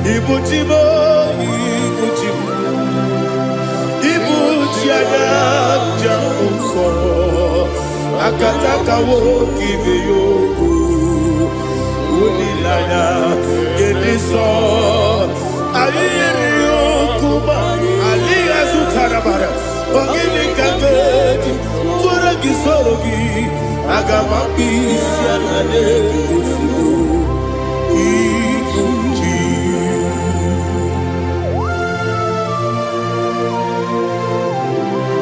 Ibuchimo, Ibuchimo, Ibuchiana, Jamufo, Akataka woki beyoku, Unilana, Gediso, Ayiriyokuba, Aliya Zutarabara, Ogini Kageji, Turagi Sorogi, Agamapi, Sianade,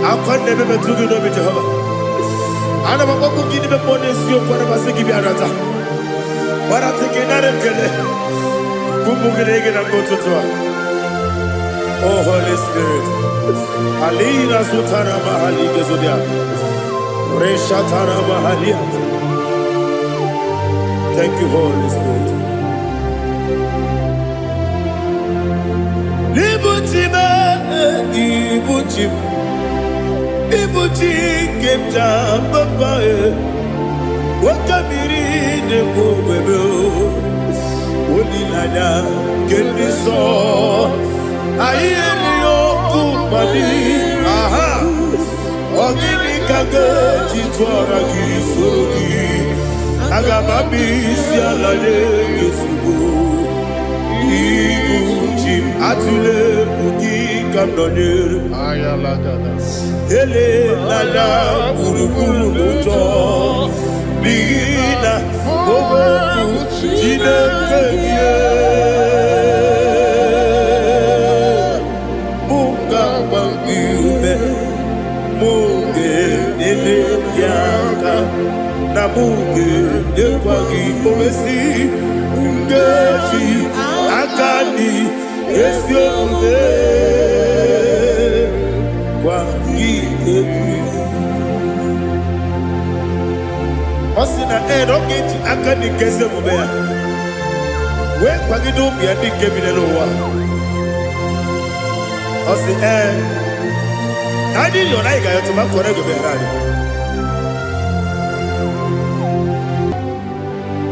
I can't never be too good of it. I never want to give the bonus you for a Masiki. But I'm taking that and get it. Kumugin and go to tour. Oh, Holy Spirit. Alina Sutara Mahali Gezodia. Reshatara Mahalia. Thank you, Holy Spirit. Ibuchima, Ibuchim. Ibuchi kemja babae wakamiri de bobebe onilada kendiso ayeri okupani aha ogini kage jitwara gisorogi agamabi sialade yesugo Ibuchi atule ugi kamdonir ayalada ele lada buruburu moto bina bobo jinekeye munga bangibe munge nene yaka na munge yekwagi omesi ngeji akani esiobe Osina rocket akani keze mubea. We kwagido bia dike binelo wa. Osi Adi yo na iga yo tuma kore go berani.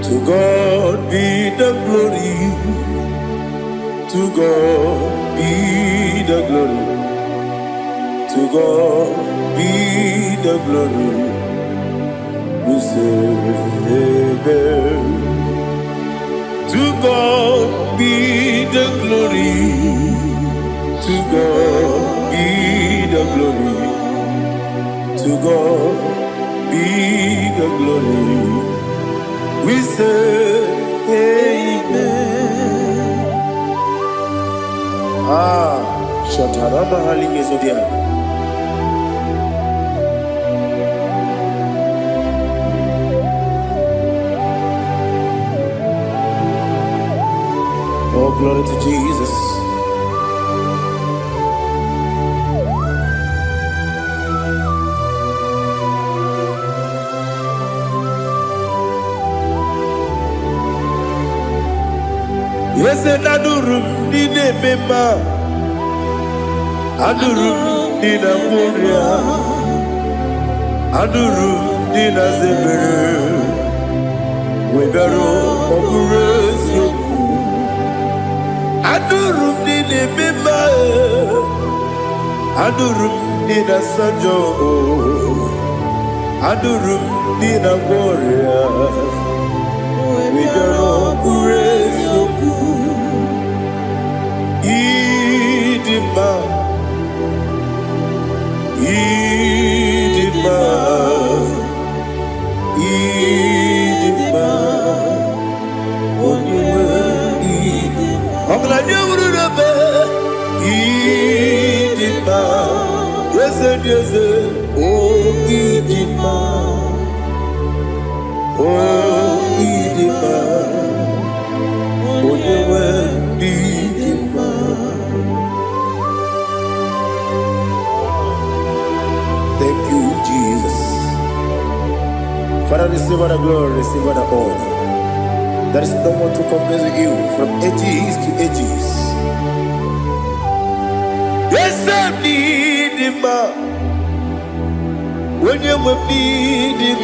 To God be the glory. To God be the glory. To God be the glory. We say amen. To God be the glory. To God be the glory. To God be the glory. We say amen. Shataraba Halingezodia. Oh, glory to Jesus. Yes, and Adurum did a member. Adurum did a warrior. Adurum did a zebra. We got all Adurum did a member. Adurum did a sanjo. Adurum did a warrior. We got all Idima, Idima, Idima, Idima, yes, yes, oh, Idima, oh, Idima, Idima. Thank you, Jesus. Father, receive all the glory, receive all the honor. There is no one to compare with you from ages to ages. Yes, I need him. When you need him,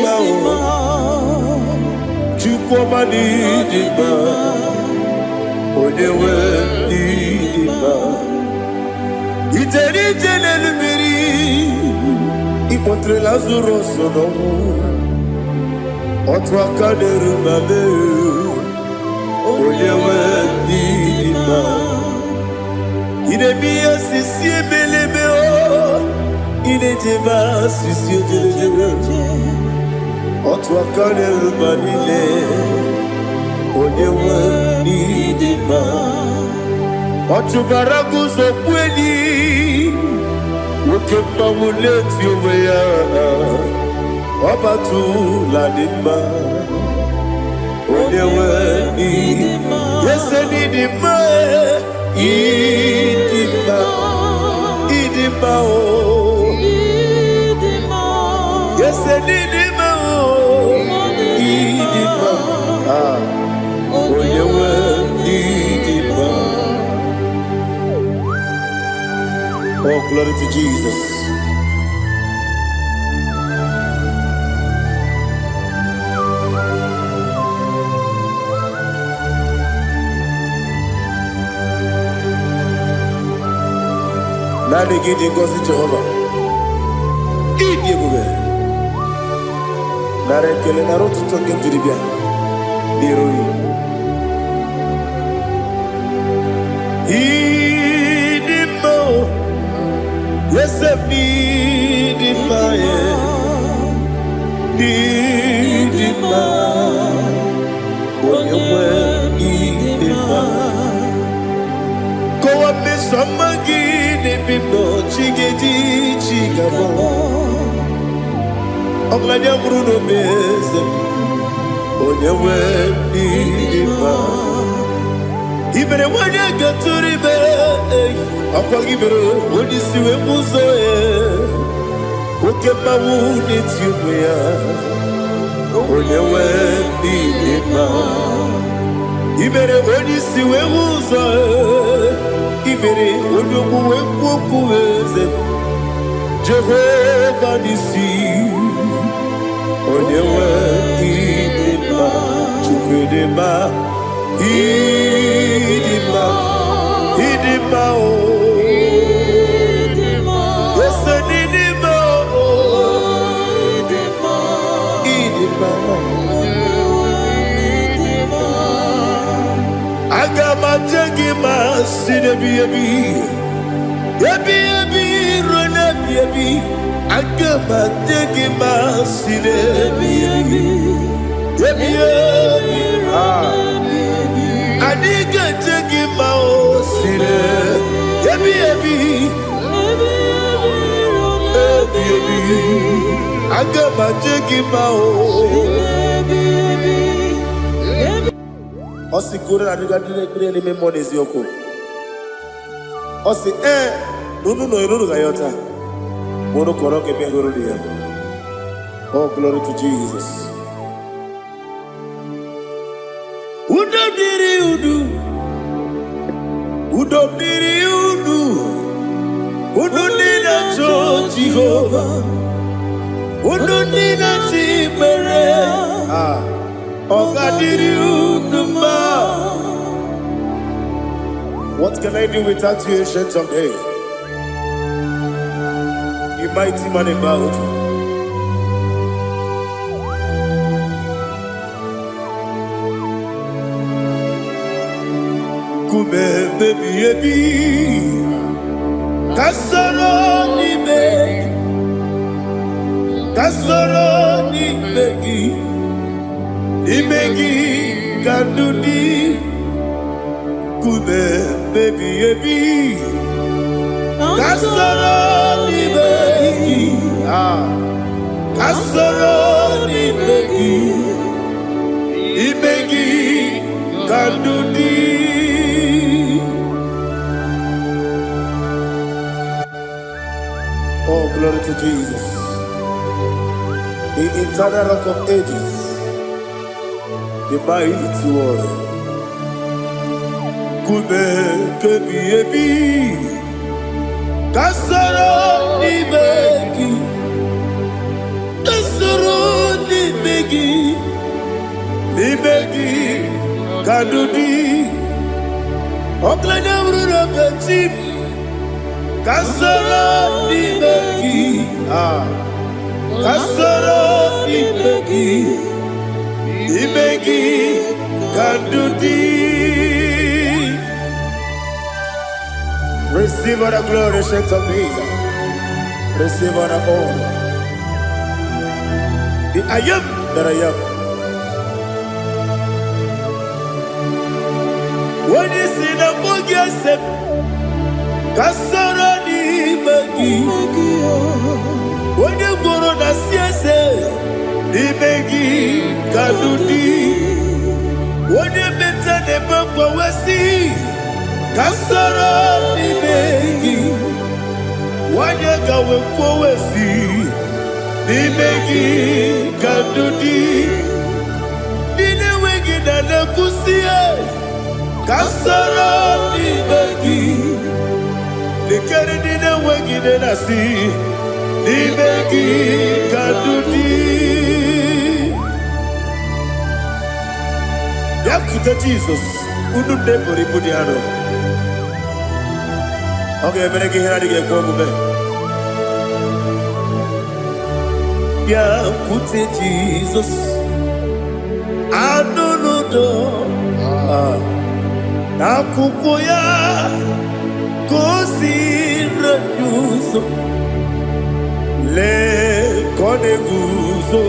you come and need him. When you butere Lazarus n'ọnwụ otu aka na-eruba onye nwe ndị mma ina-eme ihe sisi ebelebe ina-ejebe sisi ojelejebe otu aka na-eruba niile onye nwe ndị mma ọ chụbara gị ụzọ kweli nwoke mmanwụ na-eti onwe ya ọ batụla dị mma onye nwe ndị ese n'ịdị mma ịdị mma ịdị mma o ese n'ịdị mma o ịdị mma onye nwe ndị dị mma. Oh, glory to Jesus. Nani gidi ngozi Jehovah. Idi ebube. Nare kele na rotu tonge ndiribia. Niroi. Idi mo. Yes, idi ma ye. Idi ma. Onyewe idi ma. Kowa me samagi ne bimbo chigeji chigabo. Oglanya bruno beze. Onyewe idi ma. Ibere wanya gaturi be. Akwa gibere wodi siwe muzo oke mawu n'etiwe ya onyewe ndị mma ibere wodi siwe muzo ibere wodi okuwe okuwe eze Jehova nisi onyewe ndị mma chukwu dị mma ịdị mma ịdị mma o Agamajengi masinebi ebi ronebi ebi agamajengi masinebi ebi adiga jengi maosine ebi agamajengi mao Osi kure na diga dire ni memoni zioko. Osi nunu no iruru gayota. Mono koroke bengoro dia. Oh, glory to Jesus. Udo diri udu. Udo diri udu. Udo nina cho Jehovah. Udo nina chibere. What can I do without you, ancient of days? You mighty man about. Kume baby kasoro ni begi Imegi kandudi kube baby kasoro ni begi kasoro ni begi imegi kandudi. Oh, glory to Jesus, the eternal rock of ages, the mighty one. Kube kebi ebi kasoro ni begi kadudi oklanya urura beti kasoro ni begi kasoro imegi kandudi. Receive all the glory, strength of me. Receive all the honor. The I am that I am. When you see the book, you say, kasoro imegi. When you go to the siese, imegi kandudi. When you meet the book, we see. Kasoro imegi. Wanya gawe kwesi nimegi kandudi dine wegi na nakusie kasoro nimegi likere dine wegi na nasi nimegi kandudi yakuta Jesus unu debori budiano. Okay, I'm going to get going. Yeah, put it Jesus. I don't know. Na kukoya kosi renuso le kone guzo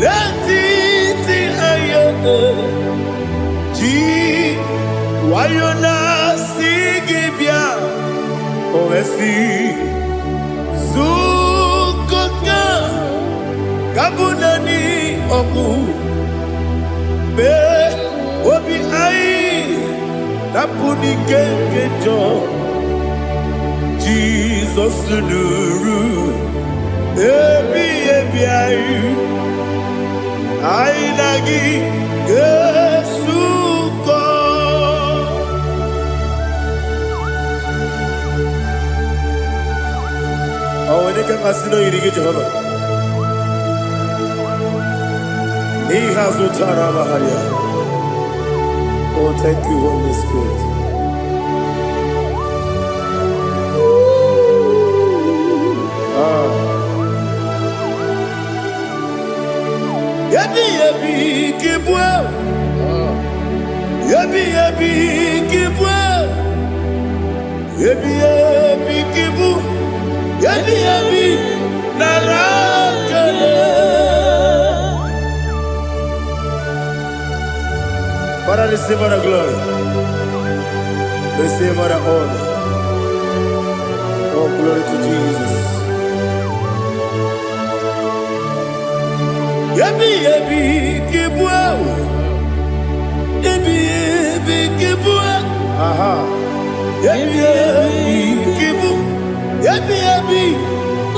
le titi ayane ji wayona sigibia oesi sukoka kabunani oku be obi ai napuni kekejo Jesus nuru ebi ai ai nagi Yesuko. Oh, when you can see no irigi Jehovah. He has utara baharia. Oh, thank you, Holy Spirit. Yabi yabi kibwa. Yabi yabi kibwa. Yabi yabi kibu. Yabi yabi narakale. Father, receive all the glory. Receive all the honor. Oh, glory to Jesus. Yabi yabi kibwa. Yabi yabi kibwa. Aha. Yabi yabi kibu. Yabi yabi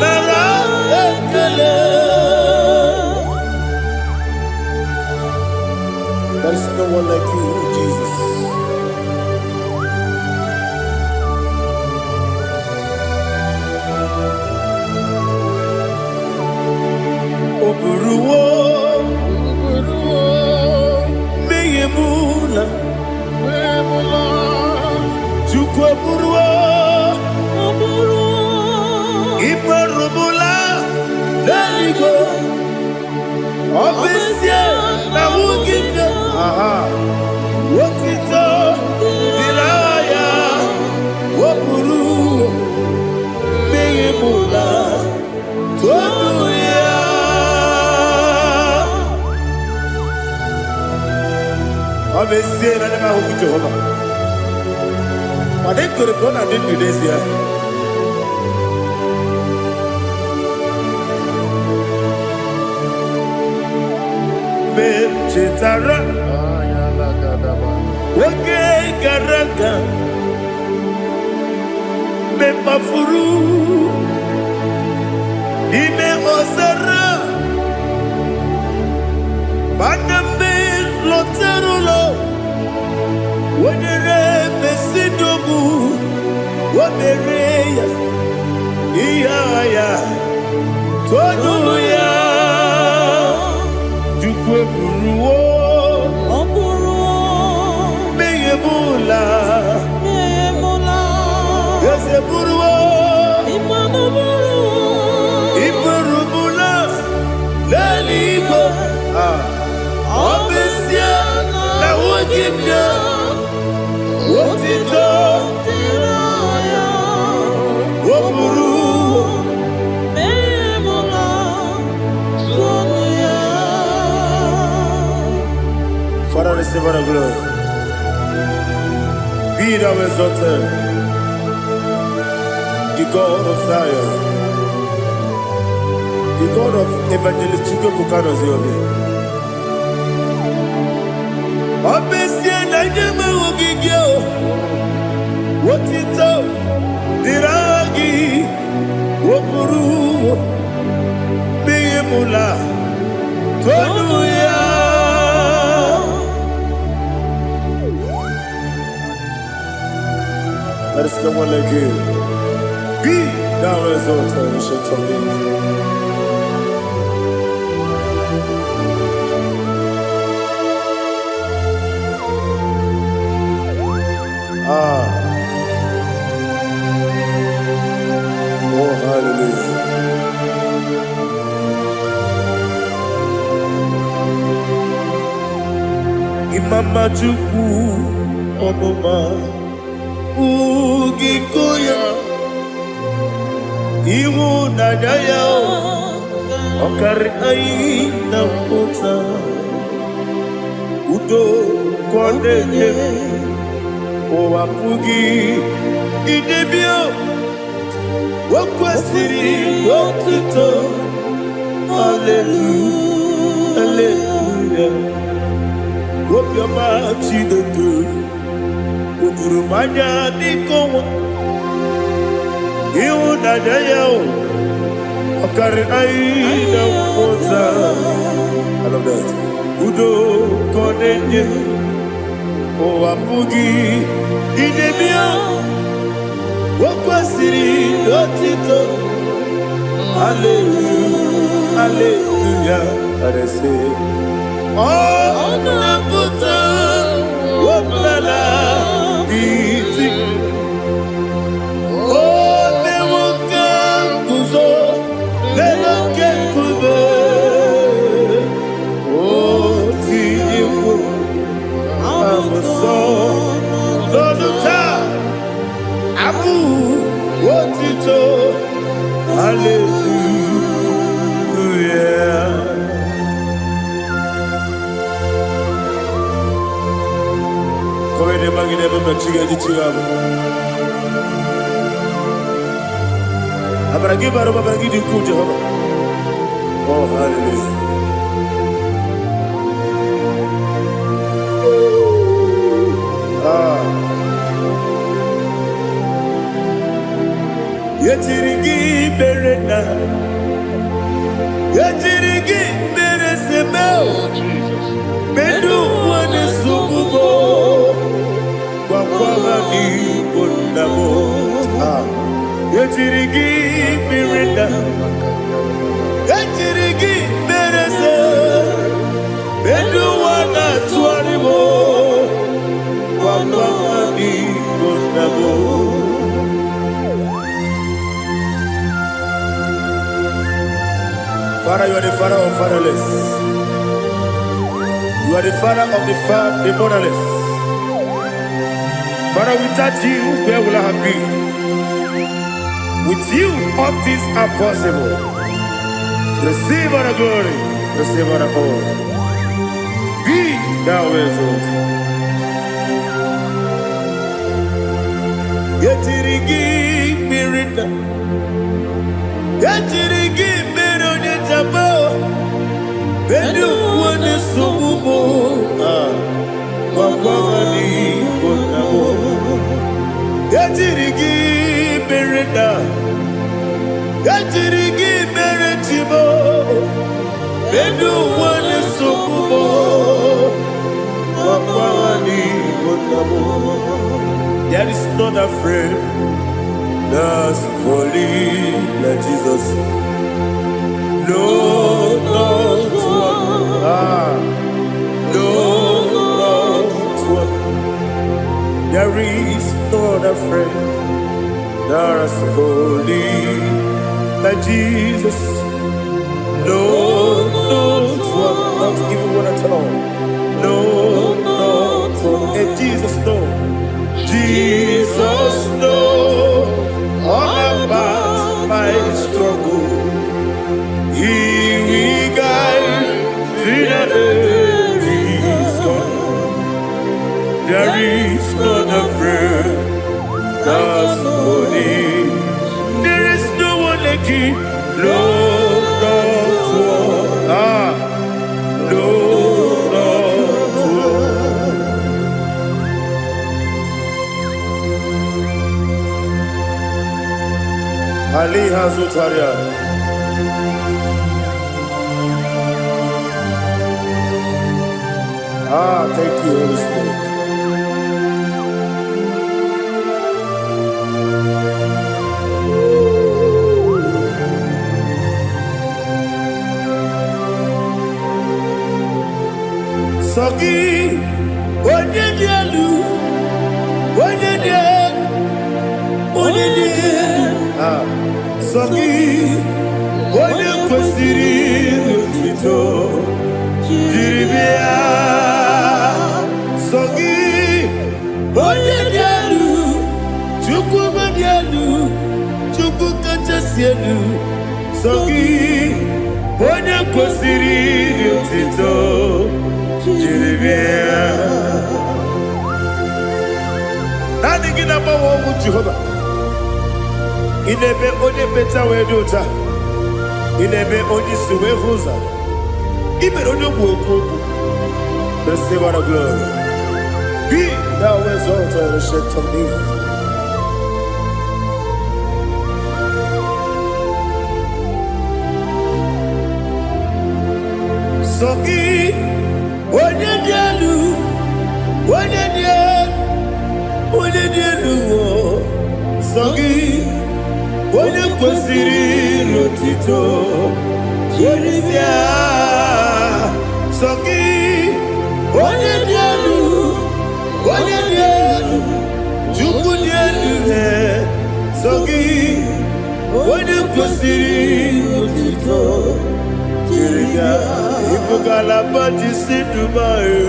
narakale. There is no one like you, Jesus. Oburuwo, meyemula, chukwu oburuwo, imarubula, leligo, obesie na wugide. Aha, wotito, diraya, wopuru, meyemula, toduya. Obesie na nema huku Jehovah. But they could have done I didn't do this here. Chetara, wake garaka, me mafuru, ime osara, baname loterulo, wenere mesidobu, wamereya, iya toduya. Buruwo, meyemula, yese buruwo, Father, receive our glory. Be thou exalted, the God of Zion, the God of Evangelist Chico Buchanan Ziobi. Obesia na nyama ogigio, wotito diragi, wopuru, biyemula, tonuya. There is no one like you. Be thou exalted, ancient of days. Oh, hallelujah. Imama Chukwu Onoma Ugikoya Iwu Nadaya Okari Aina Pota Udo Kondene Owapugi Idebio Wakwasiri Wakito Hallelujah Hallelujah Wopiama Chidodo Udurumanya Nikowa Iu Nadayao Okari Aina Pota I love that Udo Kondene Owapugi Idebio Wakwasiri Otito Hallelujah Hallelujah I say Oh Naputa Wapala Iti Oh Newoka Kuzo Leloke Kube Oh Tiyiwo Amoso Loduta Abu Wotito Hallelujah Come ne magine baba chiga di chiga Abragi baro baba di ku Jehovah Oh hallelujah Yetirigi berena Yetirigi beresemeo Bedu wane sububo Wakwama ni kundamo Yetirigi berena Yetirigi berese Bedu wana tuarimo Wakwama ni kundamo Father, you are the father of fatherless. You are the father of the motherless. Father, without you, where will I have been? With you, all things are possible. Receive our glory, receive our honor. Be thou exalted. Yetirigi mirina, yetirigi mirone jabo, bedu wane sububo, wawani bonamo. Yetirigi mirina, yetirigi miretibo, bedu wane sububo, wawani bonamo. There is not a friend that's holy like Jesus. No, not one. No, not one. There is no other friend that's holy like Jesus. No, not one. Not even one at all. No, not throne. And Jesus knows. Jesus knows all about my struggle. He will guide me. There is not a friend that's holy. There is no one like him. Lord, Ali Hazutaria. Thank you, Holy Spirit. Sogi, Onyedialu, Sogi, Onyekwesiri Otito, Jiribia, Sogi, Onyedialu, Chukwumadialu, Chukwukachasielu, Sogi, Onyekwesiri Otito, Jiribia. Nothing in about what Jehovah. Inebe onye beta weduta. Inebe onye suwe huza. Ibe onye woku. Receive our glory. Be thou exalted and shake of me. Sogi, onye dialu, onye dialu, Sogi. Onyekwesiri Otito, Jiribia, Sogi, Onyedialu, Chukwudialu, Sogi, Onyekwesiri Otito, Jiribia, Ibugalabati Sidumae,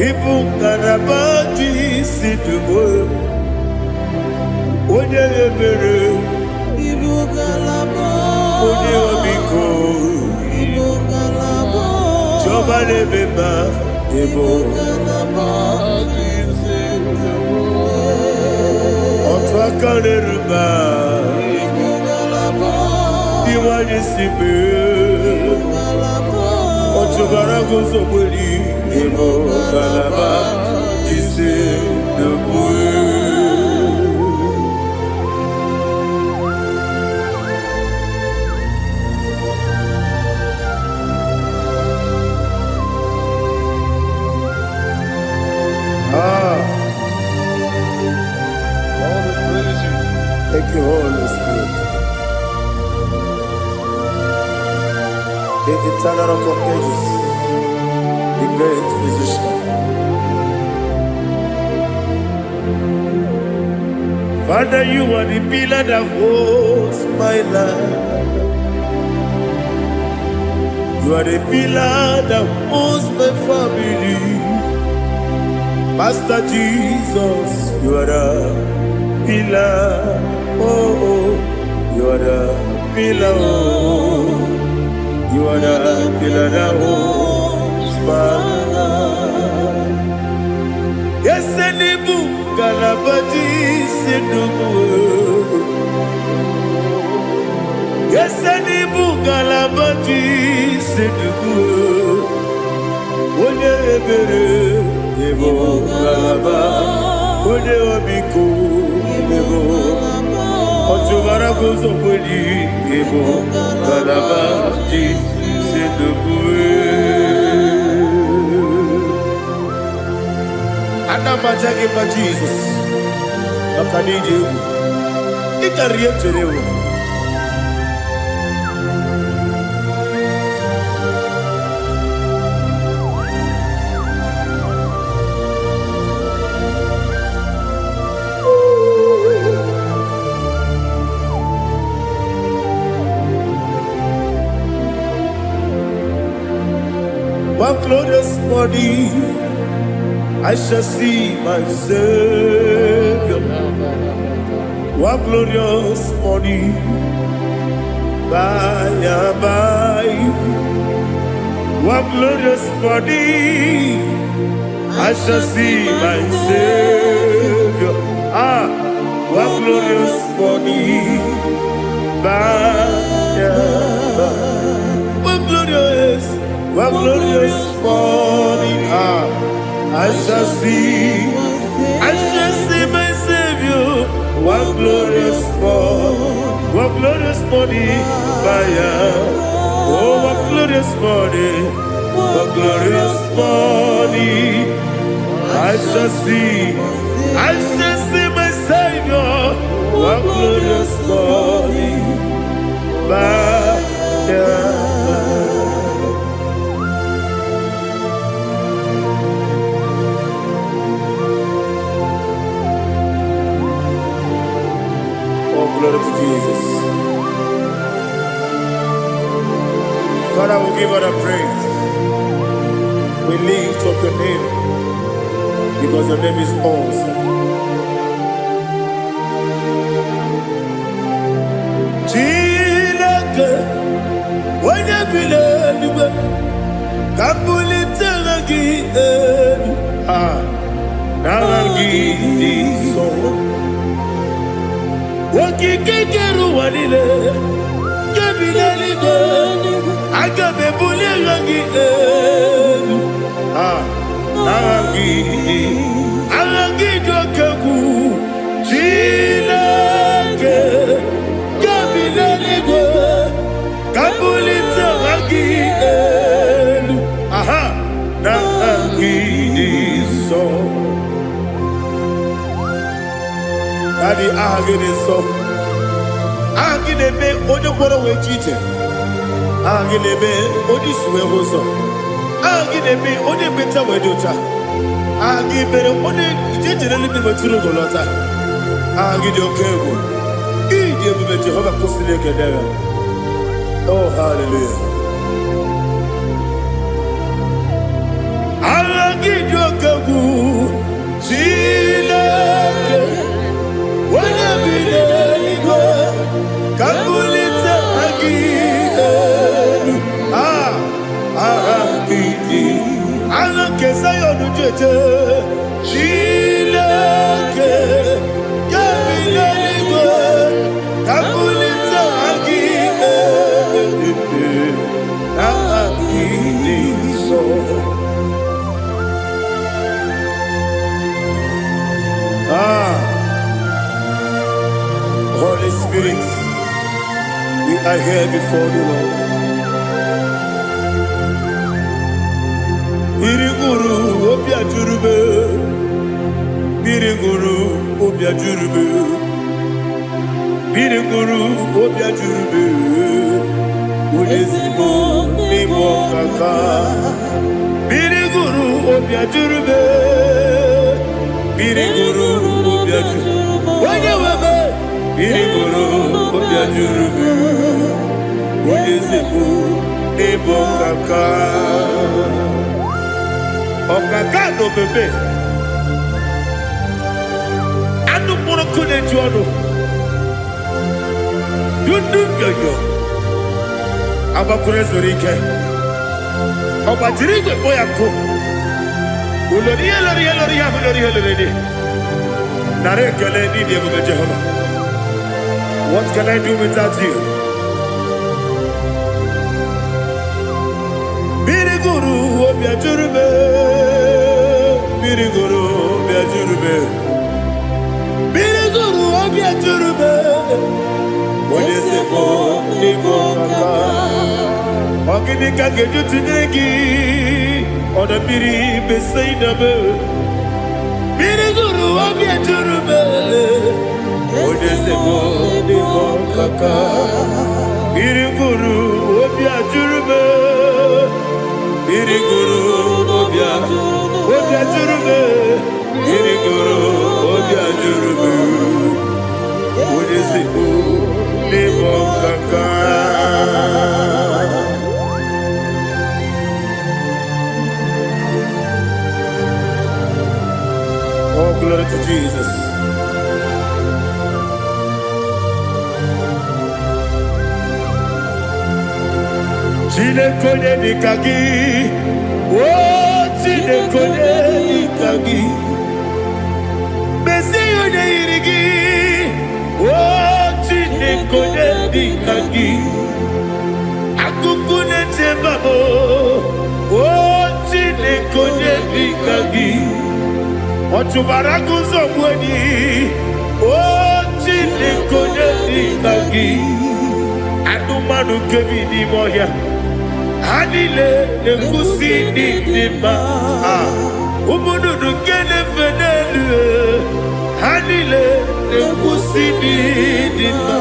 Ibugalabati Sidumae. Onye ebere, onye omiko, Jọba lebeba, Otu aka na-eruba, Iwanye sibe, Otu bara guzo gbeli, Galaba, Jise, Debue. Thank you, Holy Spirit. The eternal rock of ages, the great physician. Father, you are the pillar that holds my life. You are the pillar that holds my family. Master Jesus, you are the pillar. Oh, you are the pillar. Oh, you are the pillar that holds my life. Yes, Enibu Galabati Sidumu. Yes, Enibu Galabati Sidumu. Onye ebere, Ebo Galaba. Onye omiko, Ebo. Otubara gozo kweli, Ebo Galaba Ji Sidumu. Anamajage pa Jesus. Akanije. Ikariye cherewo. one glorious morning, I shall see my Savior. One glorious morning, by and by. One glorious morning, I shall see my Savior. One glorious morning, by and by. One glorious morning, I shall see my Savior. One glorious morning, oh, one glorious morning, I shall see my Savior. One glorious morning, glory to Jesus. Father, we give all the praise. We lift up your name because your name is awesome. Chilake, when you believe, Kabulitagi, Nagi, so. Wakikekeru wanile Kebilaligo Agabe bulilangi Arangi dokeku Chilake Kebilaligo Kabulita rangi Nangi so Daddy, so. Agilebe, Odoboro Wechite. Agilebe, Odiswe Hoso. Agilebe, Odebeta Wedota. Agibere, Ode, Generally Maturu Golota. Agidio Kebu. Idi Jehovah Kosile Kedera. Oh, hallelujah. Agidio Kebu. Chilake. When I be there, Kabulita again. Kesayon Jete, Chilake, Kabilanigo, Kabulita again. So. Holy Spirit, we are here before you, Lord. Biriguru Obia Jurube, Biriguru Obia Jurube, Biriguru Obia Jurube, Ulezimo Nimo Kaka, Biriguru Obia Jurube, Biriguru Obia Jurube, Wanyawame. Biriguru Obia Jurube, Ulezimo Nimo Kaka. Okaka no bebe. Anu mono kune juano. Yundu yoyo. Abakure zorike. Obajiri boya ko. Uloriya. Nare kele ni diye Jehovah. What can I do without you? Biriguru Obia Jurube, Biriguru Obia Jurube, Biriguru Obia Jurube. What is it for? Nigo Kaka. Oginika geju tunegi, oda biri beside be. Biriguru Obia Jurube. What is it for? Nigo Kaka. Biriguru Obia Jurube. Biriguru Obia Jurube, Biriguru Obia Jurube, what is it? Nibo Kaka. glory to Jesus. Chinekonye nikagi, oh chinekonye nikagi, Mesiyo ne irigi, oh chinekonye nikagi, Akukune tembamo, oh chinekonye nikagi, Ochubaraguzo mweni, oh chinekonye nikagi, Adumanu kevini moya. Hanile ne kusini nima, umudu nukene fenelu. Hanile ne kusini nima.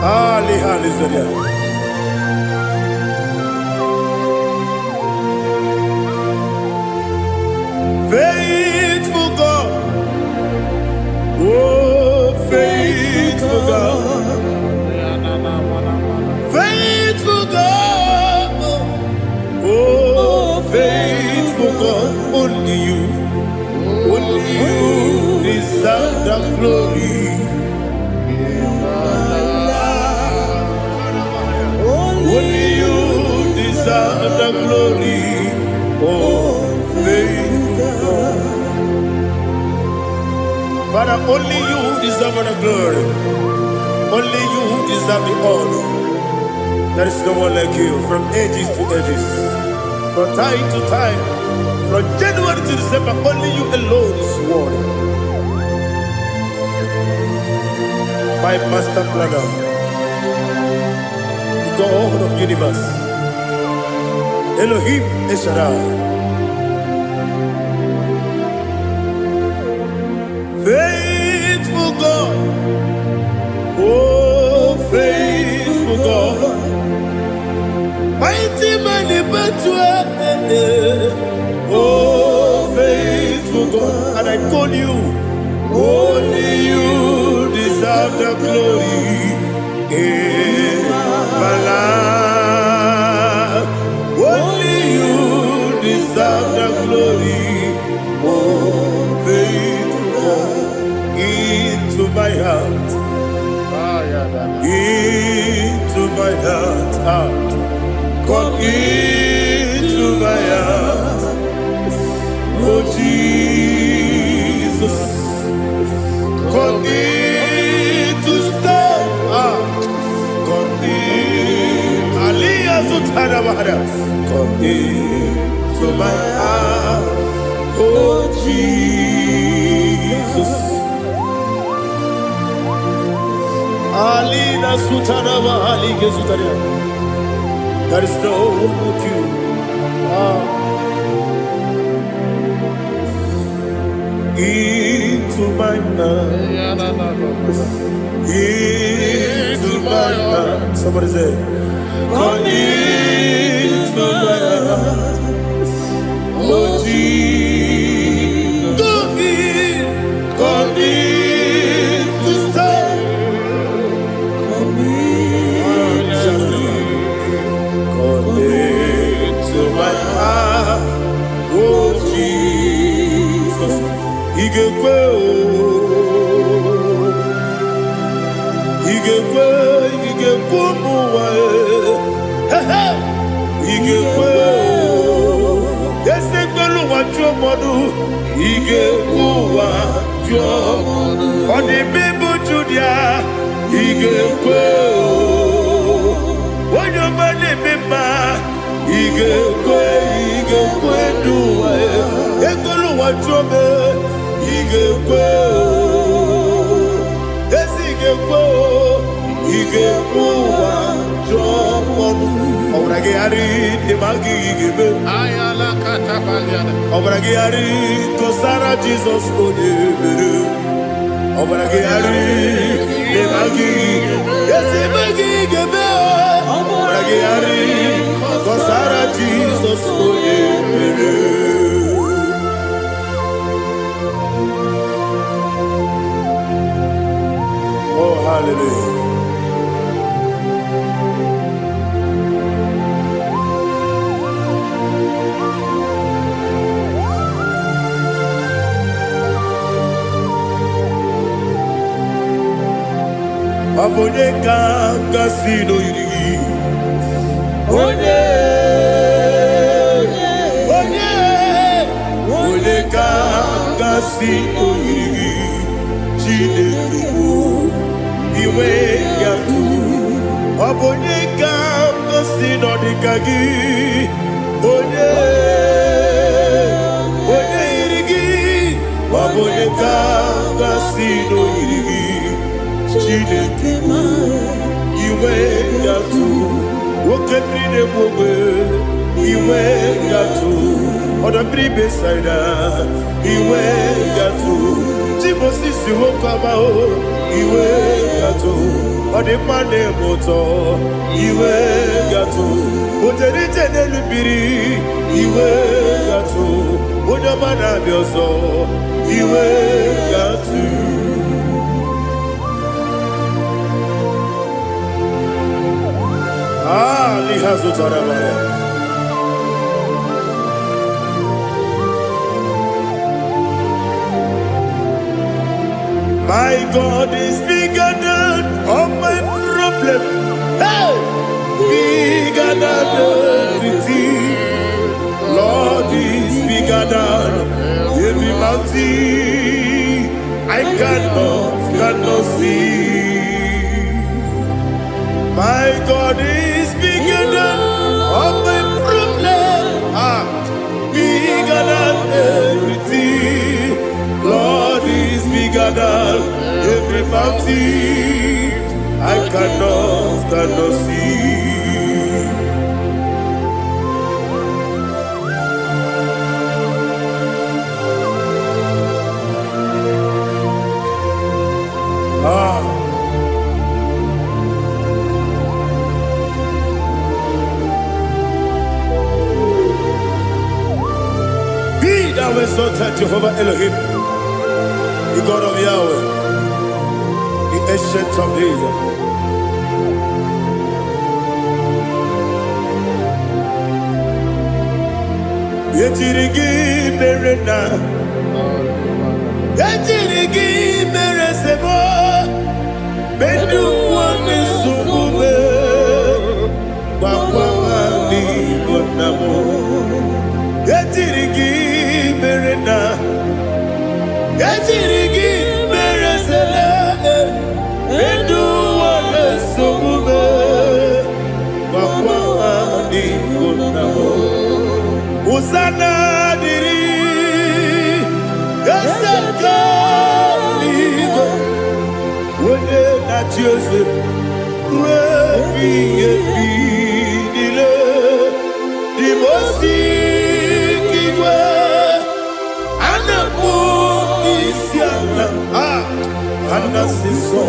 Ali hali zodia. Faithful God, oh faithful God, faithful God, oh faithful God, only you deserve the glory. Only you deserve the glory, oh faithful God. Father, only you deserve the glory. Only you deserve the honor. There is no one like you from ages to ages, from time to time, from January to December. Only you alone is worthy. My master planner, the God of the universe, Elohim Eshadai. Faithful God, oh faithful God, mighty man in battle, oh faithful God, and I call you, only you deserve the glory in my life, only you deserve the glory, oh faithful God. Into my heart, into my heart, come into my heart, oh Jesus, come in to stay, come in, Aliyah to Tanabara, come into my heart, oh Jesus. Alina Sutanaba Ali Gesutaria. There is no one like you. Into my heart. Into my heart. Somebody say, come into my heart. Oh Jesus. Come in to stay. To my heart, oh Jesus, He gave on the people Judah, He gave when your money member. Ige kwe duwa Ekolo wa chobe Ige kwe Ige kwe wa chobe Obrage ari Demagi ige be Ayala katapaliana Obrage ari Kosara Jesus Odebere Obrage ari Demagi Demagi ige be Obrage ari Kosara Jesus Odebere. Oh hallelujah. Obonye Kasino Yiri. Onye Kasino Yiri. Chinekibu Iwe Yatu. Obonye Kasino Dikagi. Onye Yirigi. Obonye Kasino Yiri. Chinekibu Iwe Yatu. Okemine Bobe Iwe Yatu. Oda Bribe Saida Iwe Yatu. Timosisi Wokabao Iwe Yatu. Ode Mane Moto Iwe Yatu. Oderite Nelubiri Iwe Yatu. Oda Mana Biozo Iwe Yatu. Lihazo Tarabaya. My God is bigger than all my problem. Hey! Bigger than everything. Lord is bigger than every mountain. I cannot see. My God is bigger than all my problem. Bigger than everything. Lord is bigger than every mountain. I cannot see. Be thou exalted, Jehovah Elohim, the God of Yahweh, the ancient of days. Yetirigi merena, yetirigi meresemo, bedu wane sumube, bakwamani bonamo. Yetirigi merena, yetirigi meresele, bedu wane sumube, bakwamani bonamo. Usana diri, yasaka ligo, wone na Joseph, rebi dile, dimosi kiwe, anamu isiana, anasiso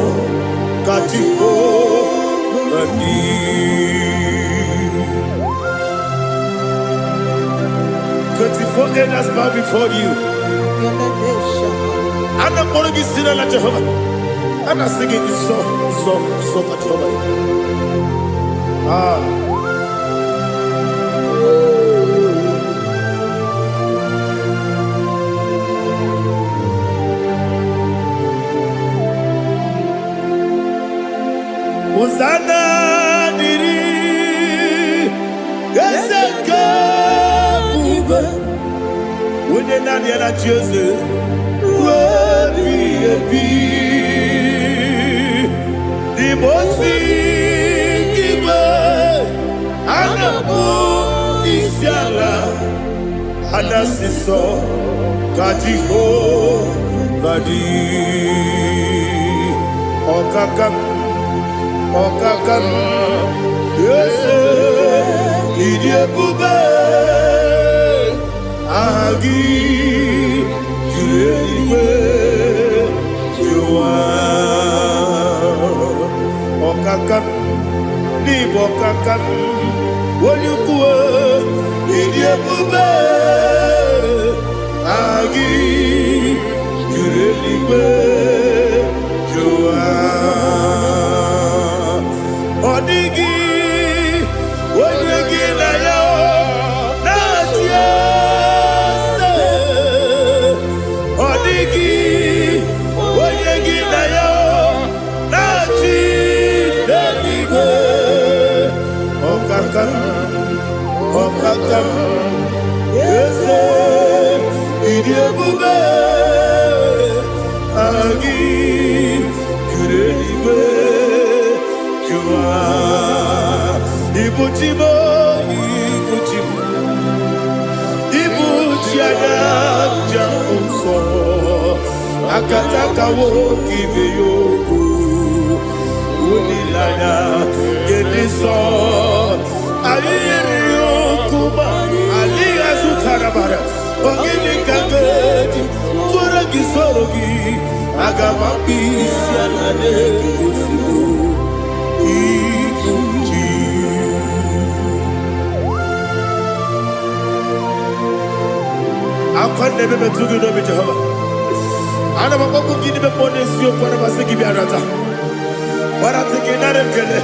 katiho mani. 24 elders bow before you. And I'm going to be singing like Jehovah. And I'm singing this song like Jehovah. Hosanna diri, Yeseka. When you're not yet at Joseph, the most giver, and the moon is yalla, and the sister, Katiho, Badi, Okakam, yes, Idiabube. Agi Julewe Jua Okakam Nibo Kakam Wonyukwe Idiabube Agi Julewe Jua Odigi Wonyegi na yo Natia Odigi, Oyegi na yo, Nachi. eze ịdị ebube agị kere igwe jụwa ibuchibo ibuchi anya ja nsọ akataka nwoke ibe ya okwu olilanya gedi nsọ anyị nyere ya okwu ma alighị azụtara bara ogini ka ga-eji tụrụ gị soro gị aga m akpụ isi ala na-egosigo ibuchi akwa na-ebe metụ gị n'obi Jehova ana m akpọkụ gị n'ime mmụọ n'eziokwu ana masị gị bịa nata gbarata gị nara ekele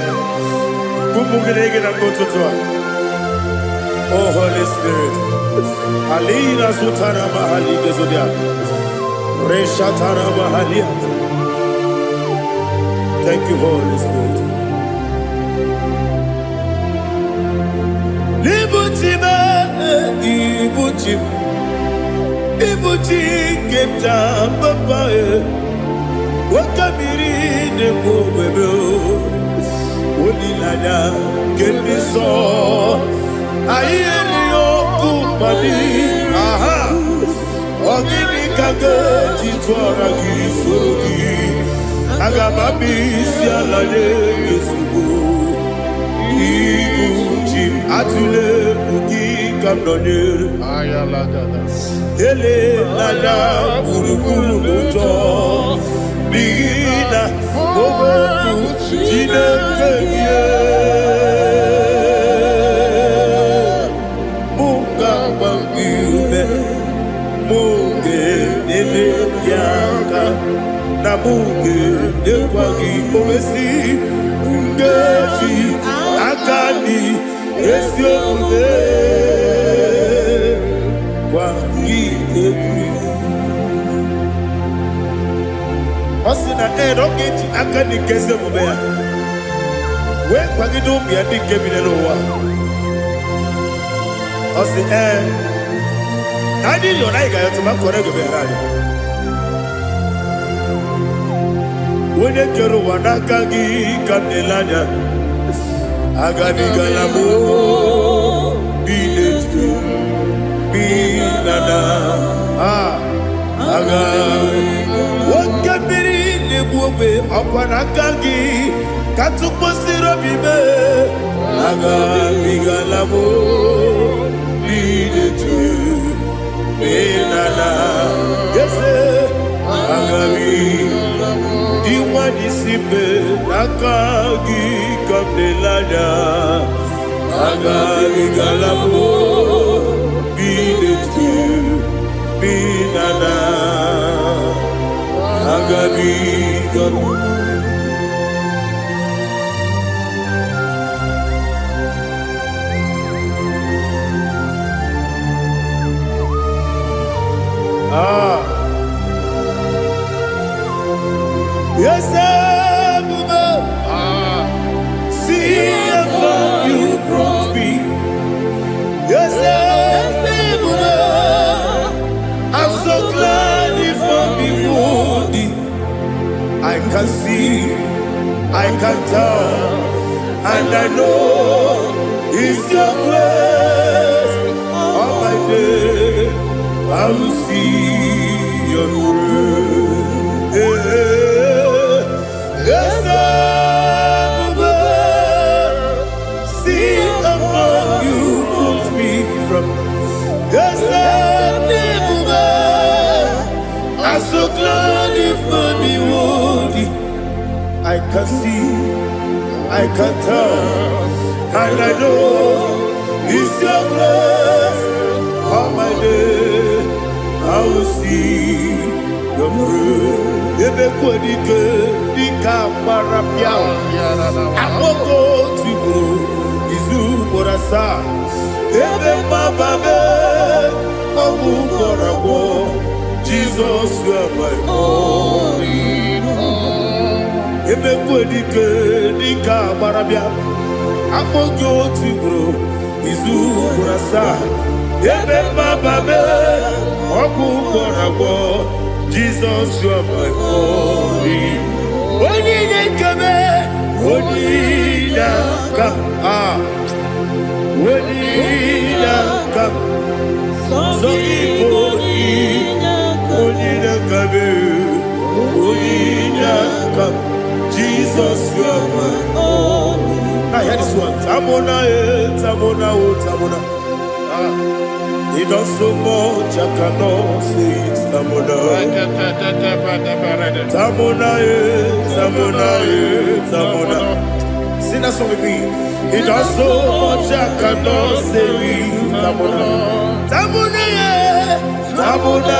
ụmụ gị na-ege na mgbe ụtụtụ a Oh Holy Spirit alina sutana mahali gezodia reshatana mahalia. Thank you Holy Spirit. Libuchime ibuchim ibuchi kemta papa wakamiri ne mwebe olilanya kemiso ayeri okupani aha ogini kage jitwara gi sogi agamabi si alale yesugo ibuchi atule uki kamdonir ayalagada ele lada burukuru moto bigina oboku jinekeye munga bangiume munge nele yaka na munge nekwagi owesi ngeji akani esione kwagi ebi osina ogeji akani keze mubeya we kwagi do bia di kebile lo wa osi nadi yo na iga yo tuma kore go be rali wone kero wanaka gi kanelanya agadi galamo biletu binada aga wakabiri nebuobe opwanaka gi katuposiro bibe aga bigalamo biletu binada yese agami diwani simbe nakagi kamdelada agami galamo biletu binada agami galamo. Yes, see how far you brought me. Yes, I'm so glad if I'm wounded. I can see, I can tell, and I know it's your grace. On my day, I will see your grace. Yes, see among you put me from. Yes, I'm so glad if me woody. I can see, I can tell, and I know it's your grace. On my day, I will see your grace. Ebe kwenike dika marapia Amoko tibo izu borasa Ebe mababe Omu korabo Jesus you are my only home. Ebe kwenike dika marapia Amoko tibo izu borasa Asa, Ebe Bababe, Oku Borabo, Jesus, you are my holy. Onina Kabe, Onina Kab, Onina Kab, so Onina Kabe, Onina Kab, Jesus, you are my holy. Now hear this one. Tamona, Tamona, Tamona. He does so much, I cannot say it. Tamona, Tamona, Tamona, Tamona. Sing that song with me. He does so much, I cannot say it. Tamona, Tamona, Tamona,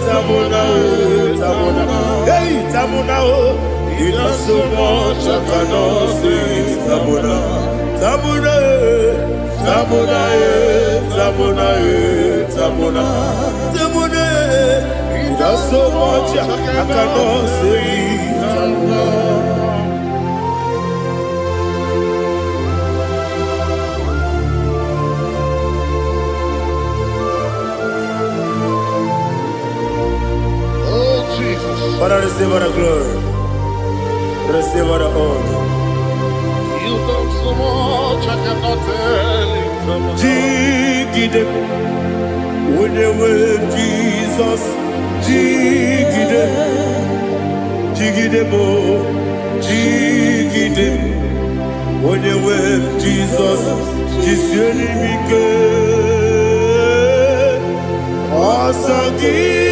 Tamona, Tamona. Hey, Tamona, he does so much, I cannot say it. Tamona, Tamona, Tamona, Tamona, Tamona, Tamona. He does so much, I cannot say it. Tamona. Oh, Jesus. Father, receive all the glory. Receive all the honor. You've done so much, I cannot tell it. Jigide, when you were Jesus, Jigide, Jigide mo, Jigide, when you were Jesus, Jisyenimike, Asagi.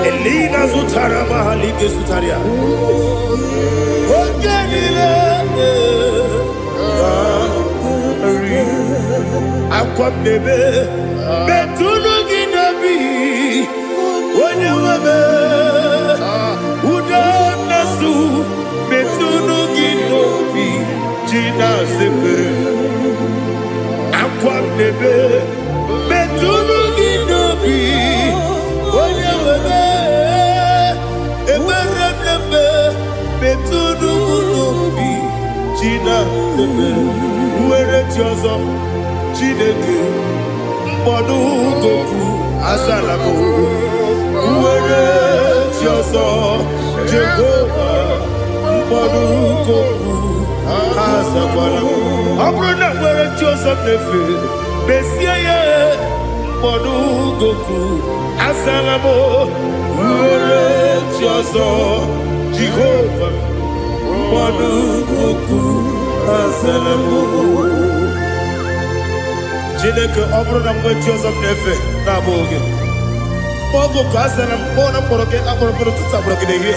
Elina Zutara Mahalike Sutaria. Ogenile Aqua Bebe Betunu Ginabi Wanyawebe Uda Nasu Betunu Ginobi Jina Zepe Aqua Bebe Betunu Ginobi Wanyawebe Eberebe Betunu Ginobi Jina Zepe Uere Tiozo Chineke Mbodu Goku Azalamo Uere Tiozo Jehovah Mbodu Goku Azalamo Abrona Uere Tiozo Nefe Besiye Mbodu Goku Azalamo Uere Tiozo Jehovah Mbodu Goku Azalamo Chineke ọbụrụ na mgbe Joseph na-efe na-abụ oge ogo ka a sara mkpọ na mkpọrọ gị akpọrọkpọrọ tụtụ akpọrọ gị n'ehihie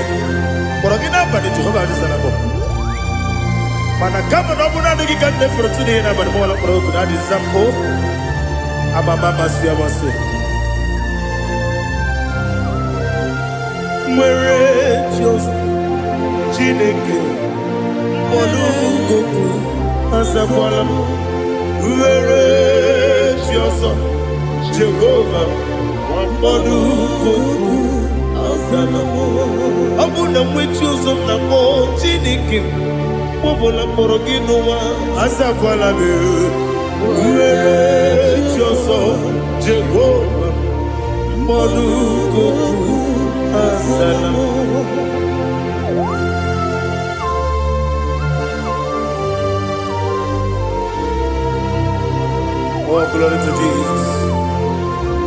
kpọrọ gị n'abalị Jehova adịzara bụ mana kama na ọ bụrụ na adịghị ka nne fere tụ n'ihe n'abalị mọọla mkpọrọ ogu na adịza mpụ amama amasị amasị nwere Joseph Chineke mkpọrọ ogogo azakwala m Uere Chioso Jehovah Mbodu Goku Azalamo Abuna mwechi uzo mnamo Chineke Mbobola mborogi nuwa Azakwala me Uere Chioso Jehovah Mbodu Goku Azalamo Oh, glory to Jesus.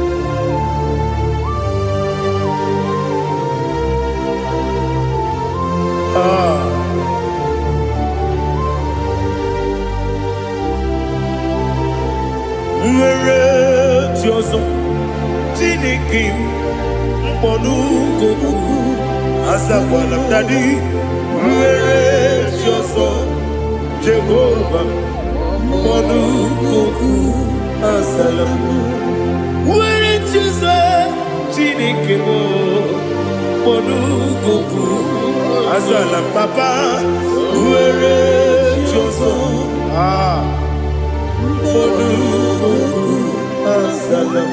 chioso Chineke mkpọnugoku azakwala m dadi were chioso Jehova mkpọnugoku azala m were chioso Chineke mkpọnugoku azala m papa were chioso mkpọnugoku azala m.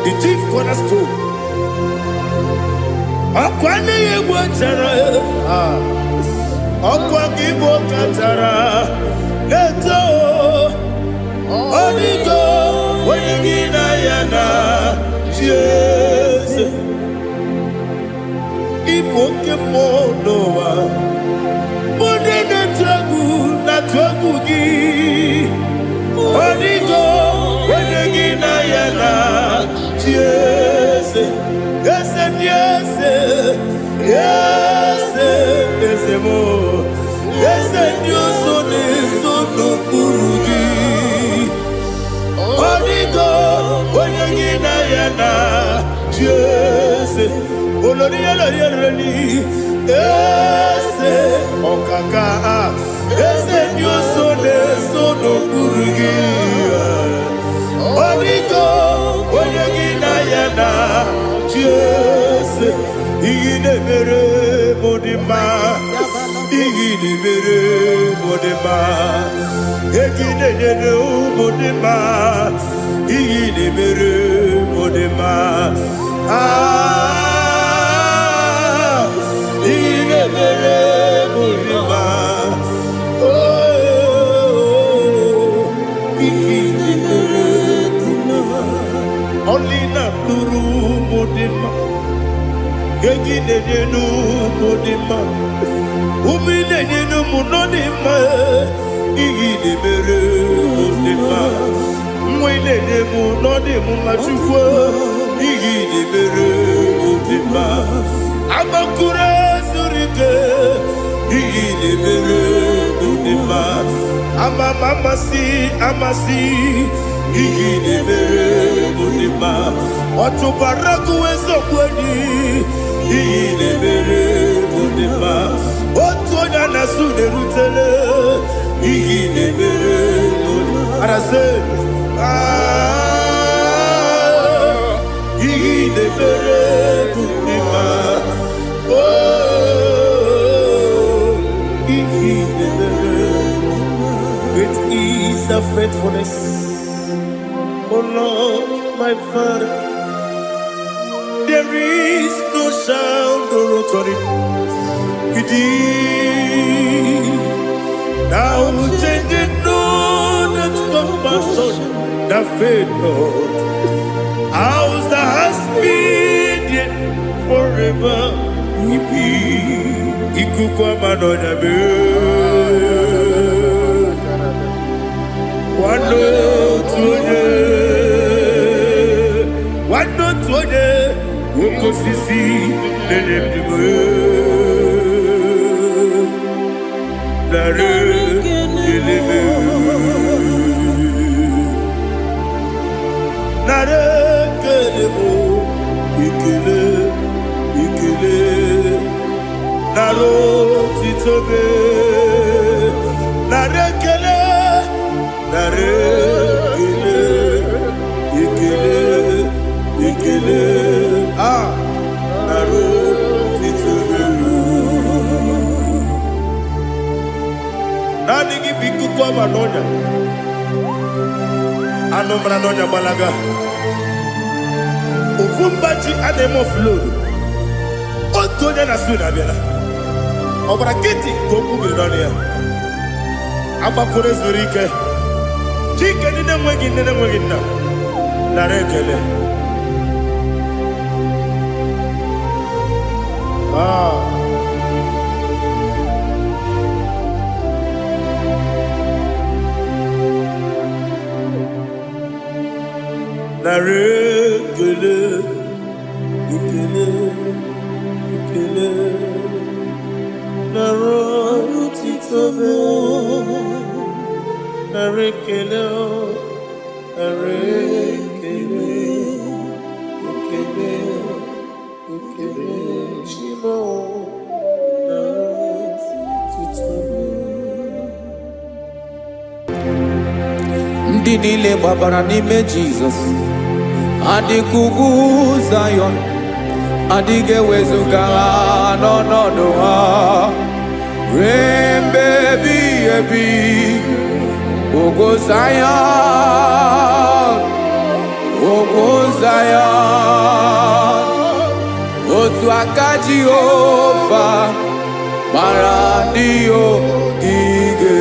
The chief cornerstone. Akwane Igbo chara, akwa Igbo chara. Leto, onigo, wenigina yana, Jesus. Igbo kemonowa, mone na tragu gi. Onigo, wenigina yana, Jesus. Yes, yes, yes, yes, more. Yes, you so no kurugi. Onigo, when you get ayana, yes, olori olori, yes, okaka, yes, you so no kurugi. Onigo, when you get ayana. Yes, igide mere modima, igide mere modima, igide mere modima, igide mere modima, igide mere modima, igide mere modima, only na duru. Gegi nu modima, umi nu munodima, igi de mere modima, mwe munodimu machukwa, igi de mere modima, amakure surike, igi de mere modima, amasi, igi de mere modima. Otubaraku ezokweni iyile mere modima otonya nasu derutele iyile mere modima arase iyile mere modima iyile mere modima. Great is the faithfulness, oh Lord, my Father. There is no sound or authority. Now changing no that compassion, that faith not. How's the husband yet forever we be? Ikukwa manonya be. Wano tunye. okosisi nelemdime nare keleme nare kelemo ikele ikele naro titobe nare kele nare kele ikele ikele naro titobe nani gibiku kwa manonya anomra nonya balaga ufumbaji ademo flood otonya na suna bela obra kiti koku bironia abakure zurike chike nine mwegi na narekele narekele ikele ikele naro titobe narekele narekele ikele ikele chimo naro titobe ndị niile gbabara n'ime Jizọs adịghị ugwu Zayọn adịghị ewezuga ha n'ọnọdụ ha ruo mgbe ebighị ebi. Ugwu Zayọn, ugwu Zayọn, otu aka Jehova gbara ndị ogige.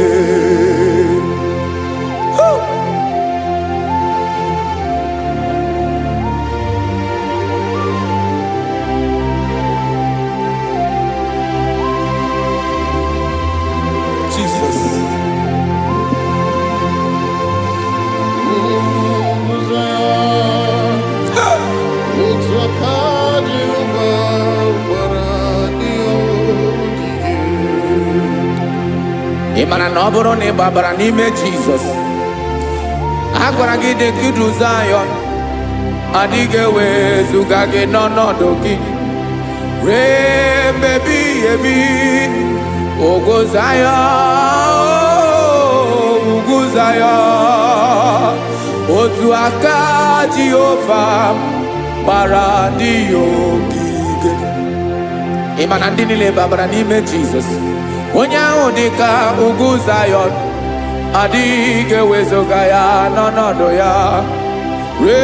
Ị mara na ọ bụrụ na ị gbabara n'ime Jizọs, a gwara gị dị ka Ugwu Zayọn adịghị ewezuga gị n'ọnọdụ gị ruo mgbe ebighị ebi. Ugwu Zayọn, ugwu Zayọn, otu aka Jehova gbara ndị ogige. Ị ma na ndị niile gbabara n'ime Jizọs, onye ahụ dị ka ugwu Zayọn adịghị ewezuga ya n'ọnọdụ ya ruo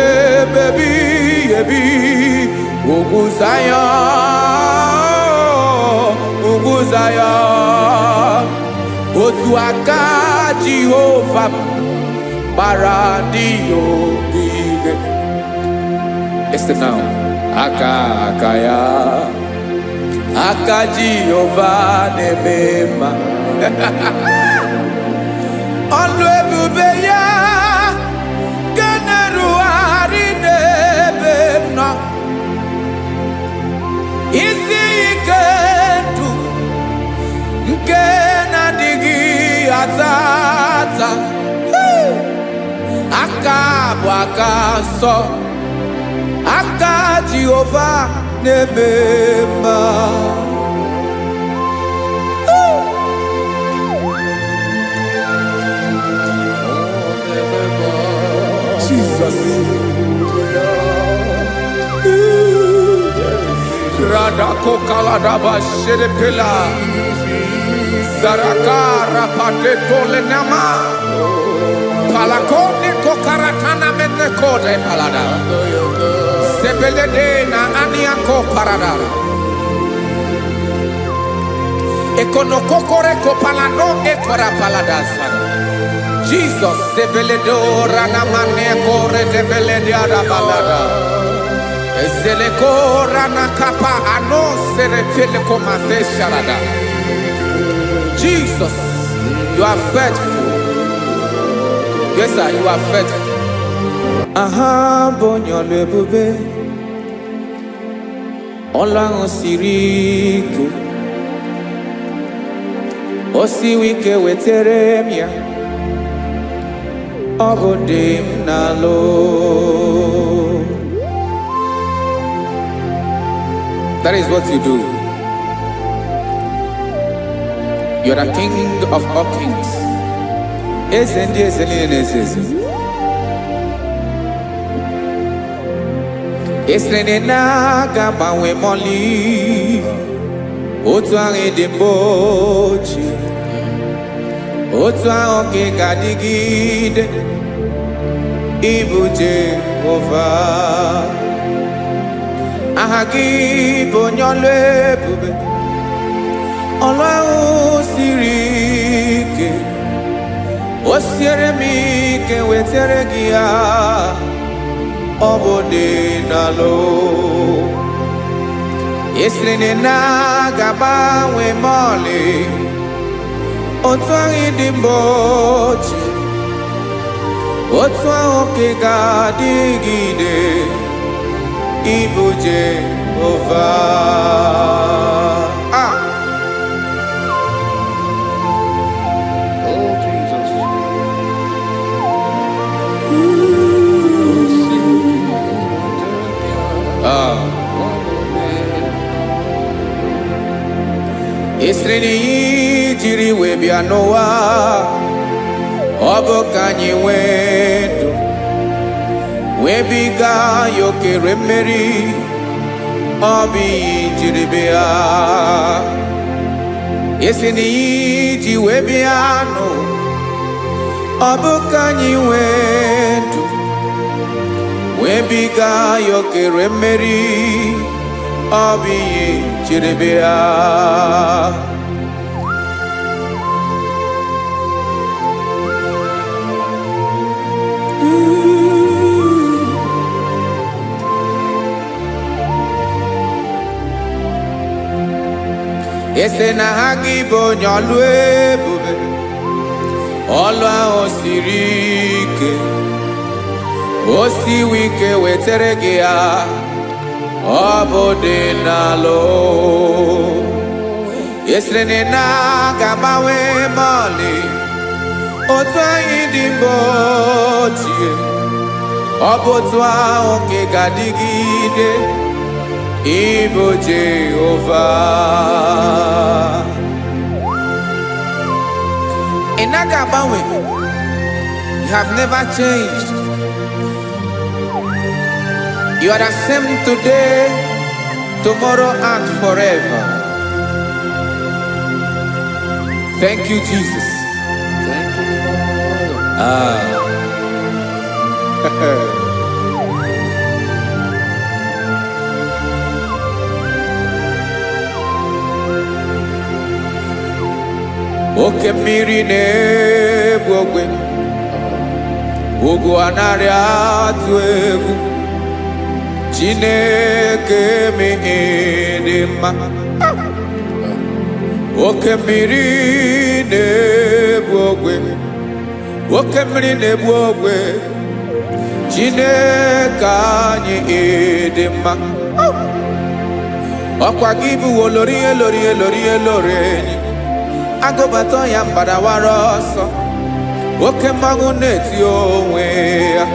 mgbe ebighị ebi. Ugwu Zayọn, ugwu Zayọn, otu aka Jehova gbara ndị ogige. Listen now, aka ya, aka Jehova na-eme mma. Ọlụ ebube ya ga na-erugharị n'ebe m nọ. Isi ike ndụ nke na-adịghị ata ata. Aka bụ aka nsọ, aka Jehova na-eme mma. Jesus. Radako kaladaba sherepela zarakara pateto lenama palakone kokaratana mene kode palada sebelede na aniako paradara ekono kokore ko palano ekora paladasa. Jesus sebeledo rana mane kore debelede ada balada ezele kora na kapa ano serepele komate sharada. Jesus, you are faithful. Yes sir, you are faithful. Aha bonyo lebube ọlụ ahụ siri ike o siwe ike wetere m ya ọ bụ dị m n'alụ. That is what you do. You are the king of all kings. Eze ndị eze niile na-eze eze. Esere na-aga gbanwe mọlị otu ahụ dị mgbe ochie, otu ahụ ka ị ga-adịgide ịbụ Jehova. Aha gị bụ onye ọlụ ebube, ọlụ ahụ siri ike o siere m ike wetere gị ya ọ bụ dị n'alụ. Esiri na-agbanwe mọlị otu ahụ dị mgbe ochie, otu ahụ ka ị ga-adịgide ịbụ Jehova. Oh, Jesus. Esiri na ihe jiri wee bịa n'ụwa ọ bụ ka anyị nwee ndụ wee biga ya okere mmeri, ọ bụ ihe jiri bịa. Esi na ihe ji wee bịa nụ ọ bụ ka anyị nwee ndụ wee biga ya okere mmeri, ọ bụ ihe jiri bịa. Ese na ha gị bụ onye ọlụ ebube, ọlụ ahụ siri ike o siwe ike wetere gị ya ọ bụ dị n'alụ. Esere na na-agbanwe mọlị otu anyị dị mgbe ochie, ọ bụ otu ahụ ka ị ga-adịgide ịbụ Jehova. Ị naghị agbanwe. You have never changed. You are the same today, tomorrow and forever. Thank you, Jesus. Thank you, Lord. Oke mmiri na-egbu ogwe, ugwu anaghị atụ egwu, Chineke mee dị mma. Oke mmiri na-egbu ogwe, oke mmiri na-egbu ogwe, Chineke anyị dị mma. Ọkwa gị bụ olori elori elori elori enyi, agụbata ya mbadawara ọsọ, oke mmanwụ na-eti onwe ya.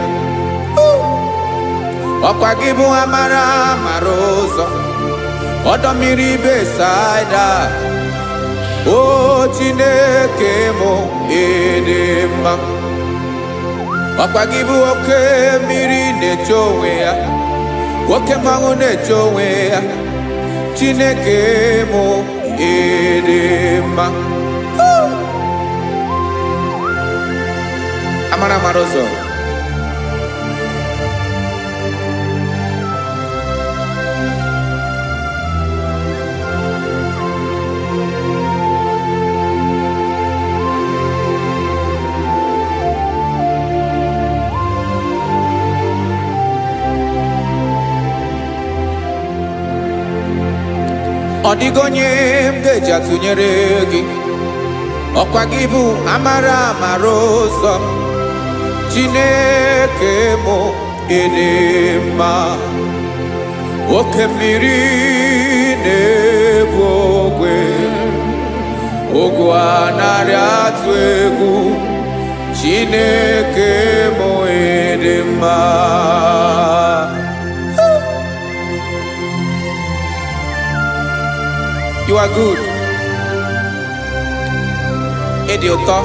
Ọkwa gị bụ amara amara ụzọ, ọdọ mmiri Besaida, o Chineke mụ ịdị mma. Ọkwa gị bụ oke mmiri na-eche onwe ya, oke mmanwụ na-eche onwe ya, Chineke mụ ịdị mma. Amara amara ụzọ, ọ dịghị onye m ga-eji atụnyere gị. Ọkwa gị bụ amara amara ụzọ, Chineke mụ ịdị mma. oke mmiri na-egbu ogwe ogwu anarị atụ egwu Chineke mụ ịdị mma. You are good. Ịdị ụtọ.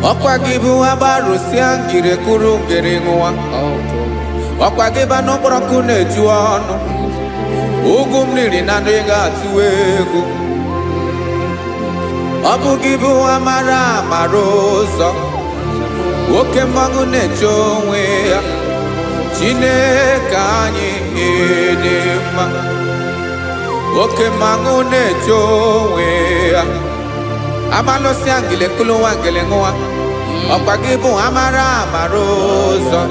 Ọkwa gị bụ agbarụsịa ngire kụrụ ngere nwa. Ọkwa gị ba n'ụkpọrọkụ na-eju ọnụ. Ugwu mmiri na ndị ga-atụ egwu. Ọ bụ gị bụ amara amara ụzọ. Oke mmanwụ na-eche onwe ya. Chineke anyị ịdị mma. Oke mmanwụ na-eche onwe ya. Amalụsịa ngile kụlụ nwa ngele nwa. Ọkwa gị bụ amara amara ụzọ.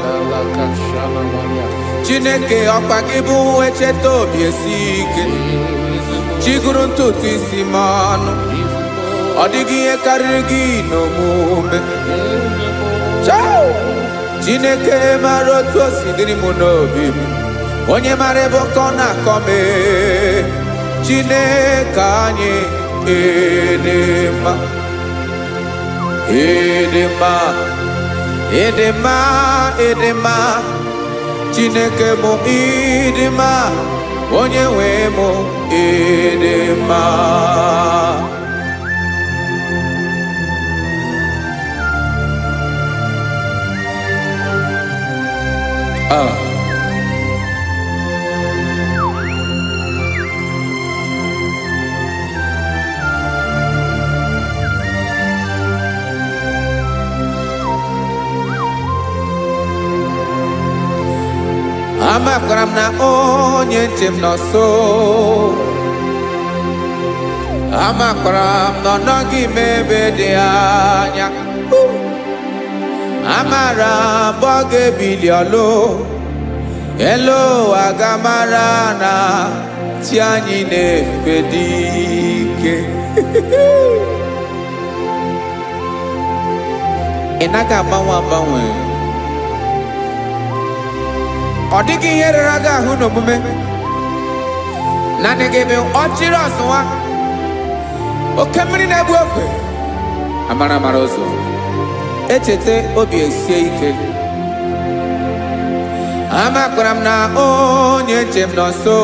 Chineke ọkwa gị bụ echeta obi esi ike. Chigụrụ ntutu isi m ọnụ. Ọ dịghị ihe karịrị gị n'omume. Chineke mara otu o si dịrị m n'obi m. Onye mara ebe ọkọ na-akọ m. Chineke anyị ịdị mma. Ịdị mma. Ịdị mma. Ịdị mma. Chineke mụ ịdị mma. Onye nwe mụ ịdị mma. Amakwara m na onye nche m nọ nso. Amakwara m na ọ nọghị m ebe dị anya. Amara m ọ ga-ebili ọlụ. Elu aga mara na chi anyị na-efe dị ike. Ị naghị agbanwe agbanwe. Ọ dịghị ihe rere gị ahụ n'omume. Naanị gị bụ ọchịrị ọzụwa. Oke mmiri na-egbu ogwe. Amara amara ụzọ. Echeta obi esie ike. Amakwara m na onye nche m nọ nso.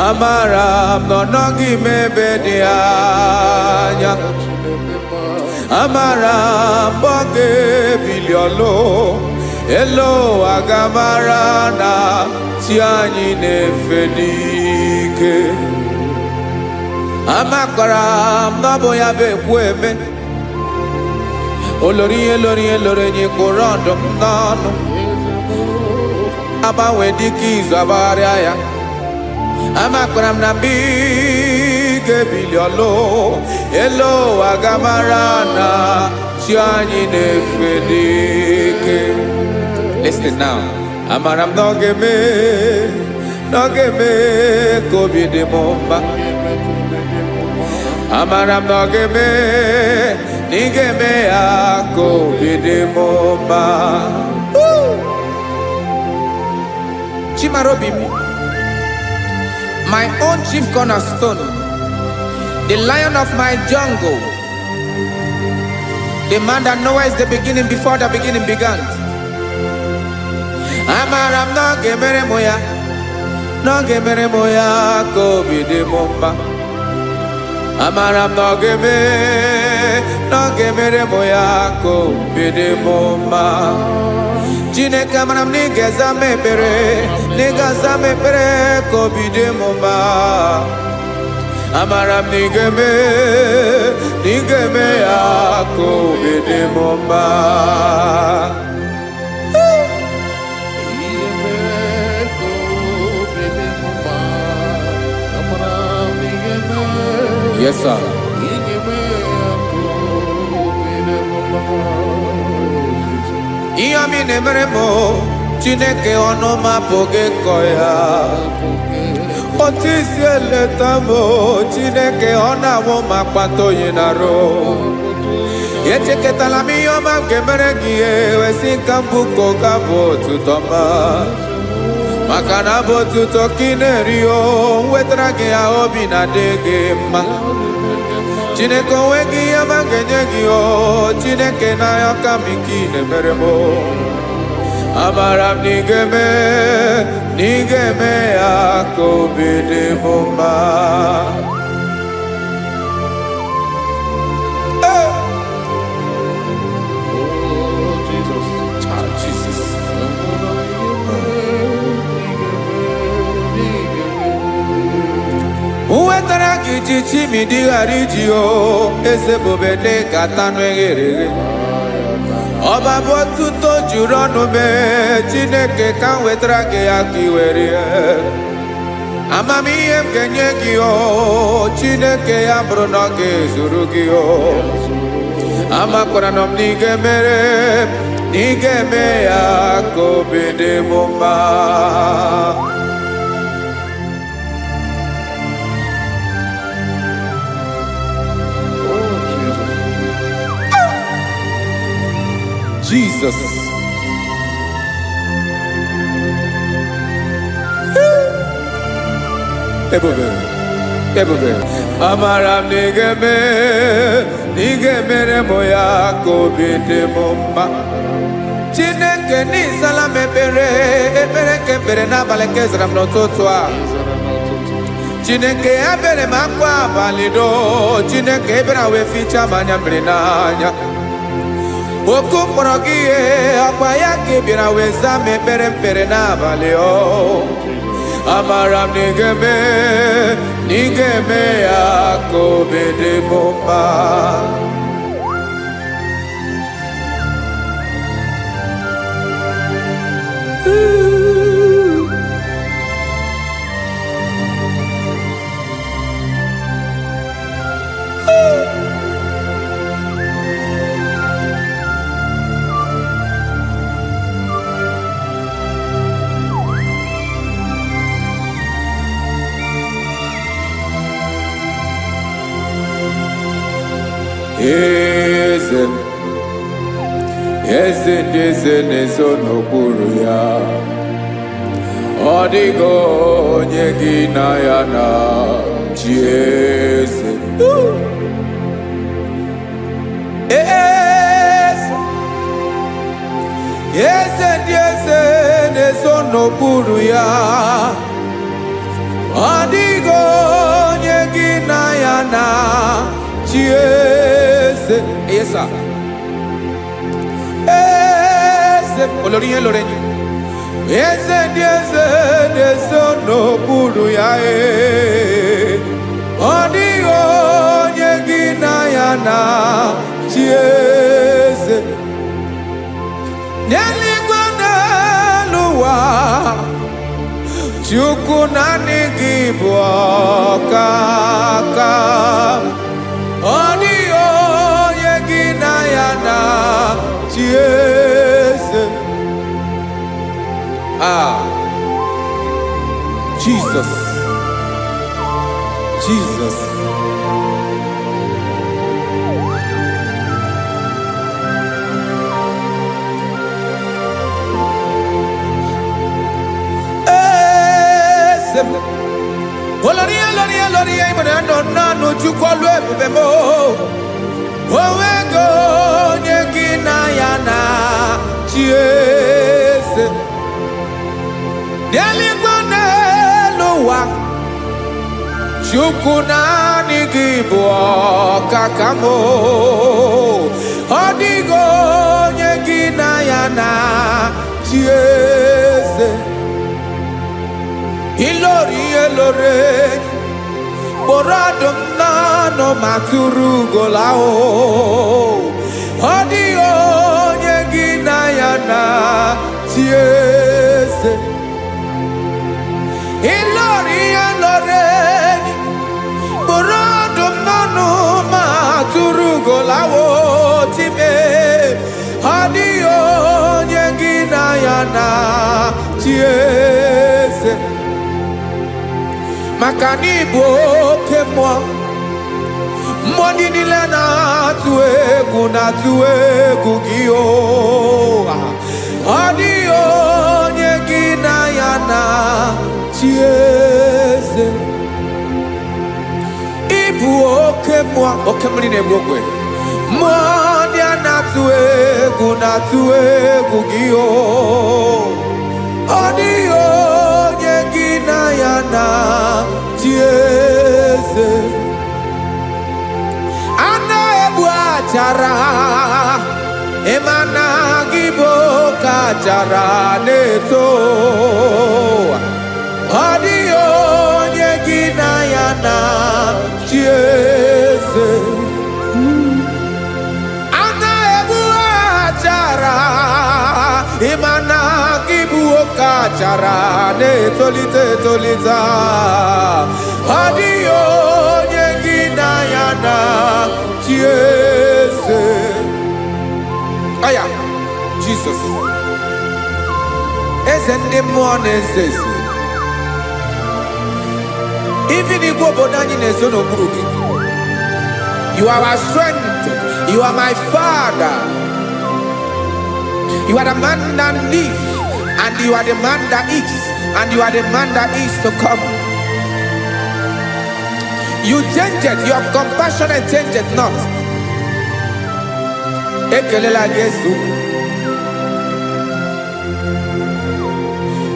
Amara m na ọ nọghị m ebe dị anya. Amara m ọ ga-ebili ọlụ. Elu aga mara na chi anyị na-efe n'ike. Amakwara m na ọ bụ ya bụ ekwu eme. Olori ihe lori ihe lori enyi kwụrụ ọdụm n'ọnụ. Agbanwe dịka izu agbagharịa ya. Amakwara m na mgbe ị ga-ebili ọlụ. Elu aga mara na chi anyị na-efe n'ike. Listen now. Amara m na ọ ga-eme ka obi dị m mma. Amara m na ọ ga-eme na ị ga-eme ya ka obi dị m mma. Chimarobi m, my own chief cornerstone, the lion of my jungle, the man that knows the beginning before the beginning began. Amara m na ọ ga-emere m ya, na ọ ga-emere m ya ka obi dị m mma. Amara m na ọ ga-emere m ya ka obi dị m mma. Chineke amara m na ị ga-aza m ekpere, na ị ga-aza m ekpere ka obi dị m mma. Amara m na ị ga-eme ya ka obi dị m mma. Yes, sir. Ihe ọmị na-emere m Chineke ọnụ m apụghị ịkọ ya. Otisi eleta mo Chineke ọ na-awụ ma kpata oyi n'arụ. Echeketala m ihe ọma nke mere gị ewesi nka mbụ ka ọ ga-abụ otuto ma maka na abụ otuto ka ị na-eri o wetara gị ya obi na-adị gị mma. Chineke onwe gị ihe ọma ga-enye gị o Chineke n'anya ka m ike ị na-emere m. Amara m na ị ga-eme ya ka obi dị m mma. Uwetara gị ji chimidi ghara iji o eze bobede gata n'eghere eghe. Ọba bụ otuto juru ọnụ mee Chineke ka m wetara gị ya ka i were ya. Amamihe m ga-enye gị o Chineke ya bụrụ na ọ ga-ezuru gị o. Amakwara na m na ị ga-emere na ị ga-eme ya ka obi dị m mma. Jesus. Ebube. Amara m na ị ga-emere m ya ka obi dị m mma. Chineke n'ịzala m ekpere nke ekpere n'abalị nke zara m n'ụtụtụ a. Chineke ya bere m akwa abalị do. Chineke ebere wee fichaa m anya mmiri n'anya. Oku mkpọrọ gị ihe akwa ya ka ị bịara wee zaa m ekpere n'abalị o. Amara m na ị ga-eme ya ka obi dị m mma. Eze ndị eze na-ezo n'okpuru ya. Ọ dịghị onye gị na ya na chi eze. Eze ndị eze na-ezo n'okpuru ya. Ọ dịghị onye gị na ya na chi eze. Yes, sir. Olórí yẹn lórí yẹn. Eze ndị eze na-ezo n'okpuru ya. Ọ dịghị onye gị na ya na chi eze. N'eluigwe n'elu ụwa Chukwu naanị gị bụ ọkaka. Ọ dịghị onye gị na ya na chi eze. Jesus. Olórí ìmọ̀nà nọ Chukwu ọlụ ebube mo. Onwego onye gị na ya na chi eze. N'eluigwe n'elu ụwa Chukwu naanị gị bụ ọkaka m. Ọ dịghị onye gị na ya na chi eze. Ilori kpọrọ ọdụm n'ọnụ ma tụrụ ugola o. Ọ dịghị onye gị na ya na chi eze. Ilori kpọrọ ọdụm n'ọnụ ma tụrụ ugola o. Time ọ dịghị onye gị na ya na chi eze. maka na ịbụ oke mmụọ. Mmụọ ndị niile na-atụ egwu gị o. Ọ dịghị onye gị na ya na-achị eze. Ịbụ oke mmụọ, oke mmiri na-egbu ogwe. Mmụọ ndị a na-atụ egwu gị o. Ọ dịghị onye gị na ya na-achị eze. A na-egbu achara, ịma na gị bụ oke achara na-eto. Ọ dịghị onye gị na ya na-achị eze. A na-egbu achara, ịma na gị bụ oke achara na-etolite etolite. Ọ dịghị onye gị na ya na-achị eze. Aya, Jesus. Eze ndị mmụọ na-eze eze. Even Igbo obodo anyị na-ezo n'okpuru gị. You are our strength. You are my Father. You are the man that lives, and you are the man that is, and you are the man that is to come. You change it. Your compassion and change it not. Ekelela Yesu.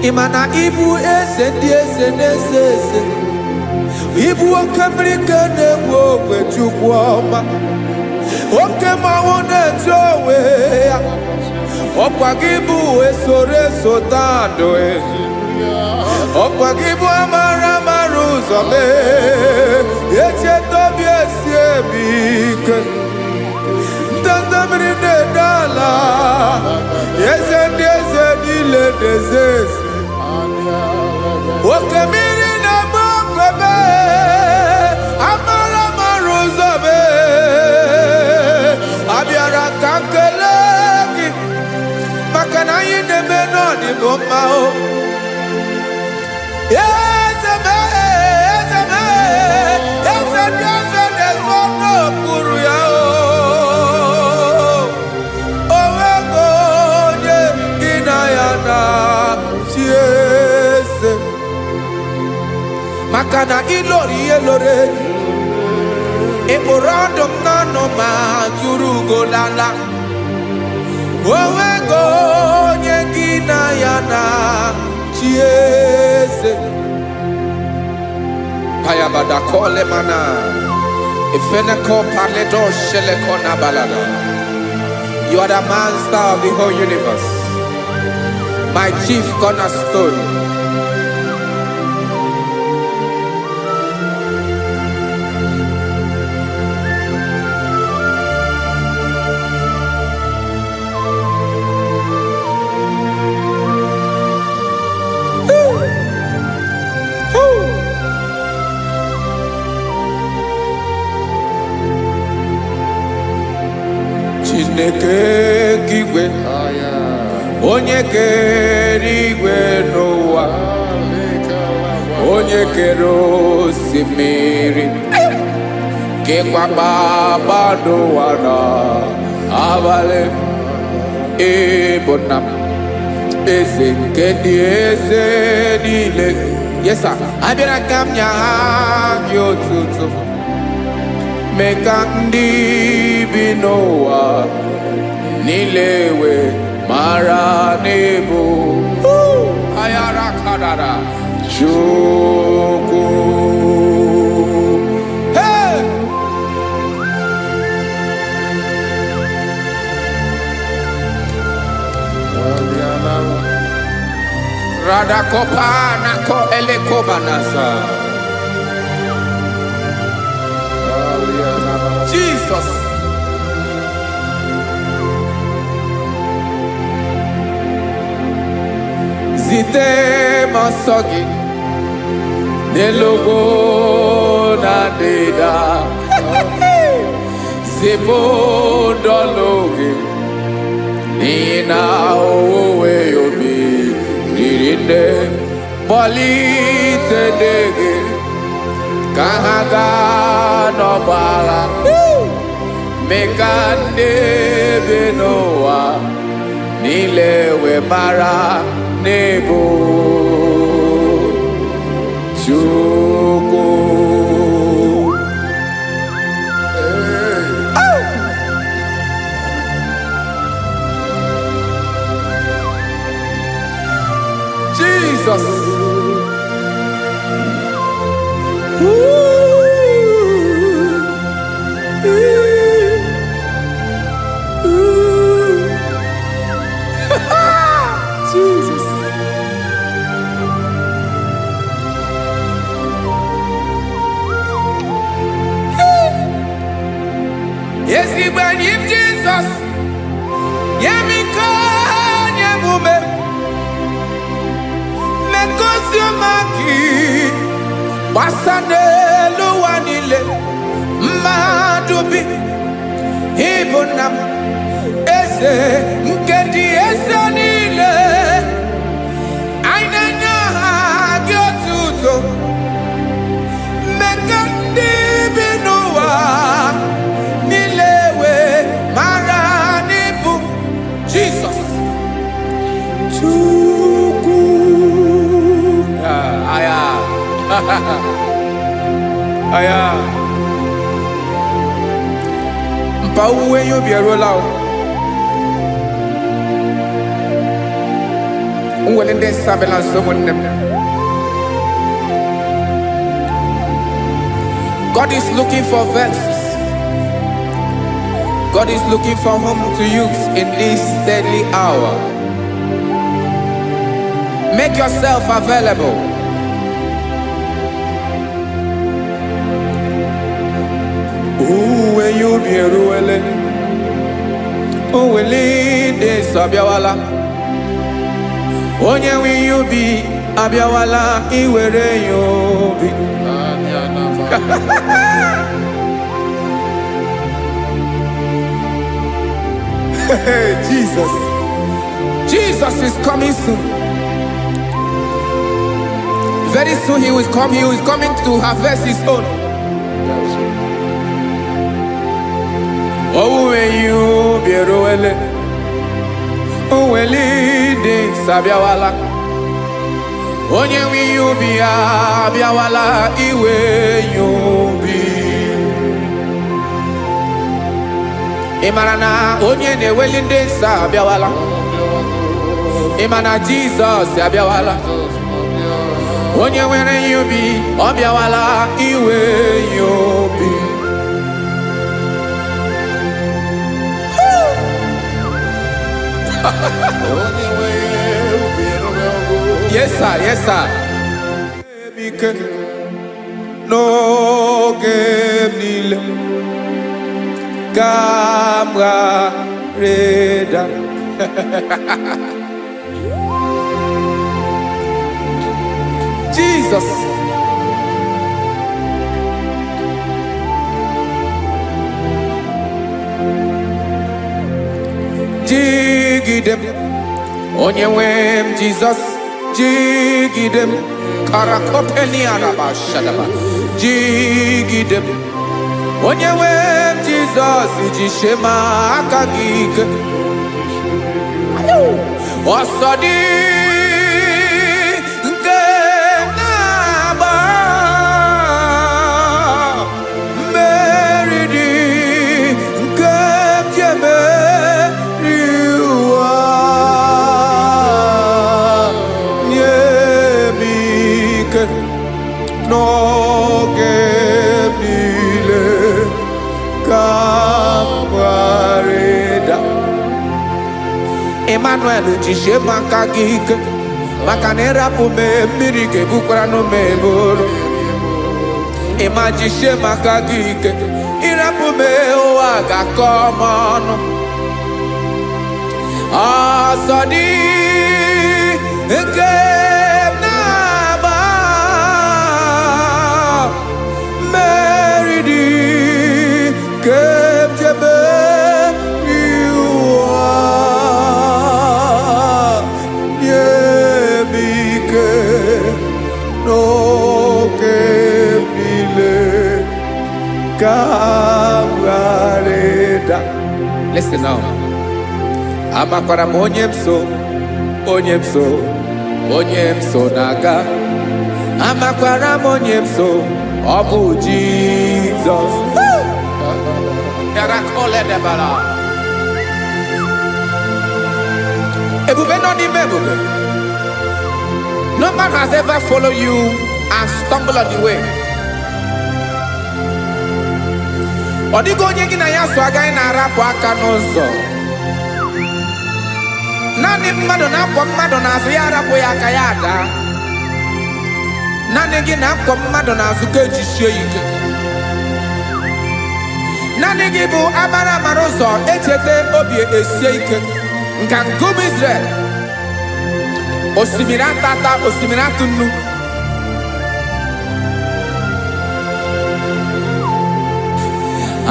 Imana ibu eze ndị eze na-eze eze. Ibu oke mmiri nke na-egbu ogwe Chukwu ọma. Oke mmanwụ na-eche onwe ya. Ọkwa gị bụ esoro esota ndụ. Ọkwa gị bụ amara amara ụzọ mee. Echeta obi esi ebi ike. Ndanda mmiri na-ede ala. Eze ndị eze niile na-eze eze. Oke mmiri na-agba ogwe mee. Amara amara ụzọ mee. Abịara ka nkele gị, maka na anyị na-eme n'ọdịbụ mma o. Eze mee, eze mee, eze ndị eze na-ezo n'okpuru ya o. O nwego onye gị na ya na-achị eze. Maka na ịlọrọ ihe lọrọ enyi. Ịkpụrụ ọdụ m n'ọnụ ma tụrụ ugolala. O nwego onye gị na ya na-achị eze. Payabada kole mana. Ifeneko paledo sheleko na balada. You are the master of the whole universe. My chief cornerstone. Chineke kigwe, onye kere igwe n'ụwa, onye kere osimiri, kekwa kpakpando ụwa n'abalị. Ịbụ nna m, eze nke ndị eze niile. Yes sir, abịara ka m nye gị otuto. Mee ka ndị bi n'ụwa niile wee mara n'ebu ayara kadara Chukwu. Hey! Radakopa nako elekobanasa. Jesus. Zite masogi nelogo na deda. Zibo dologe nina owe yobi nirinde bali tedege kahaga no bala mekande benoa nilewe mara nebo chuko Jesus. Jesus. Yes, he went in Jesus. Yemiko, Yemume. Mekosiomaki. Wasane luwanile. Madubi. Ibunam. Ese. Nkedi ese nile. Ainanya hagiotuto. Mekandi binuwa. Nilewe maranibu. Jesus. Chuku. Aya. Aya. Mpa uwe yo bierola o. Unwelende sabela someone. God is looking for verses. God is looking for whom to use in this deadly hour. Make yourself available. When you be ruele, oh, will lead this Abiawala. Onye will you be Abiawala? Iwere you be. Jesus. Jesus is coming soon. Very soon he will come. He is coming to harvest his own. Oh, when you be roele, oh, when leading Sabiawala. Onye will you be Abiawala? Iwe you be. Imanana onye ne welinde Sabiawala. Imana Jesus Sabiawala. Onye were you be Abiawala? Iwe you be. Yes, sir. Yes, sir. No game Camera Reda. Jesus. Jigidem. Onyewem Jesus. Jigidem. Karakopeni araba shadaba. Jigidem. Onyewem Jesus. Jishema akagike. Osodi. No gebile kapareda Emmanuel jishe makagike makanera pume mirike bukrano meboro Ema jishe makagike irapume oaga komono asadi eke No que Kawareda. Listen now. Amakwara m onye m so, onye m so, onye m so naga. Amakwara m onye m so, ọ bụ Jizọs. Yarakoledebara. Ebube nọ n'ime ebube. No man has ever followed you and stumbled on the way. Ọ dịghị onye gị na ya so agaghị na-arapụ aka n'ụzọ. Naanị mmadụ na-akwọ mmadụ n'azụ ya arapụ ya aka ya ada. Naanị gị na-akwọ mmadụ n'azụ ka ejisie ike. Naanị gị bụ amara amara ụzọ echete obi esie ike. Nka ngụm Israel. Osimiri atata, osimiri atụ nnu.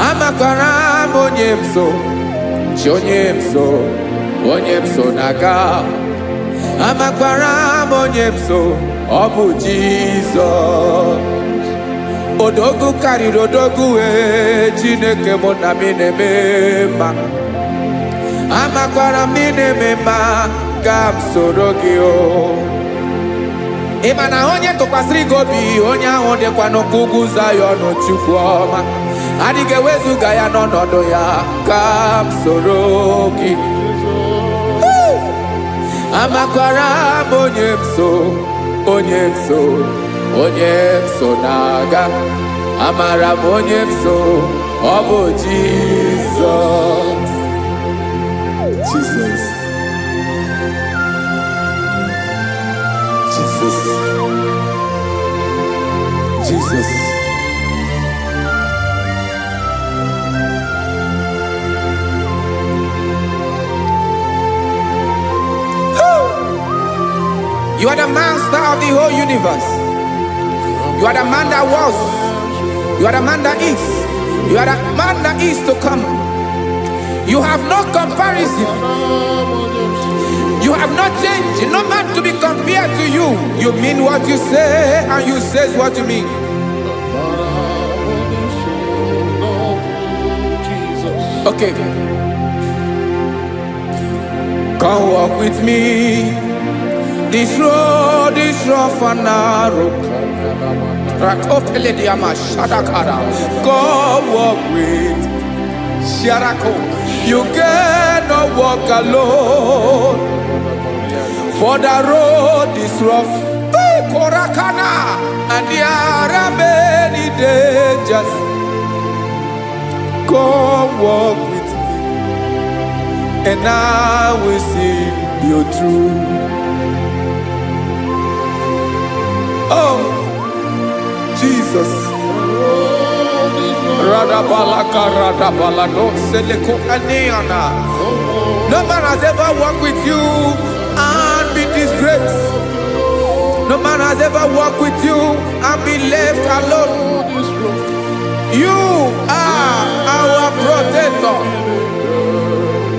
Amakwara m onye m so, chi onye m so, onye m so naga. Amakwara m onye m so, ọ bụ Jizọs. Odogwu karịrị odogwu Chineke mụ na m na-eme mma. Amakwara m na-eme mma ka m soro gị o. Ị ma na onye tụkwasịrị gị obi, onye ahụ dịkwa n'ụkwụ ugwu Zayọn Chukwu ọma. Adịghị ewezuga ya n'ọnọdụ ya ka m soro gị. Amakwara m onye m so, onye m so, onye m so na-aga. Amara m onye m so, ọ bụ Jizọs. Jesus. Jesus. Jesus. You are the master of the whole universe. You are the man that was. You are the man that is. You are the man that is to come. You have no comparison. You have not changed. No man to be compared to you. You mean what you say and you say what you mean. Okay. Come walk with me. This road is rough and narrow. Come walk with Sharako. You cannot walk alone. For the road is rough. Korakana. And there are many dangers. Come walk with me. And I will see you through. Oh, Jesus. No man has ever walked with you and be disgraced. No man has ever walked with you and be left alone. You are our protector.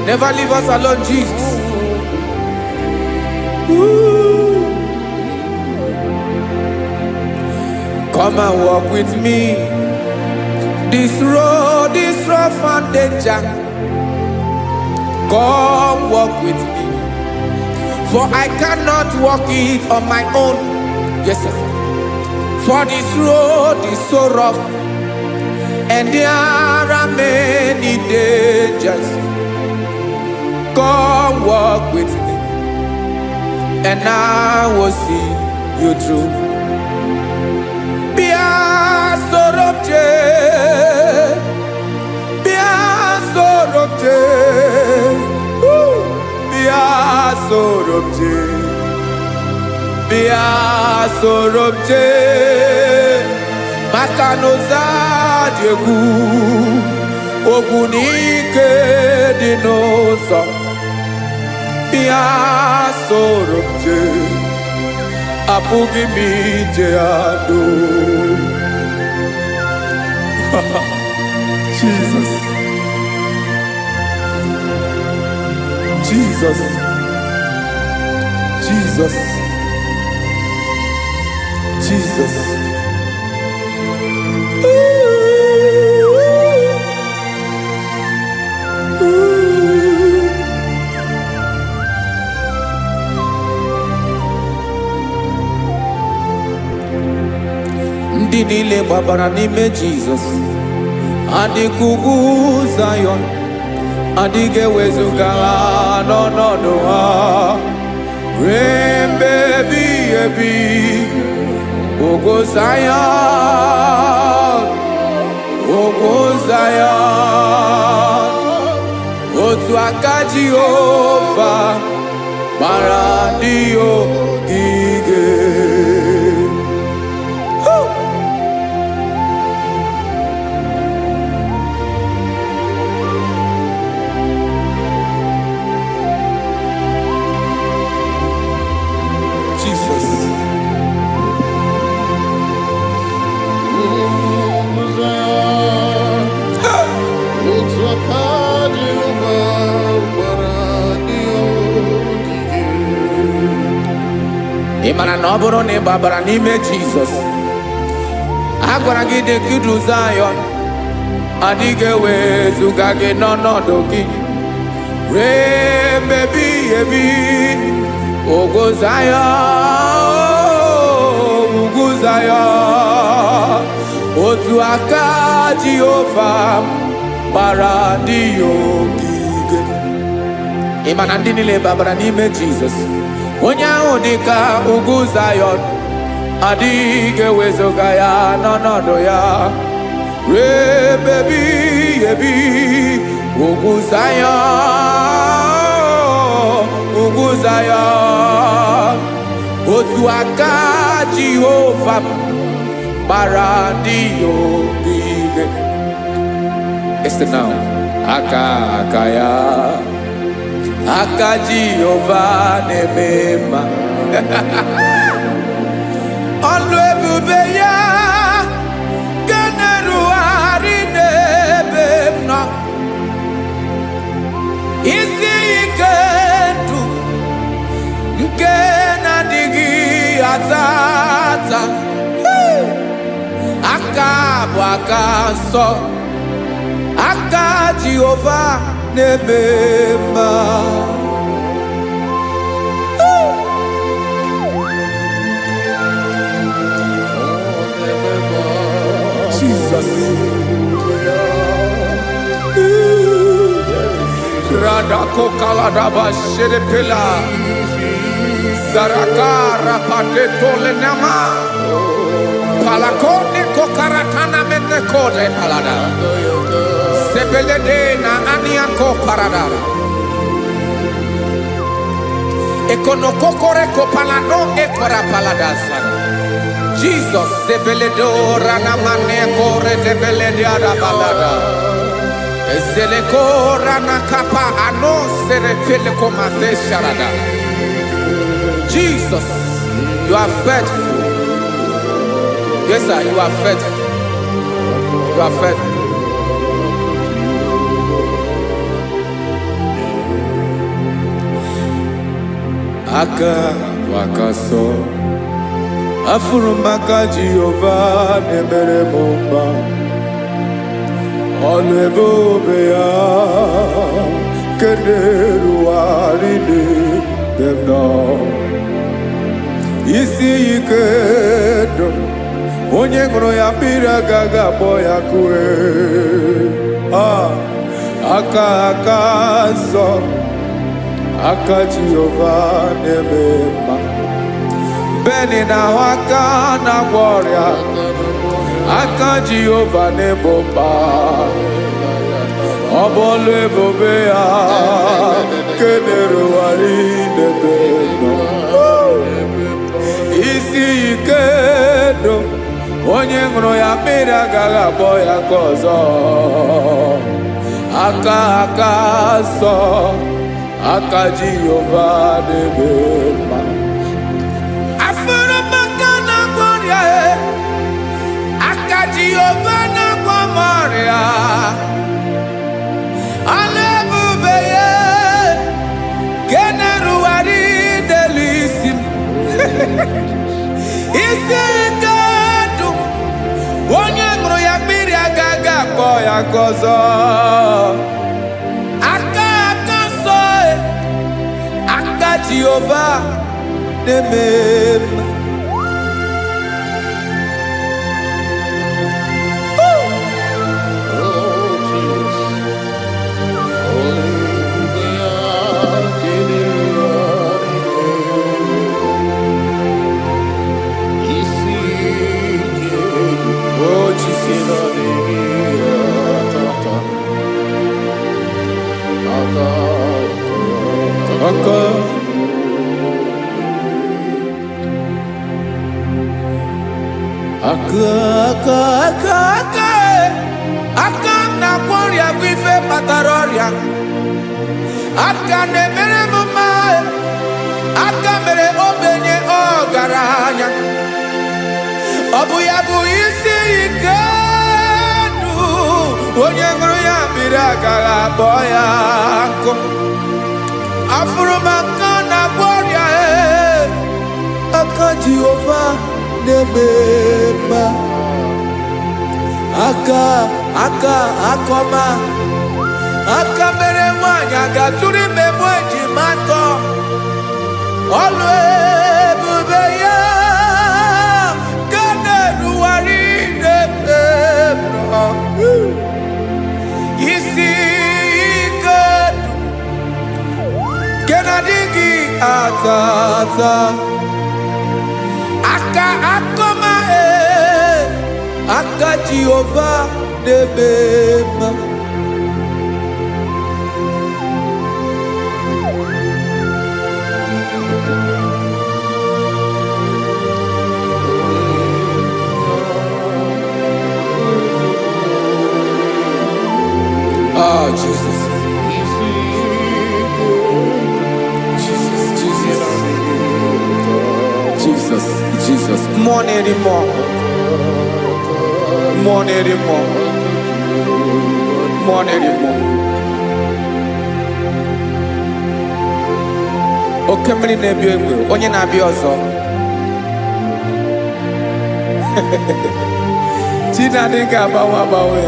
Never leave us alone, Jesus. Ooh. Come and walk with me. This road is rough and danger. Come walk with me. For I cannot walk it on my own. Yes, sir. For this road is so rough. And there are many dangers. Come walk with me. And I will see you through. Sorobje Makanoza Diegu Ogunike Dinosa Bia Sorobje Apugi Mijeado. Jesus. Jesus. Jesus. Jesus. Ooh. ndị niile gbabara n'ime Jizọs adịghị ugwu Zayọn adịghị ewezuga ha n'ọnọdụ ha ruo mgbe ebighị ebi. Ugwu Zayọn, ugwu Zayọn, otu aka Jehova gbara ndị ogige. Ị mara na ọ bụrụ na ị gbabara n'ime Jizọs, a gwara gị dị ka idu Zayọn adịghị ewezuga gị n'ọnọdụ gị ruo mgbe ebighị ebi. Ugwu Zayọn, ugwu Zayọn, otu aka Jehova gbara ndị ogige. Ị ma na ndị niile gbabara n'ime Jizọs, onye ahụ dị ka ugwu Zayọn adịghị ewezuga ya n'ọnọdụ ya ruo mgbe ebighị ebi. Ugwu Zayọn, ugwu Zayọn, otu aka Jehova gbara ndị ogige. Este now, aka ya, aka Jehova na-eme mma. Ọlụ ebube ya ga na-erugharị n'ebe m nọ. Isi ike ndụ nke na-adịghị ata ata. Aka bụ aka nsọ, aka Jehova na-eme mma. Jesus. Radako kaladaba sherepela zarakara patole nama palakone kokaratana mene kode palada sebelede na aniako paradara ekono kokore ko palano ekora paladasa. Jesus sebeledora na mane kore debelediada balada. Ezelekora na kapa ano serepele komate sharada. Jesus, you are faithful. Yes, sir, you are faithful. You are faithful. Aka wakaso afurumaka Jehova nemere mumba. Ọlụ ebube ya kenerughari n'ebe m nọ. Isi ike ndụ onye ṅụrụ ya mmiri agaghị akpọ ya kue. Aka nsọ, aka Jehova na-eme mma. Beni na-ahụ aka na-agwọ ọrịa, aka Jehova na-egbo mkpa. Ọ bụ ọlụ ebube ya kenerughari n'ebe m nọ. Isi ike ndụ onye ṅụrụ ya mmiri agaghị akpọ ya nke ọzọ. Aka nsọ, aka Jehova na-eme mma. Afụrụmaka na-agwọ ọrịa, aka Jehova na-agwọ m ọrịa. Ọlụ ebube ya kenerughari n'elu isi m. Isi ike ndụ onye ṅụrụ ya mmiri agaghị akpọ ya nke ọzọ. Aka nsọ, aka Jehova na-eme mma. aka na kwọrịa bụ ife kpatara ọrịa aka na-emere m mma aka mere ogbenye ọgaranya ọ bụ ya bụ isi ike ndụ onye ṅụrụ ya mmiri agaghị akpọ ya nkụ afụrụ m aka na kwọrịa aka Jehova na-eme mma aka akọma aka mere nwanyị agatụrụ ime mụ ejima atọ ọlụ ebube ya ka na-erugharị n'ebe nọ isi ike nke na-adịghị ata ata aka akọma aka Jehova na-eme mma Oh, Jesus. Jesus. More anymore. Oke mmiri na-ebi egbe onye na-abịa ọzọ Chinadị ga-agbanwe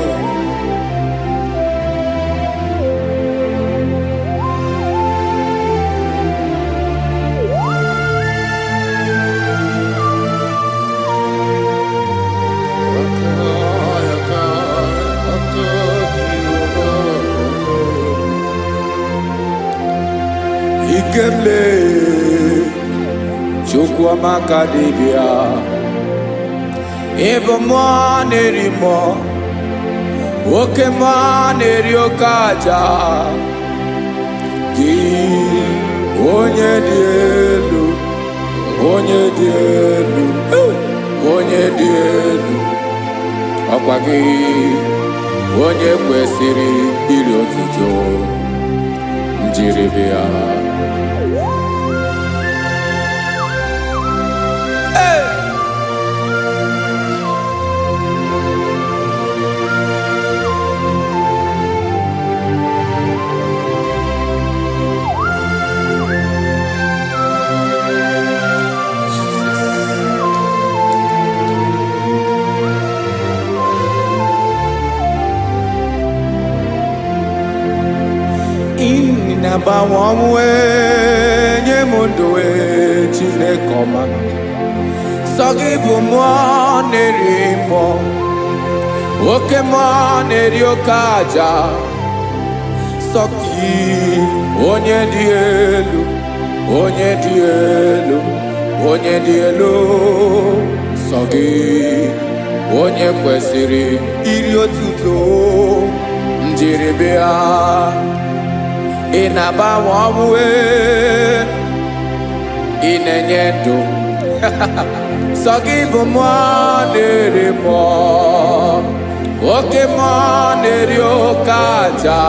Ikemle Chukwuamaka dibịa ịbụ mmụọ na-eri mmụọ oke mmụọ na-eri oke aja gị onye dị elu onye dị elu onye dị elu ọkwa gị onye kwesịrị iri otuto njiri bịa na-agbanwe ọnwụ nye m ndụ Chineke ọma sọ gị bụ mmụọ na-eri mmụọ oke mmụọ na-eri oke aja sọ gị onye dị elu onye dị elu onye dị elu sọ gị onye kwesịrị iri otuto njiri bịa ị na-agbanwe ọnwụ ị na-enye ndụ sọ gị bụ mmụọ na-eri mmụọ oke mmụọ na-eri oke aja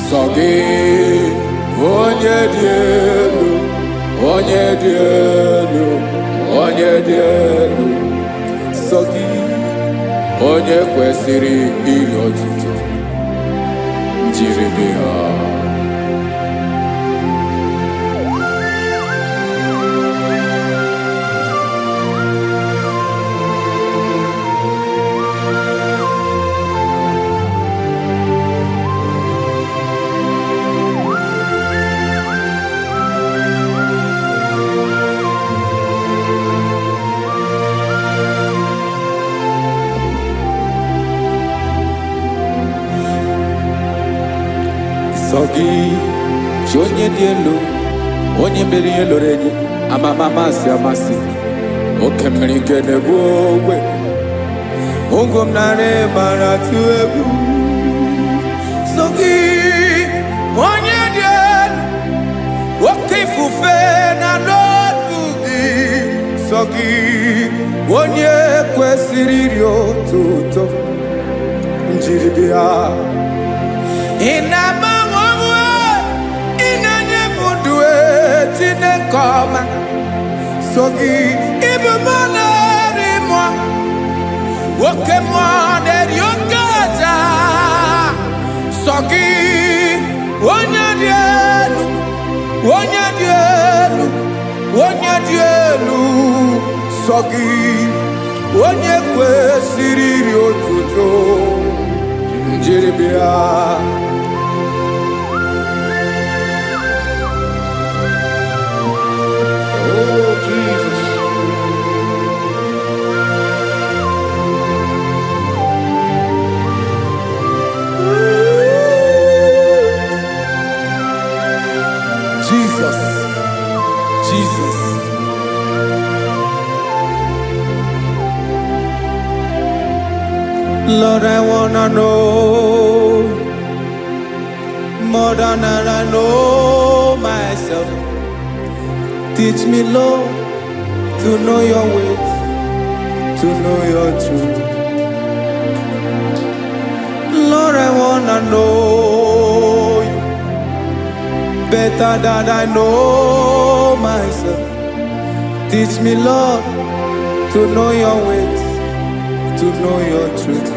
sọ gị onye dị elu onye dị elu onye dị elu sọ gị onye kwesịrị iri otuto njiri bịa gị chi onye dị elu onye mere ihe lụrụ enyi amama amasị amasị oke mmiri ike na-egbu ogbe ụgwọ m narị mara tụ egwu sọ gị onye dị elu oke ifufe na n'otu gị sọ gị onye kwesịrị iri otuto njiri bịa. Ị na-agbanwe onwe, ị na-enye m ndụ Chineke ọma. Sọ gị ịbụ mmụọ na-eri mmụọ, oke mmụọ na-eri oke aja. Sọ gị onye dị elu, onye dị elu, onye dị elu. Sọ gị onye kwesịrị iri otuto njiri bịa. Oh, Jesus. Jesus, Jesus. Lord, I wanna know more than I know myself. Teach me, Lord, to know your ways, to know your truth. Lord, I wanna know you better than I know myself. Teach me, Lord, to know your ways, to know your truth.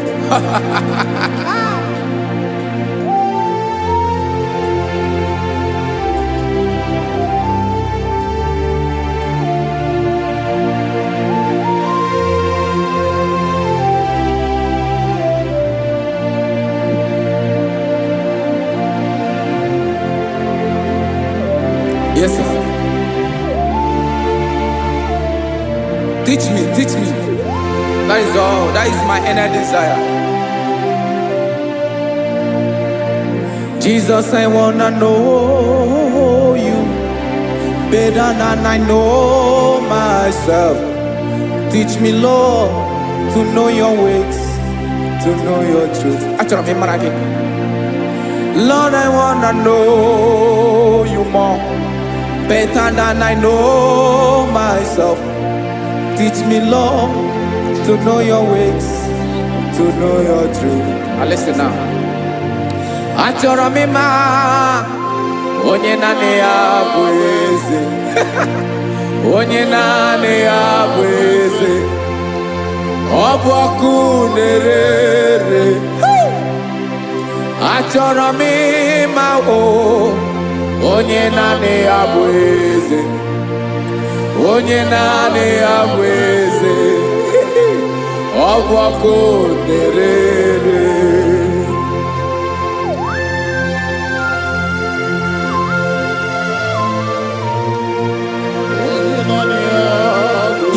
Yes, sir. Teach me, teach me. That is all. That is my inner desire. Jesus, I wanna know you better than I know myself. Teach me, Lord, to know your ways, to know your truth. Actually, I'm again. Lord, I wanna know you more, better than I know myself. Teach me, Lord, to know your ways, to know your truth. Now listen now. Achọrọ m ịma onye naanị ya bụ eze. Onye naanị ya bụ eze. Ọ bụ ọkụ na-ere. Achọrọ m ịma onye naanị ya bụ eze. Onye naanị ya bụ eze. Ọ bụ ọkụ na-ere.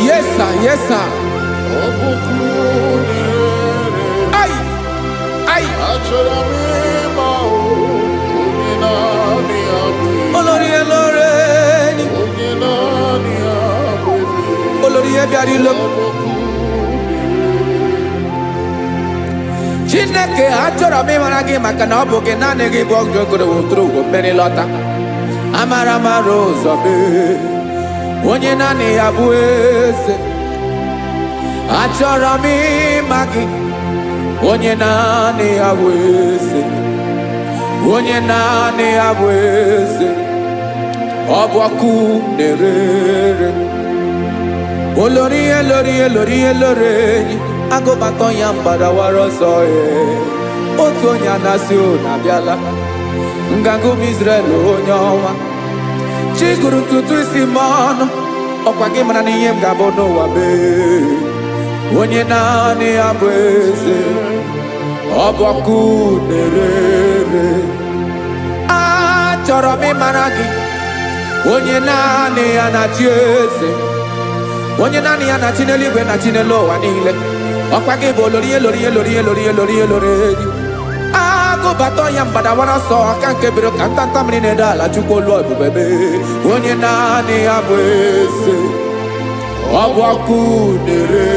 Yes, sir. Yes, sir. Ay, ay. Olórí Olórí. Olórí Ebiari lo. Chineke achọrọ m ịmara gị maka na ọ bụ gị naanị gị bụ ọgụ ogoro woturu ugwo mmeri lọta. Amara mara ụzọ mee. Onye naanị ya bụ eze. Achọrọ m ịma gị. Onye naanị ya bụ eze. Onye naanị ya bụ eze. Ọ bụ ọkụ na-ere. Olórí Olórí Olórí Olórí. Agụbatọ ya mgbadawara ọsọ ya. Otu onye anasị na-abịala. Nganga ụmụ Izrel onye ọnwa. Chi gụrụ ntutu isi m ọnụ. Ọkwa gị mara na ihe m ga-abụ n'ụwa mee. Onye naanị ya bụ eze. Ọ bụ ọkụ na-ere. Achọrọ m ịmara gị. Onye naanị ya na-achị eze. Onye naanị ya na-achị n'eluigwe na-achị n'elu ụwa niile. Ọkwa gị bụ Olórí Olórí Olórí Olórí Olórí Olórí. Agụbatọ ya mgbadawara ọsọ aka nke biri ka ntanta mmiri na-ede ala Chukwu olu ebube mee. Onye naanị ya bụ eze. Ọ bụ ọkụ na-ere.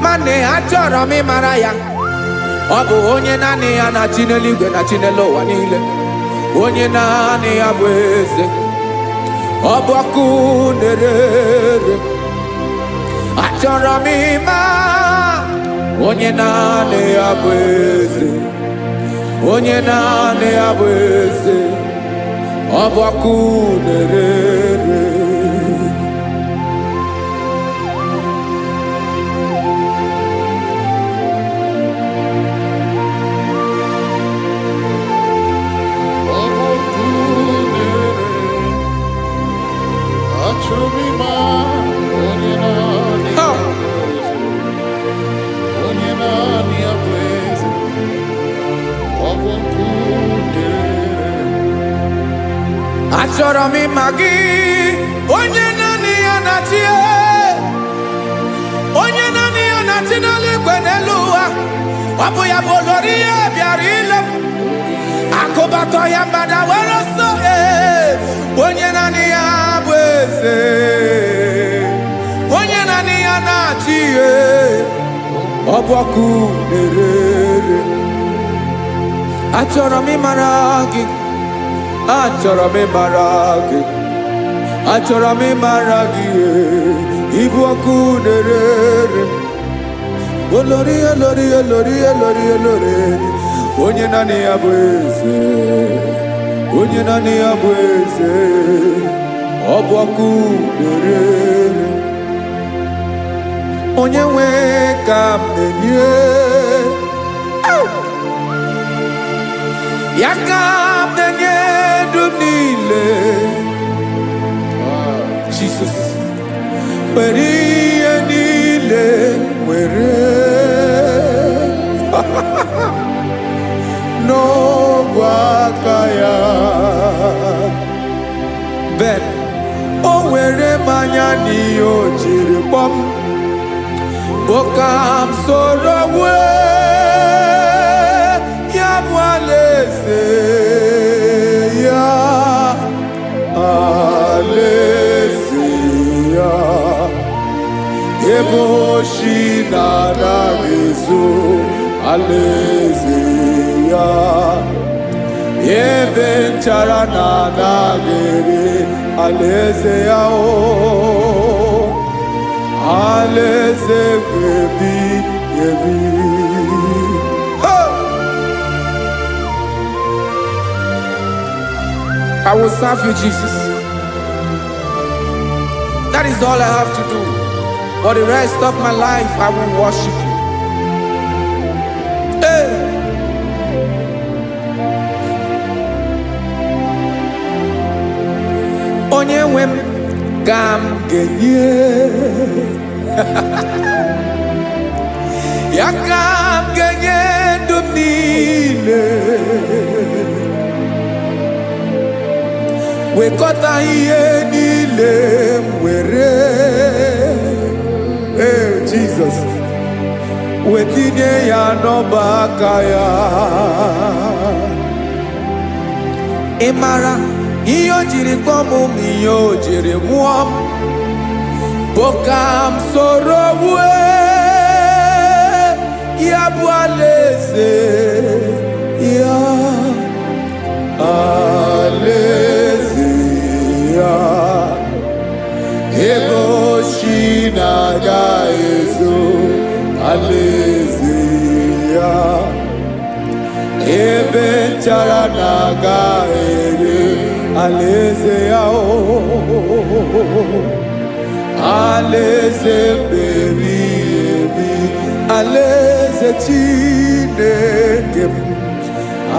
Mane achọrọ m ịmara ya. Ọ bụ onye naanị ya na-achị n'eluigwe na-achị n'elu ụwa niile. Onye naanị ya bụ eze. ọbọkụ na-erere achọrọ m ịma onye naanị ya bụ eze onye naanị ya bụ eze ọbọkụ na-erere achọrọ m ịma gị onye naanị ya na-achị onye naanị ya na-achị n'eluigwe n'elu ụwa ọ bụ ya bụ olori ya bịara ile m akụbatọ ya mgbada were ọsọ onye naanị ya bụ eze onye naanị ya na-achị ọbọkụ na-erere achọrọ m ịmara gị achọrọ m ịmara gị achọrọ m ịmara gị ibu ọkụ na-erere olori olori olori olori olori onye naanị ya bụ eze onye naanị ya bụ eze ọ bụ ọkụ na-erere onye nwe ka m na-enye ya ka m na-enye dum niile Jesus were ihe niile were n'ọbụ aka ya ben o were mmanya n'ihe o jiri kpọm Bokam soro ya bụ alaeze ya alaeze ya ebe oshi na-anaghị ezo alaeze ya ebe nchara na-anaghị ere alaeze ya alaeze ebi ebi. I will serve you, Jesus. That is all I have to do. For the rest of my life, I will worship you. Hey. Onye nwe m ka m ga-enye ya ka m ga-enye ndụ m niile wekọta ihe niile m were Jesus wetinye ya n'ọba aka ya ị mara ihe o jiri kpọọ m ihe o jiri mụọ m bụ ka m soro ya bụ alaeze ya alaeze ya ebe oshi na-aga ezo alaeze ya ebe nchara na-aga ere alaeze ya alaeze ebi ebi alaeze Chineke m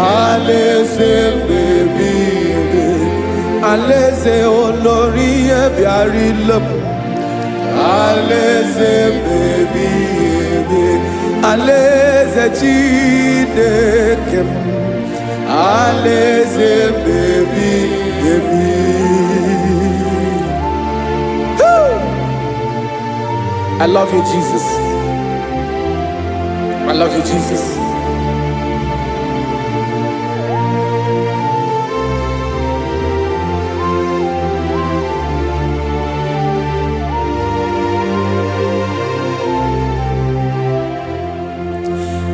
alaeze ebi ebi alaeze olori bịara ile m alaeze ebi ebi alaeze Chineke m alaeze ebi ebi. I love you, Jesus. I love you, Jesus.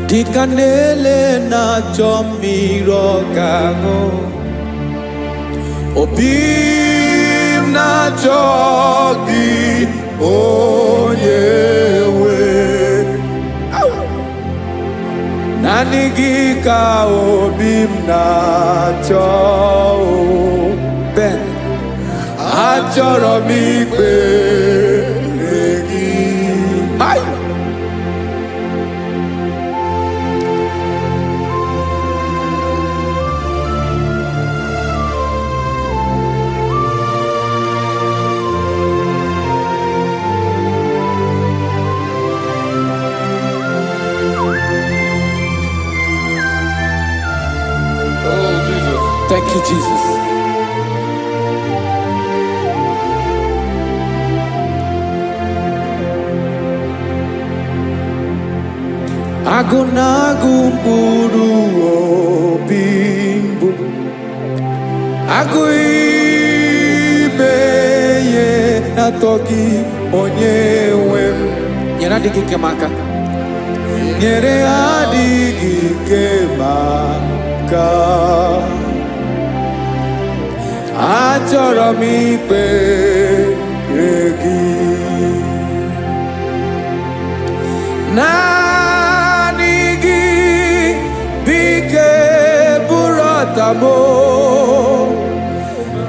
Dịka na-ele na-achọ mmiri ọgaṅụ obi m na na-achọ gị onye nwe. Naanị gị ka obi m na-achọ. Ben, achọrọ m ikpere gị. Hai! Thank you, Jesus. Agụ na-agụ mkpụrụ obi mbụ, agụ ime ihe na-atọ gị onye nwe m. Nyere adịghị ike m aka, nyere adịghị ike m aka. Achọrọ m ikpere gị. Naanị gị bike bụrụ ọtamo.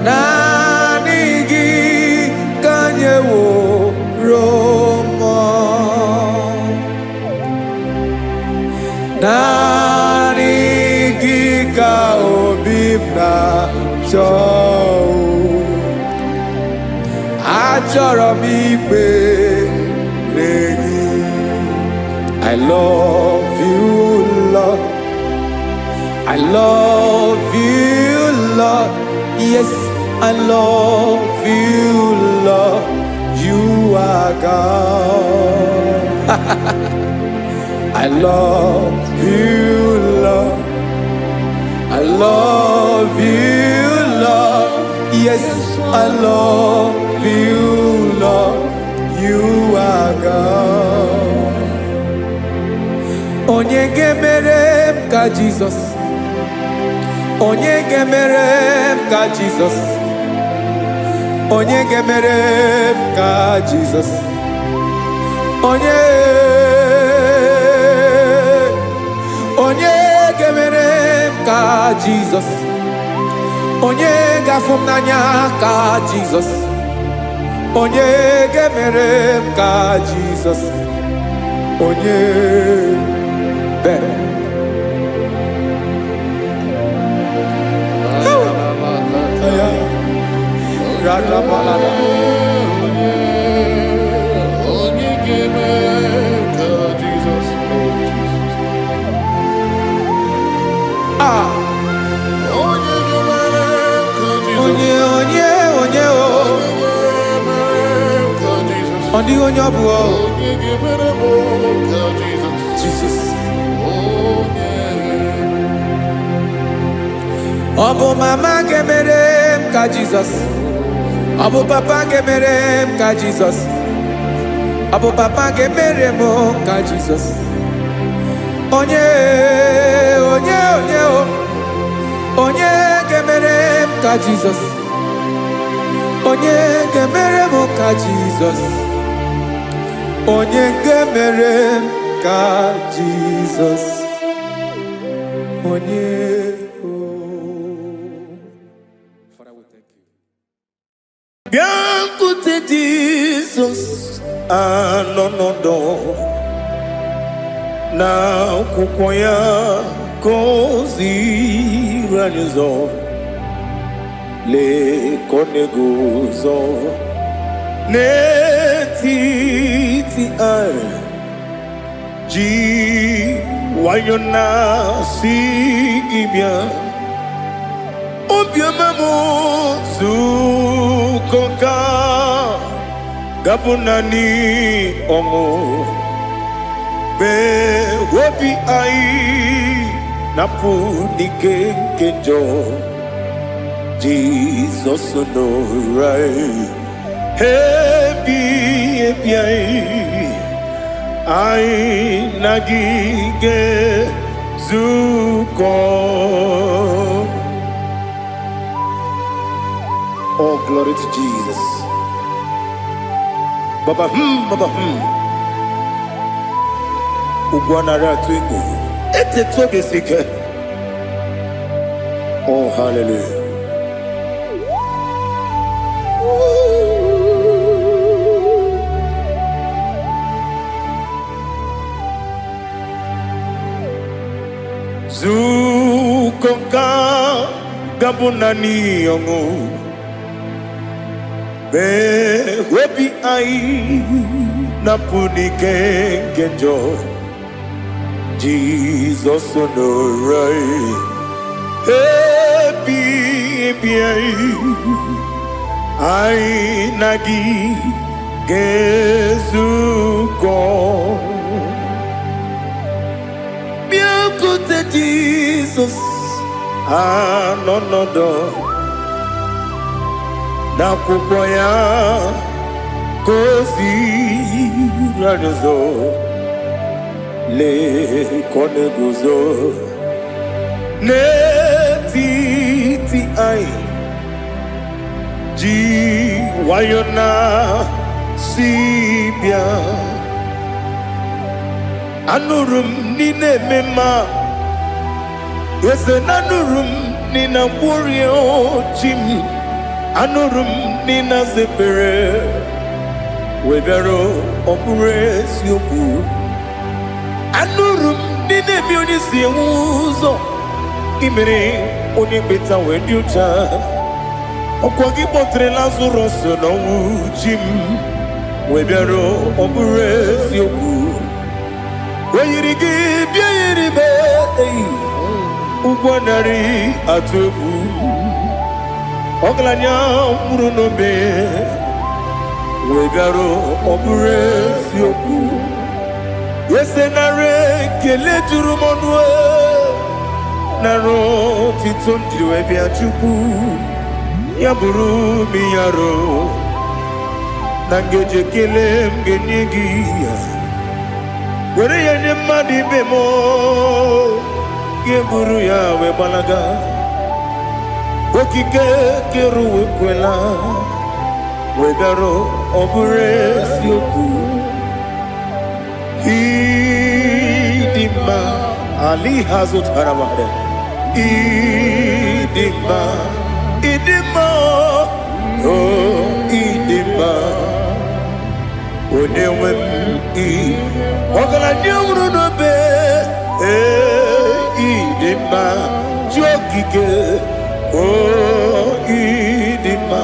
Naanị gị ka nyeworo m. Naanị gị ka obi m na-achọ. Achọrọ m ikpere gị. I love you, Lord. I love you, Lord. Yes, I love you, Lord. You are God. I love you, Lord. I love you, Lord. Yes, I love you, Lord. You are God. Onye ga-emere m ka Jesus. Onye ga-emere m ka Jesus. Onye ga-emere m ka Jesus. Onye ga-emere m ka Jesus. Onye ga-afụ m n'anya ka Jesus. Onye ga-emere m ka Jesus. Onye Ben. Jesus. Ọbụ mama ga-emere m ka Jesus. Ọbụ papa ga-emere m ka Jesus. Ọbụ papa ga-emere m ka Jesus. Onye ga-emere m ka Jesus. Onye ga-emere m ka Jesus. Onye ga-emere m ka Jesus. Onye. Bịakwute Jizọs anọnọdụ n'akwụkwọ ya ka o ziri anyị ụzọ. Lee ka ọ na-eguzo n'etiti anyị, ji nwayọọ na-asị gị bịa. Obiọma m zukọ ka gabụ naanị ọṅụ. Mee obi anyị napụ n'ike nke njọ. Jizọs nọrọ anyị ebi anyị na gị ga-ezukọ. Oh, glory to Jesus. Baba Ugwanara Twingo. It's a toby seeker. Oh, hallelujah. Zukonga Gabunani Yongo. Be webi ai na punike kenjo Jesus onorai happy ai nagi gezuko biakute Jesus anonodo na kukoya kozi radozo le koneguzo ne titi ai ji wayona sibia anurum nine mema yese nanurum nina warrior chim anurum nina zepere webero opure sioku anurum nina bionisi uzo imere oni beta wediucha okwagi potre lazarus no jim webero opure sioku weyirigi biayiribe ugwanari atubu Oglanya murunobe wegaro obure sioku yesenare kele turumonwe naro titondriwe biachuku yaburu miyaro nangeje kele mgenigi were yene madi bemo yeburu ya webalaga Okike keru kwela wegaro obure sioku idima ali hazut haramade idima oh idima onewem ogala nyumru no be idima jokike Oh, idima,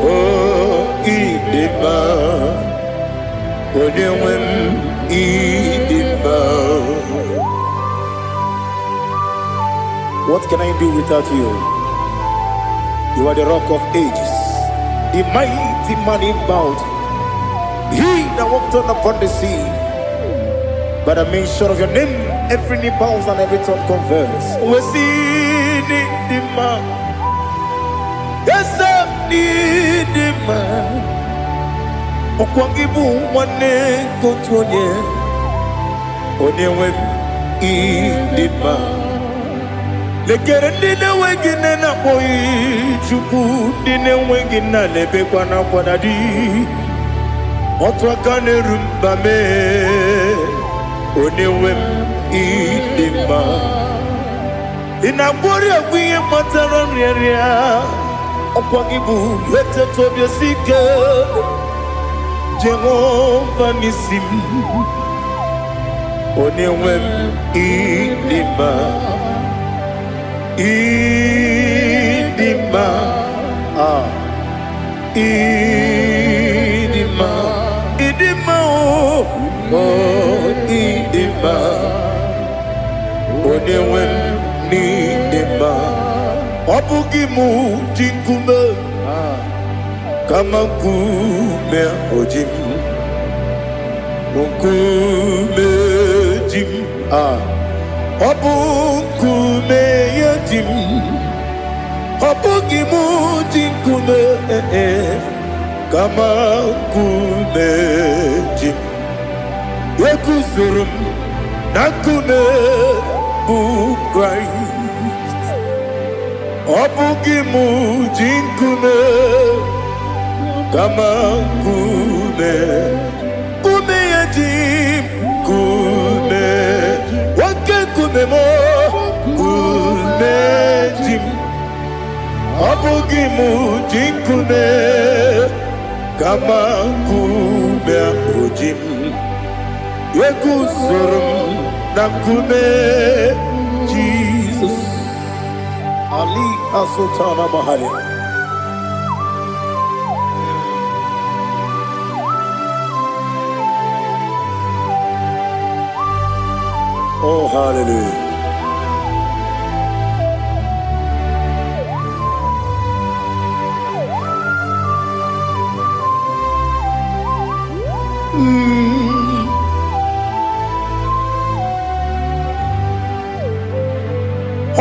oh, idima, odewem idima. What can I do without you? You are the rock of ages, the mighty man in mountain. He that walked on upon the sea. By the mention of your name, every knee bows and every tongue converse. We see the man. Yes, the man. Okwangibu wane kotonye. Onewe idima. Lekere dine wengine na boy chuku dine wengine lebe kwa na kwa dadi. Otwakane rumbame. Onewem idima inabori agwiye matara nriaria okwagibu yete tobia sike Jehova nisim onewem idima idima idima oh idima onewem nidima obugimu jinkume kama kume ojim kume jim obukume yajim obugimu jinkume kama kume jim Yekuzurum nakune bu Christ Obugimu jinkune kama nkume, nkume ya jim, nkume wake nkume mo, nkume jim, abugi muji nkume kama nkume ujim, yekuzurum na nkume Jesus. Ali Asultana Mahali. Oh, hallelujah.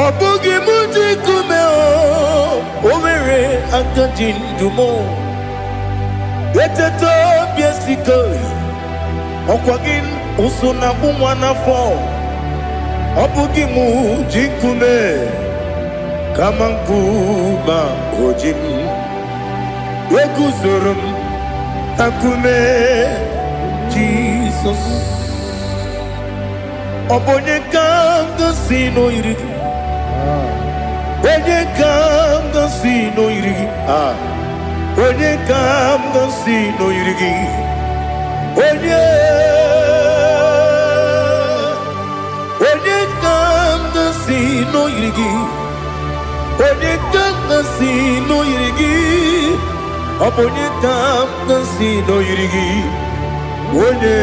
Obugi muji kume o mere akajin dumo eteto biesiko okwagin usuna umwana fo obugi muji kume kama nkuma ojim yeguzorum akume Jesus obonye kanga sino irigi onye kanga sino irigi onye kanga sino irigi onye kanga sino irigi onye kanga sino irigi onye kanga sino irigi onye.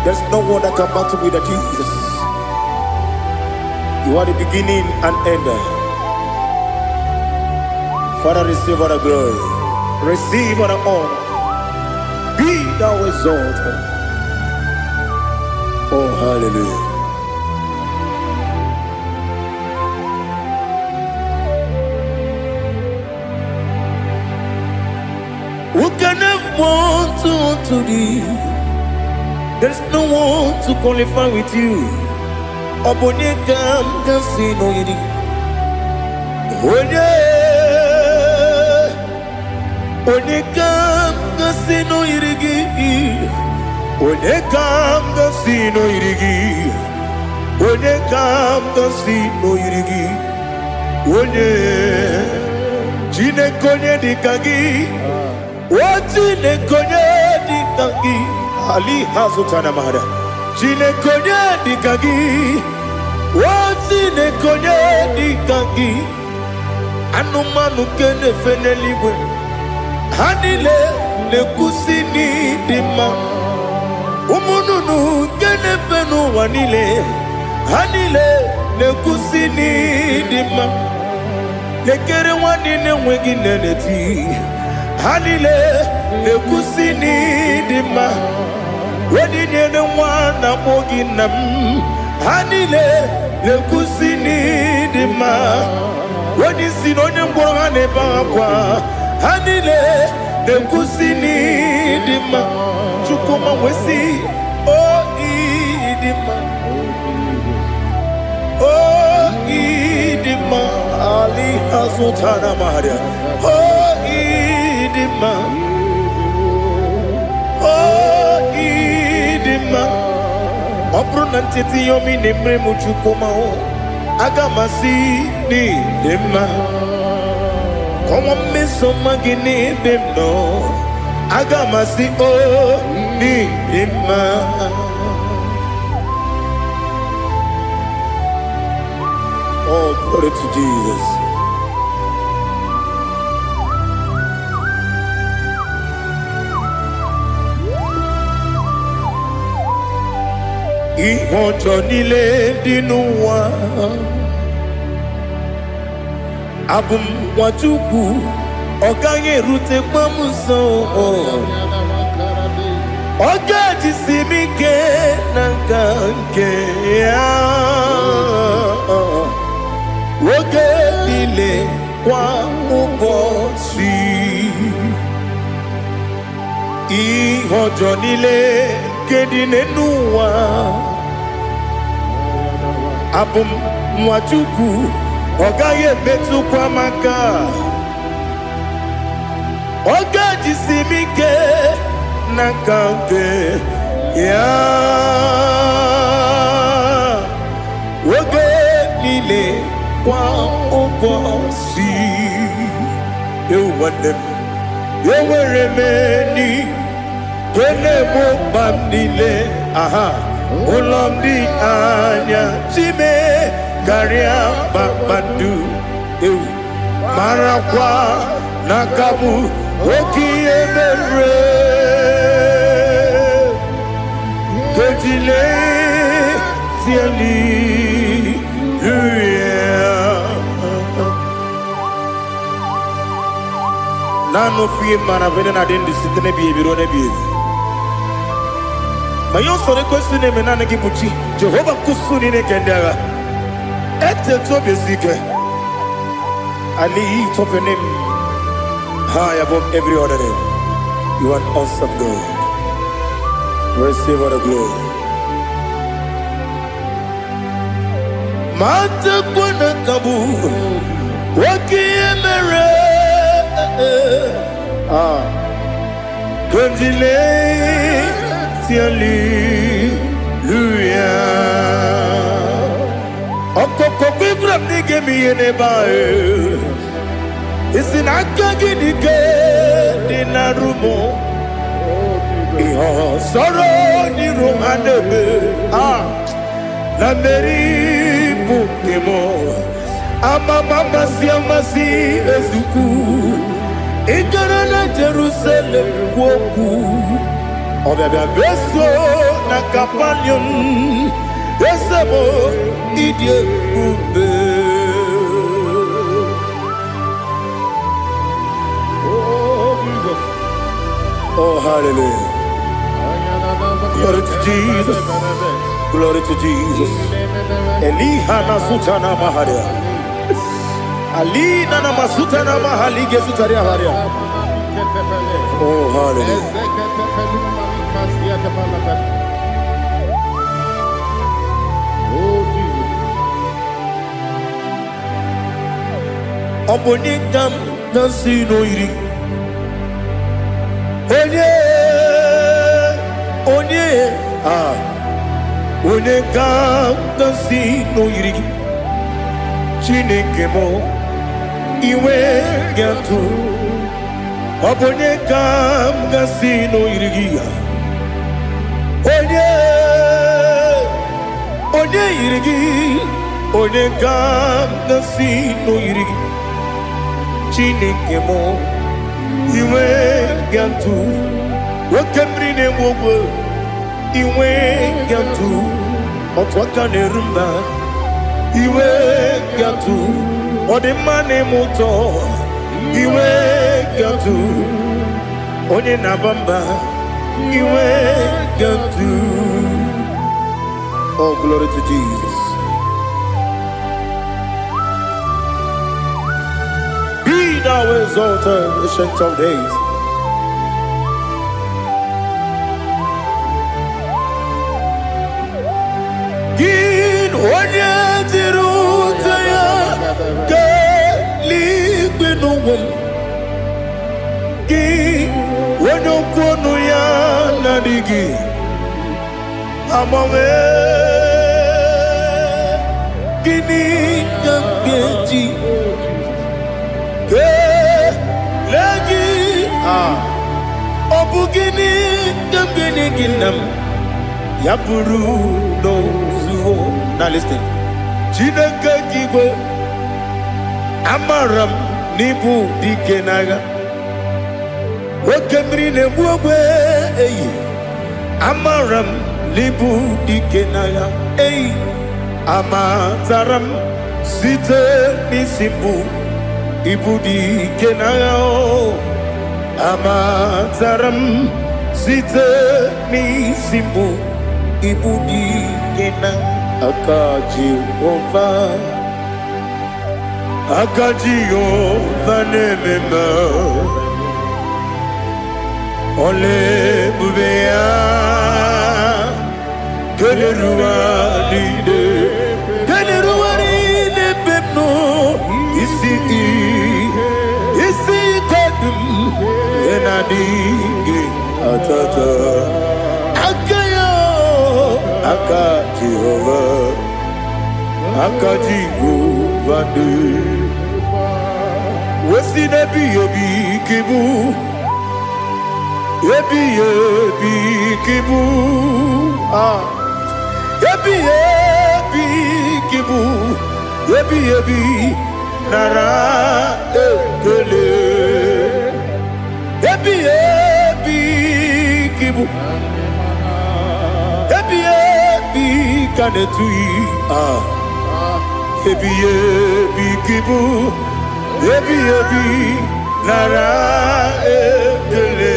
There's no one that can battle with Jesus. You are the beginning and end. Father, receive all the glory. Receive all the honor. Be thou exalted. Oh, hallelujah. Who can have one to thee? There's no one to qualify with you. Obonye kam kasino yidi. Onye kam kasino yidi. Onye kam kasino yidi. Onye kam kasino yidi. Onye jine konye dikagi. Wajine konye dikagi. Ali Hazutana Mahada. Jine konye dikagi. Wajine konye dikagi. Anumanu kene feneliwe. Hanile le kusini dima. Umununu kene fenu wanile. Hanile le kusini dima. Lekere wanine wengi neneti. Hanile le kusini dima. Wedi nyene wana mogi nam. Hanile le kusini dima. Wedi sinonye mbwangane bakwa. Hanile le kusini dima. Chukuma wesi oh idima. Oh idima. Ali Azutana Maria. Oh idima. Oh idima. Opronantiti yomi nemre muchukuma o. Agamasi ni dema. Como me somagini demno. Agamasi o ni dema. Oh, glory to Jesus. Ihojo nile dinuwa abum wachuku oganye rute pamuso ogaji simike nanganke ya woge nile kwa ubosi ihojo nile kedine nuwa abum mwachuku Ogaye metu kwa maka Oga jisimike Nakanke Ya Oge nile Kwa uposi Ewanem Eweremeni Kene mo bamnile Aha Ulomdi anya Chime Garia Babandu Eu Marakwa Nakamu Oki Emere Kejile Tiali Nano fiye mana vene na dendi sitene biye birone biye Mayon sore kusune menane kibuchi Jehova kusuni ne kendera Ete tobe zike I lift up your name high above every other name. You are an awesome God. Receive all the glory. Mata kuna kabu Waki emere Kunjile Tiali Luya Okoko kukram nige miyene bae Isinaka gidike Dinarumo Iho soro ni romanebe La meri bukemo Ama mama siamasi ezuku Ikara na Jerusalem kwoku Obebe beso na kapanion Esemo idye ube Oh, hallelujah. Glory to Jesus. Glory to Jesus. Elihana sutana maharia. Alina na masutana mahalige sutaria haria. Oh, hallelujah. Oh, Jesus. Obonikam nasino iri. Onye ka nasi no yiri Chineke mo iwe gatu Obonye ka nasi no yiri Onye yiri Onye ka nasi no yiri Chineke mo iwe gatu Wakemri ne mwogo Iwe gatu Otwaka ne rumba Iwe gatu Odemane moto Iwe gatu Onye nabamba Iwe gatu. Oh, glory to Jesus. Be thou exalted, ancient of days. Gin onye tiruta ya keligwe n'ụwa gị onye kwonu ya na-adịghị agbanwe gịnị ka m ga-eji kelee gị ọ bụ gịnị ka m ga-enye gị nna m ya bụrụ n'ozuo na listen Chineke gị igwe amara m n'ibu dike n'agha nwoke mmiri na-egbu ogbe eyi amara m n'ibu dike n'agha eyi amatara m site n'isi mbụ ibu dike n'agha amatara m site n'isi mbụ ibu dike n'agha aka Jehova na-ememe ole ebube ya keleruwa niile bemno nadingi atata akayo aka Jehovah aka Jehovah de wesi nebi ebi kibu ebi kibu ebi kibu ebi nara ekele ebi kibu ebi kanetui ebi kibu ebi nara ekele.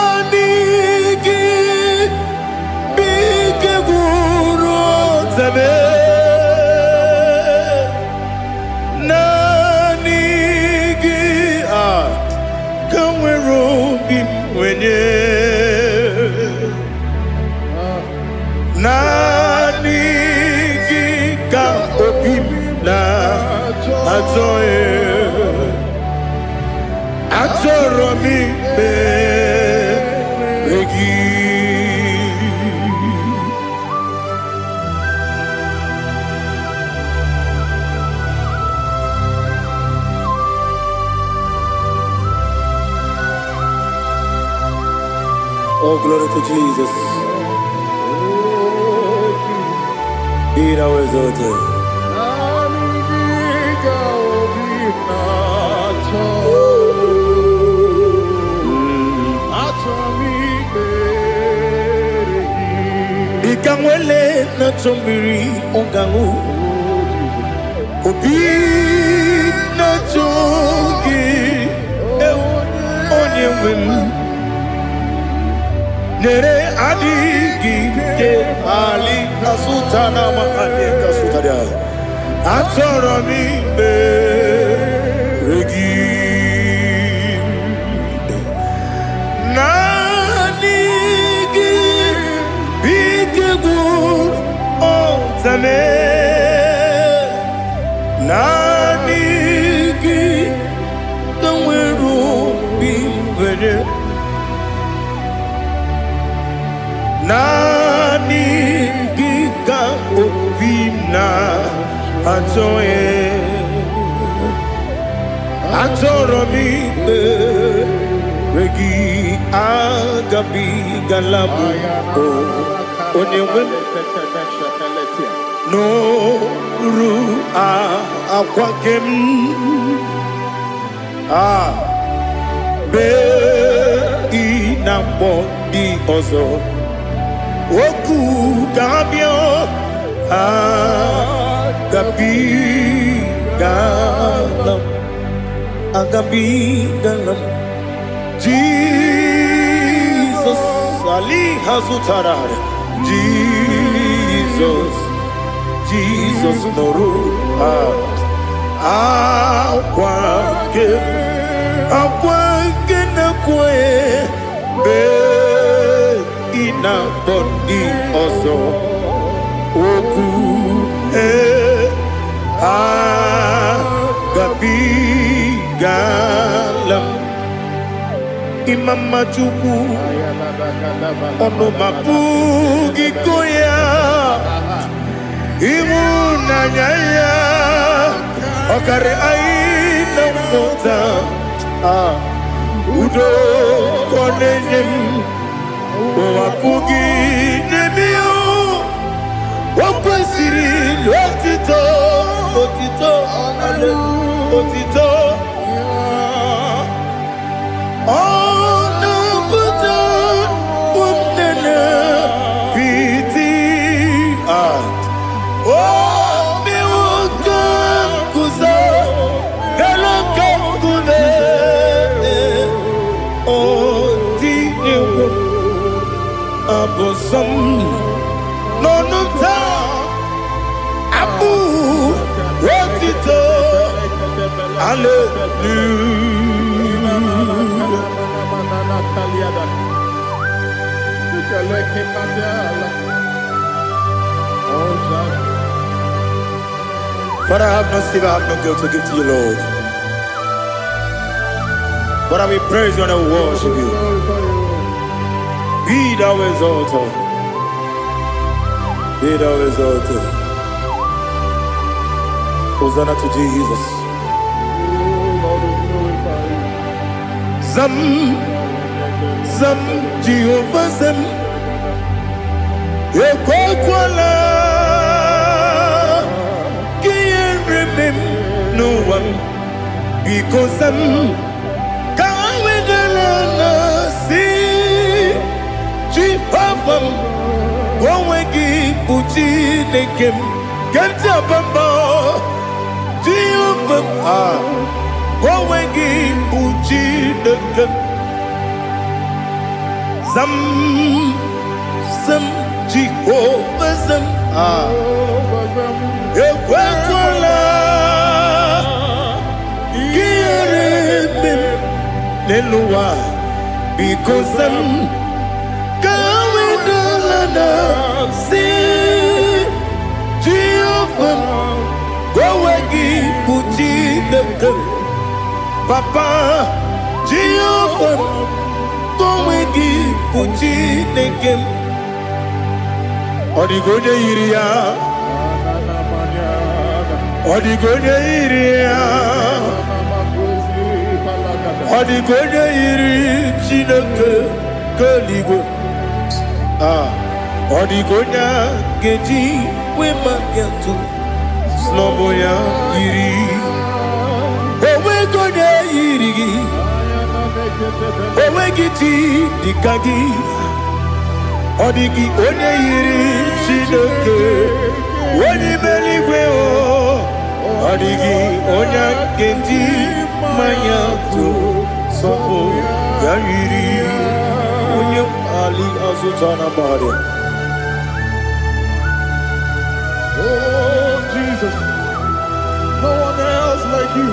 Nanigi bike guru zabe nanigi kamweru bimwenye nanigi ka obim na atoe atoro mi be oh, glory to Jesus. Be thou exalted. Ikamwele na chombiri ongangu obi na chogi onye wem nere adigi ke ali asutana makane kasutaria atoro mi be regi nanigi bigegu otame nanigi kamweru bimwene nani gika obimna atoye atoro mi regi agabi galabu onyewe no ru akwakem be inambo di ozo oku gabio agabi galam Jesus ali hazutarare Jesus noru akwa na kwe be ina bondi ozo oku gabi galam imama chuku ono mapugi koya imuna nyaya okare aina mota udo konenyem wapugi nemio wakwesiri lotito otito ono buta umnene piti miwuka kuzo galaka kune abosom nonuta abu rotito But I have no sin, I have no guilt to give to you, Lord. But I will praise you and I will worship you. Be thou exalted. Be thou exalted. Hosanna to Jesus. Zam, Zam, Jehovah Zam. Ekwakwala. No one, because I'm going to see Jehovah. Go and give Pucci the game. Get up and bow. Jehovah. Go and give Pucci the game. Some Jehovah. Because I'm going to see Jehovah. Go again, put in the gun. Papa, Jehovah. Go again, put in the gun. Odigonya iria. Odigonya iria. Odigonya iri chineke keligo. Odigonya geji wemaketu sloboya iri. Owegonya iri. Owegiti dikagi. Odigi onye iri chineke. Onye meligwe o. Odigi onye geji manya tu. Sopo yayiri unyo ali azutana bade. Oh Jesus, no one else like you.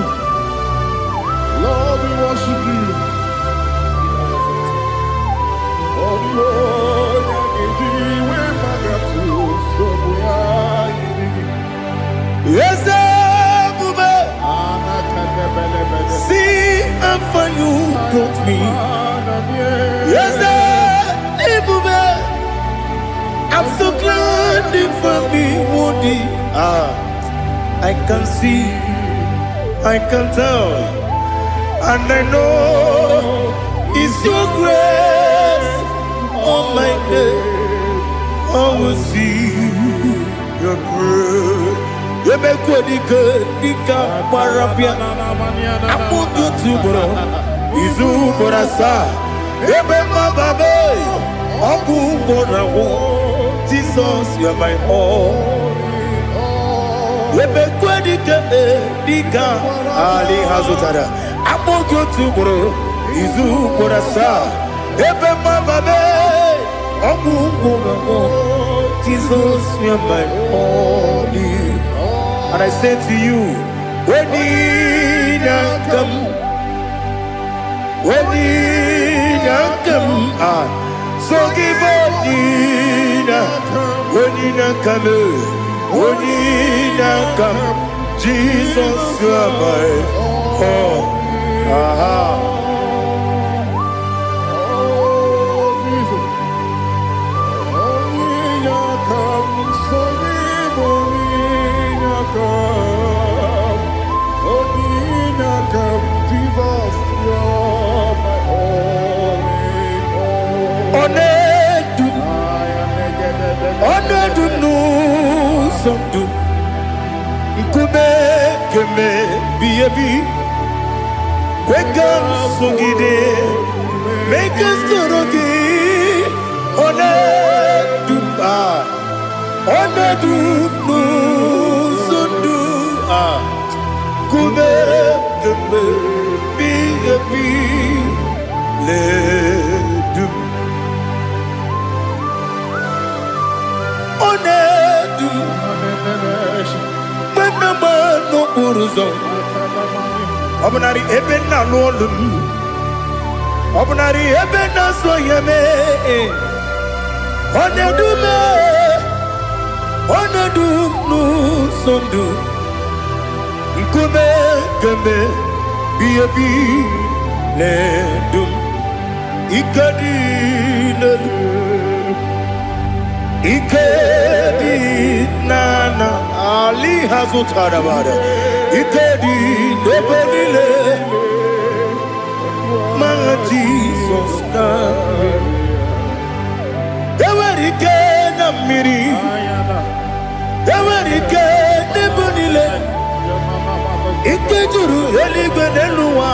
Lord, we worship you. Oh Lord, yes, see how far you brought me. Yes, I'm so glad for me, Woody. I can see, I can tell, and I know it's your grace. Oh my God, I will see your grace. You make good, Dika Parapia. I'm going to bro. Izu Borasa. Ebema Babe. Oku Borawo. Jesus, you are my all. You make good, Dika Ali Hazutara. I'm going to bro. Izu Borasa. Ebema Babe. Oku Borawo. Jesus, you are my all. And I say to you, when you come, so give up, when you come, Jesus, you are my all. Wake up, Sugide, make us Torogi, Obunari ebe na lolum. Obunari ebe na soyeme. Onedume. Onedum nu sondu. Nkume kembe. Biebi ledum. Ikadi ledum. Ikedi nana Ali Hazutarabada Ikedi Nebelile My Jesus Ewerike Namiri Ewerike Nebelile Ikejuru Eligwe Neluwa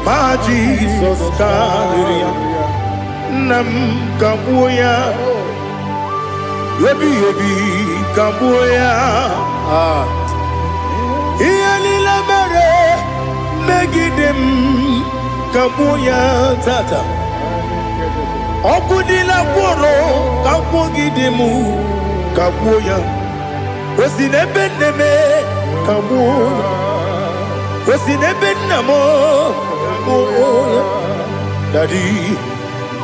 My Jesus Nam Kabuya Yebi Kabuya Iyalila mere Megidem Kabuya Tata Okudila Kworo Kabugidemu Kabuya Osinebendeme Kabuya Osinebenamo Kabuya Daddy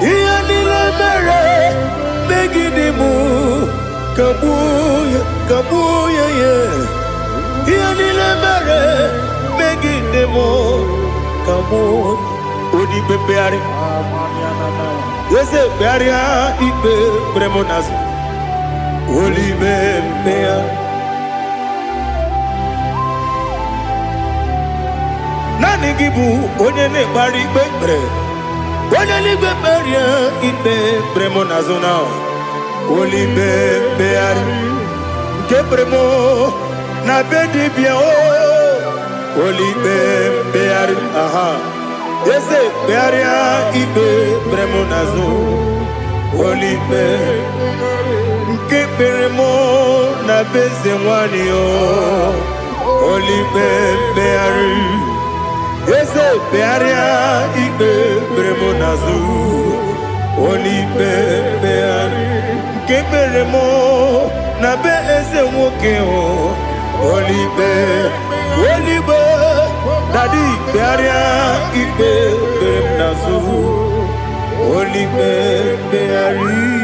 Iyalila mere Megidemu Kabuya, Kabuya, yeah. Iyalila mere Megidemu Kabuya. Odi bebeari. Yese bearia ibe bremonas. Oli bebea. Nani gibu onye ne bari bebre. Onye li beberia ibe bremonas now. Oli bebeari Kebremo na bedi bia o Oli bebeari aha Yese bearia ibe bremo nazo Oli be Kebremo na beze wani o Oli bebeari Yese bearia ibe bremo nazo Oli bebeari Keberemo na be eze nwoke o Olibe Daddy bearia ibe berem nazu Olibe beari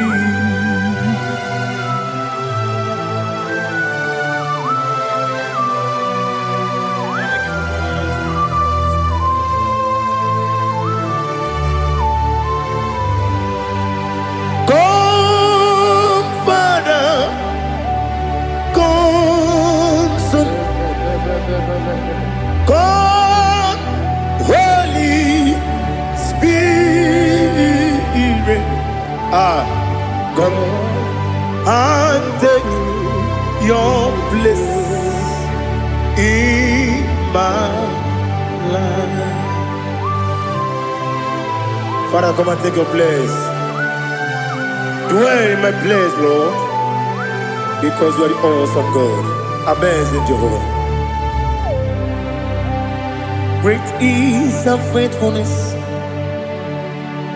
God, Holy Spirit, come and take your place in my life. Father, come and take your place. Dwell in my place, Lord, because you are the awesome God. Amazing Jehovah. Great is thy faithfulness,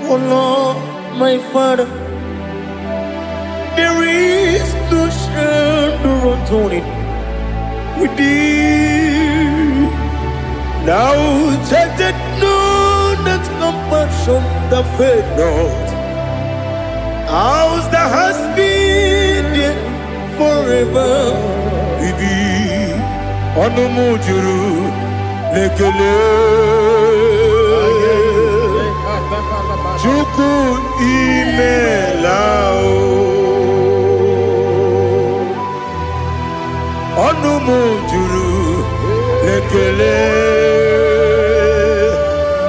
O Lord, my Father. There is no shadow on it with thee. Now check that no, that compassion that faith not. Ours that has been there forever with thee. On the mujuru. Lekele Chuku imelao Onumu juru Lekele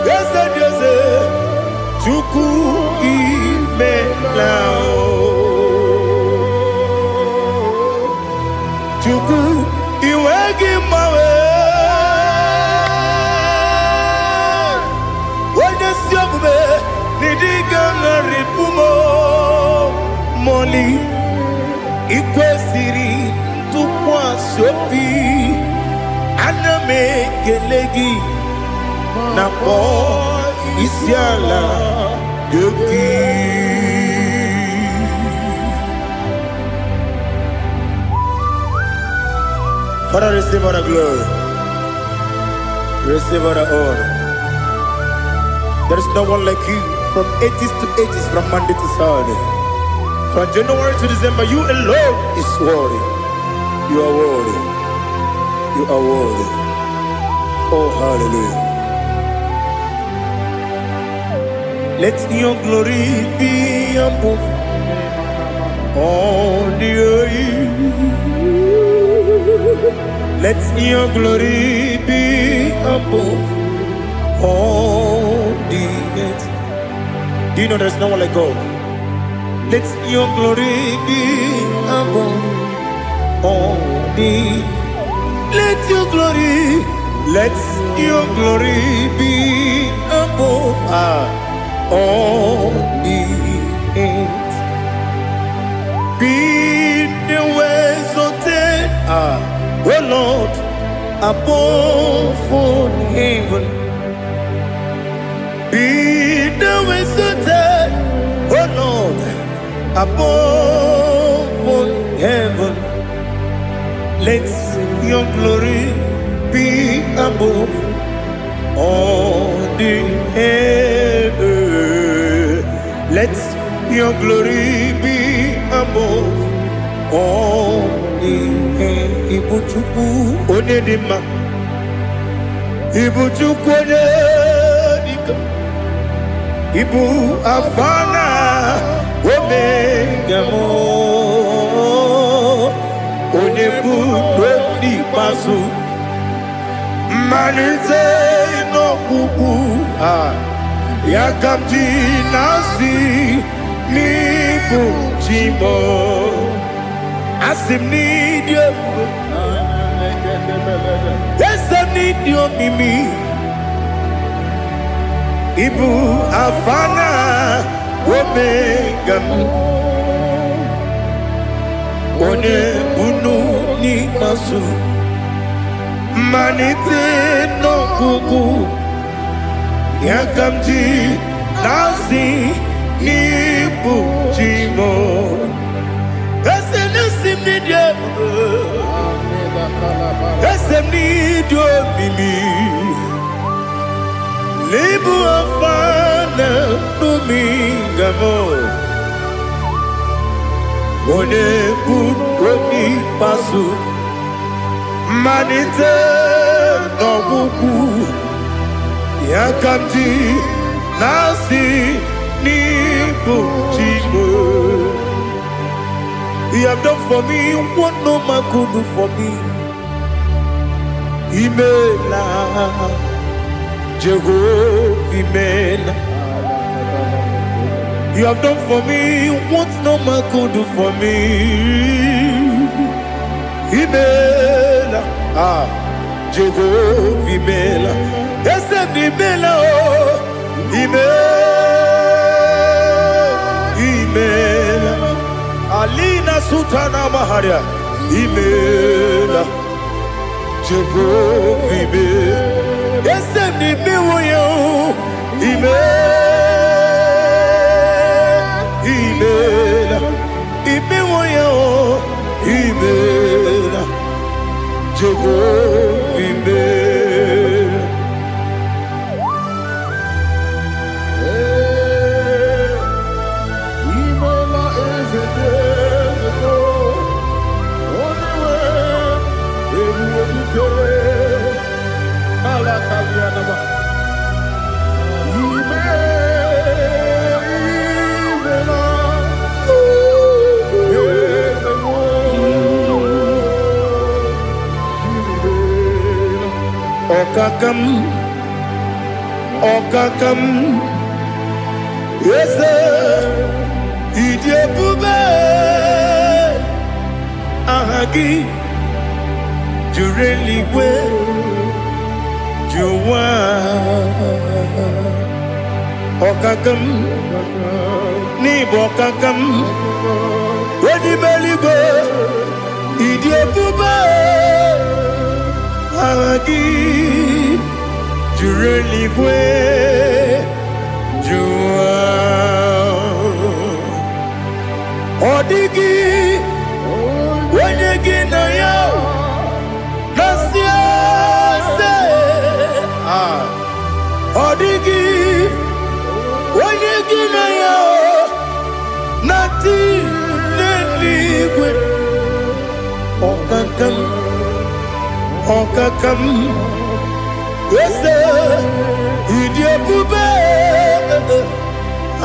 Yese Chuku imelao Chuku iwegi mawe Moli ikwesiri tụkwasị obi ana m ekele gị na kpọ isi ala gị. Father, receive all the glory. Receive the honor. There is no one like you from ages to ages, from Monday to Saturday. From January to December, you alone is worthy. You are worthy. You are worthy. Oh, hallelujah. Let your glory be above all the earth. Let your glory be above all the earth. Do you know there's no one like God? Let your glory be above all the earth. Let your glory be above all the earth. Be the ways of death, oh Lord, above all heaven. Be the ways of death, oh Lord, above all heaven. Let your glory be above all the heaven. Let your glory be above all the heaven. Ibuchuku onedima, Ibuchuku onedika, Ibu afana omega mo, onebu odi pasu. Manite no kuku yakamji nasi ni bujimo asim ni dio esem ni dio mimi ibu afana omega one bunu ni masu. Manite no kuku yakamji nasi ni bujimo esem ni dio esem ni dio mimi libu afana numingamo one budoni pasu. Manite no kuku yakamji nasi ni bujimo. You have done for me what no man could do for me. Imela Jehovah Imela. You have done for me what no man could do for me. Imela, Jehovah Imela, Esem Imela, Imela, Alina Sutana Maharia, Imela, Jehovah Imela, Esem Imela, Imela, Imela, Imela, Jehovah Imela. Imela is a day only way you do. Alakalianaba. Okakam, yes, Idiabube, Ahagi, you really will, you want. Okakam, Nibokakam, when you belly go, Idiabube, Ahagi. You really way you are. Odigi, when you get now, Nasia say, Okakam Ese Idiabube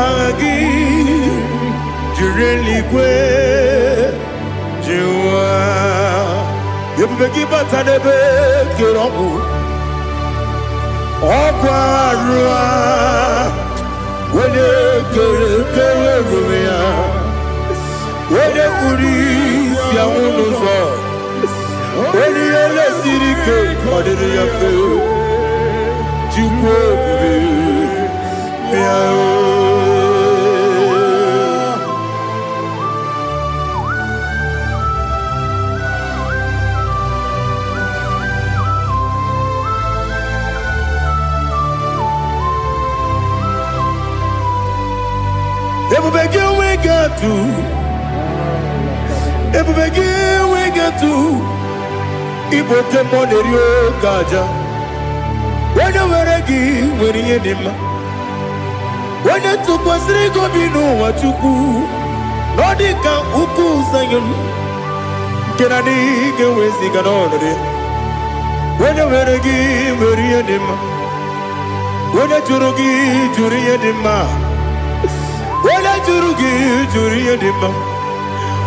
Agi Jireligwe Jiwa Yebubeki Batanebe Kiroku Okwarua Wene Kere Rumia Wene Kuri Siamunuzo Wene Yele Sirike Kodiri Yafe Jukwe Miao Everybody we get to Igbo tempo de Rio Gaja When you were a gay, when you did when you took was Rigo Bino, what you do Nordica Uku Sayon Kennedy get with the Ganori When you were a gay, when you did when you Jurugi, Juria Dima Wala jurugi juriye dima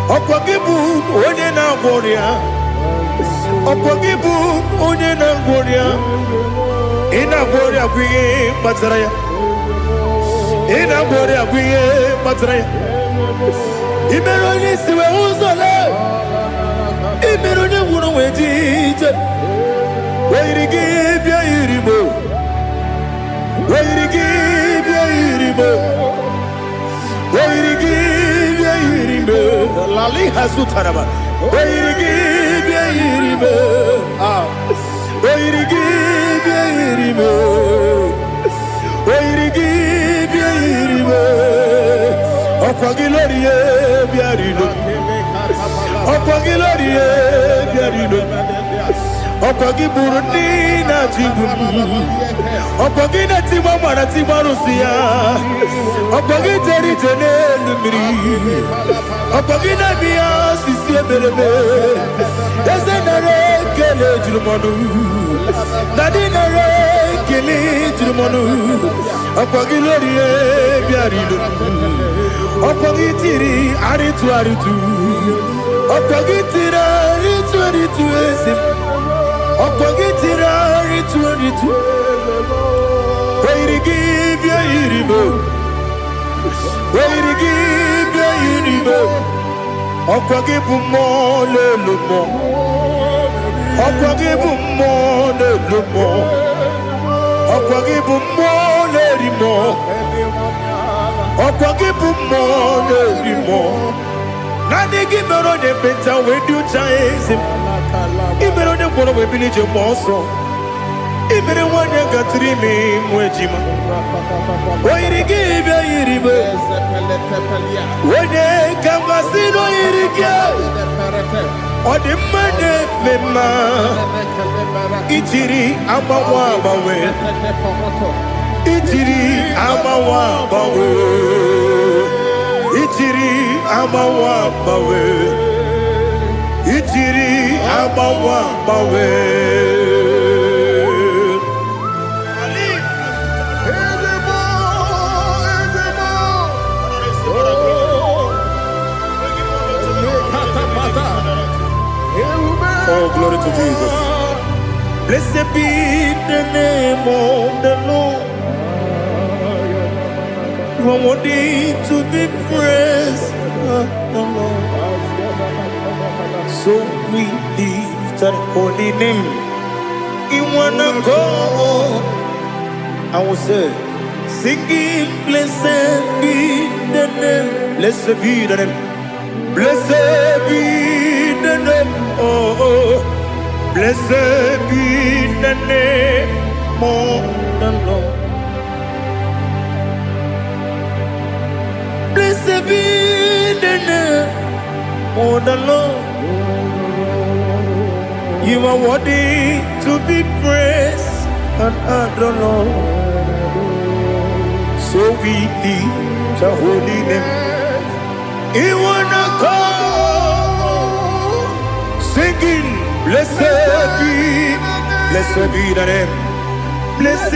Okwagibu onye na gworia Okwagibu onye na gworia Ina gworia kwiye matraya Ina gworia kwiye matraya Imero ni siwe uzole Imero ni wuro wejije Wairigi bia irimo Wairigi bia irimo Lali Hazutaraba. Okwagi Burundi na Jibuti Okwagi na Timama na Timarusia Okwagi Jeri Jene Lumiri Okwagi na Mia Sisi Ebelebe Eze nare kele jirumonu Nadi nare kele jirumonu Okwagi Lorie Biarido Okwagi Tiri Aritu Aritu Okwagi Tira Aritu Aritu Esim Okogitira ritu Wairigi bia iribo Wairigi bia iribo Okogibu mo lelumo Okogibu mo lelumo Okogibu mo lerimo Okogibu mo lerimo Nani gimero de beta wedu chaizim Ibero de bono we bilije moso Ibere wanya gatrimi mwejima Wairigi bia iribe Wene kambasino irige Ode mane mema Ichiri amawa bawe Ichiri amawa bawe Ichiri amawa bawe Ichiri amawa bawe Oh, glory to Jesus. Blessed be the name of the Lord. You are worthy to be praised, the Lord. So we lift that holy name. You wanna go? I will say, singing, blessed be the name. Blessed be the name. Blessed be the name. Oh, blessed be the name of the Lord. Blessed be the name of the Lord. You are worthy to be praised and adored, Lord. So we lift the holy name. You wanna go singing, Blessed be the name. Blessed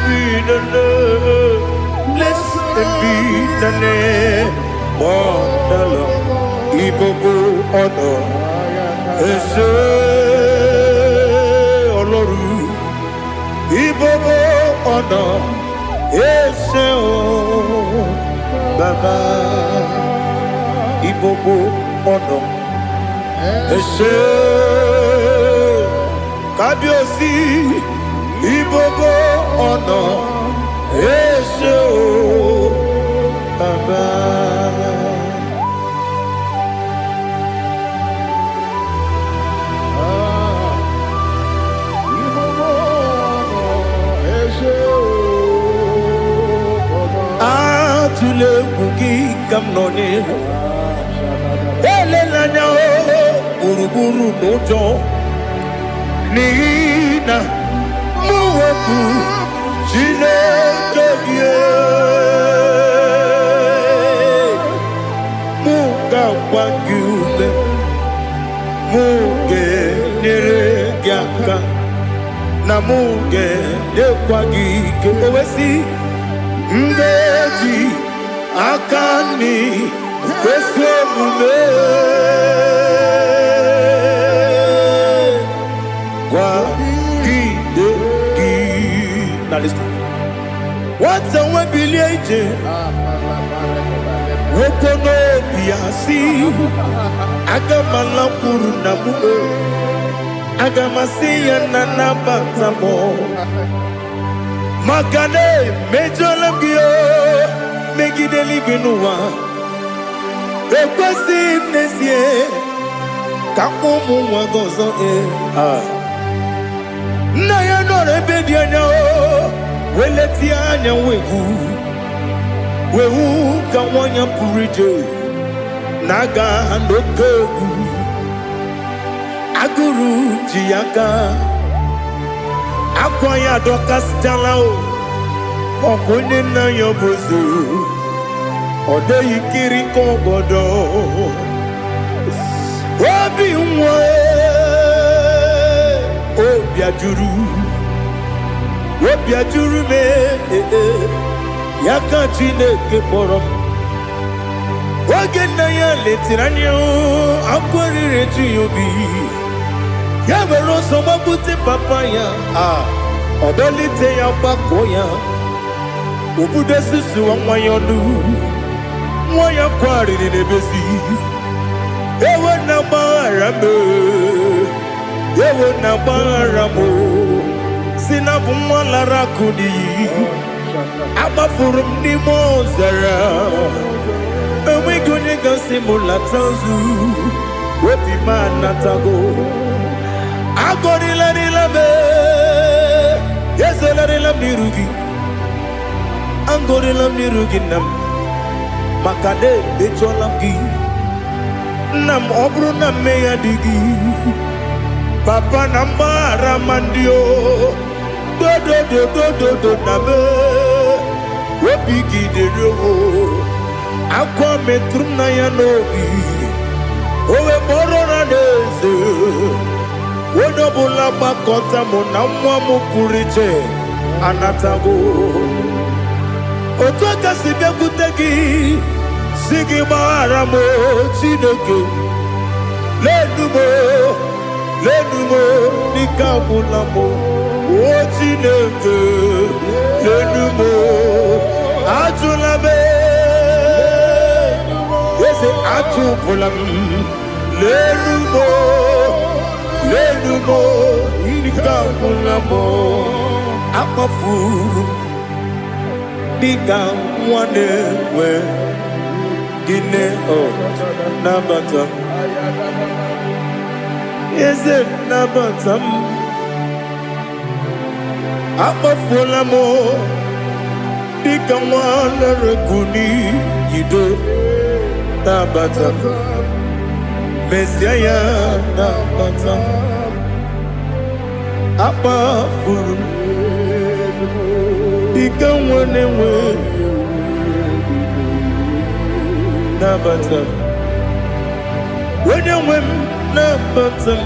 be the name. Blessed be the name. Oh, the Lord. Igbo honor. Ese Oloru. Igbo honor. Ese o Baba. Igbo honor. Ese Kabiosi Igbo honor. Ese o Baba. Tule bugi kamnone ele lanya uruburu nojo nina muwebu Chineke muga wagyume muge neregiaka na muge dekwagike owesi Ngeji akani kwesomume kwa gidegi. Now listen. What's a webileje? Wokono biasi agamala kuru na muwe agamasiya na nabatamo. Makane mejolamgio megideli binua ekwesi nesie kakumu wagozo na ya nore bedi anya weleti anya wehu kawanya purije naga ndokogu aguru jiyaka Akwaya dokas jalao Okune na yobozu Ode yikiri kogodo Obi mwe Obi ajuru me Yaka Chineke morom Oge na ya letiranyo Akwari reji yobi Yabero soma buti papaya Odolite ya bakoya Ubude susu wa mwayonu Mwaya kwari ni nebezi Ewe na barame Ewe na baramo Sinabu mwala kudi Abafurum ni mozara Ewe gune gasi mulatanzu Wepi manatago Agorila nilabe Yesela nirugi Angorila nirugi nam Makade becholamgi Nam obru nam meya digi Papa nambara mandio Do nabe Wepigi de rogo Akwa metrum na yanogi Owe borona neze Wodobula bakota mona mwamu puriche anatago Otoka sibe kutegi Sigi maharamo Chineke Lenumo Nikabulamo O Chineke Lenumo Ajulame Yese ajubulam Lenumo Nikabulamo Akafuru Diga mwane we Gine o Nabata Is it Nabatam Akafulamo Diga mwane rekuni Yido Nabata Messiah Nabata Akafuru Diga mwane we Nabata When you win nabata m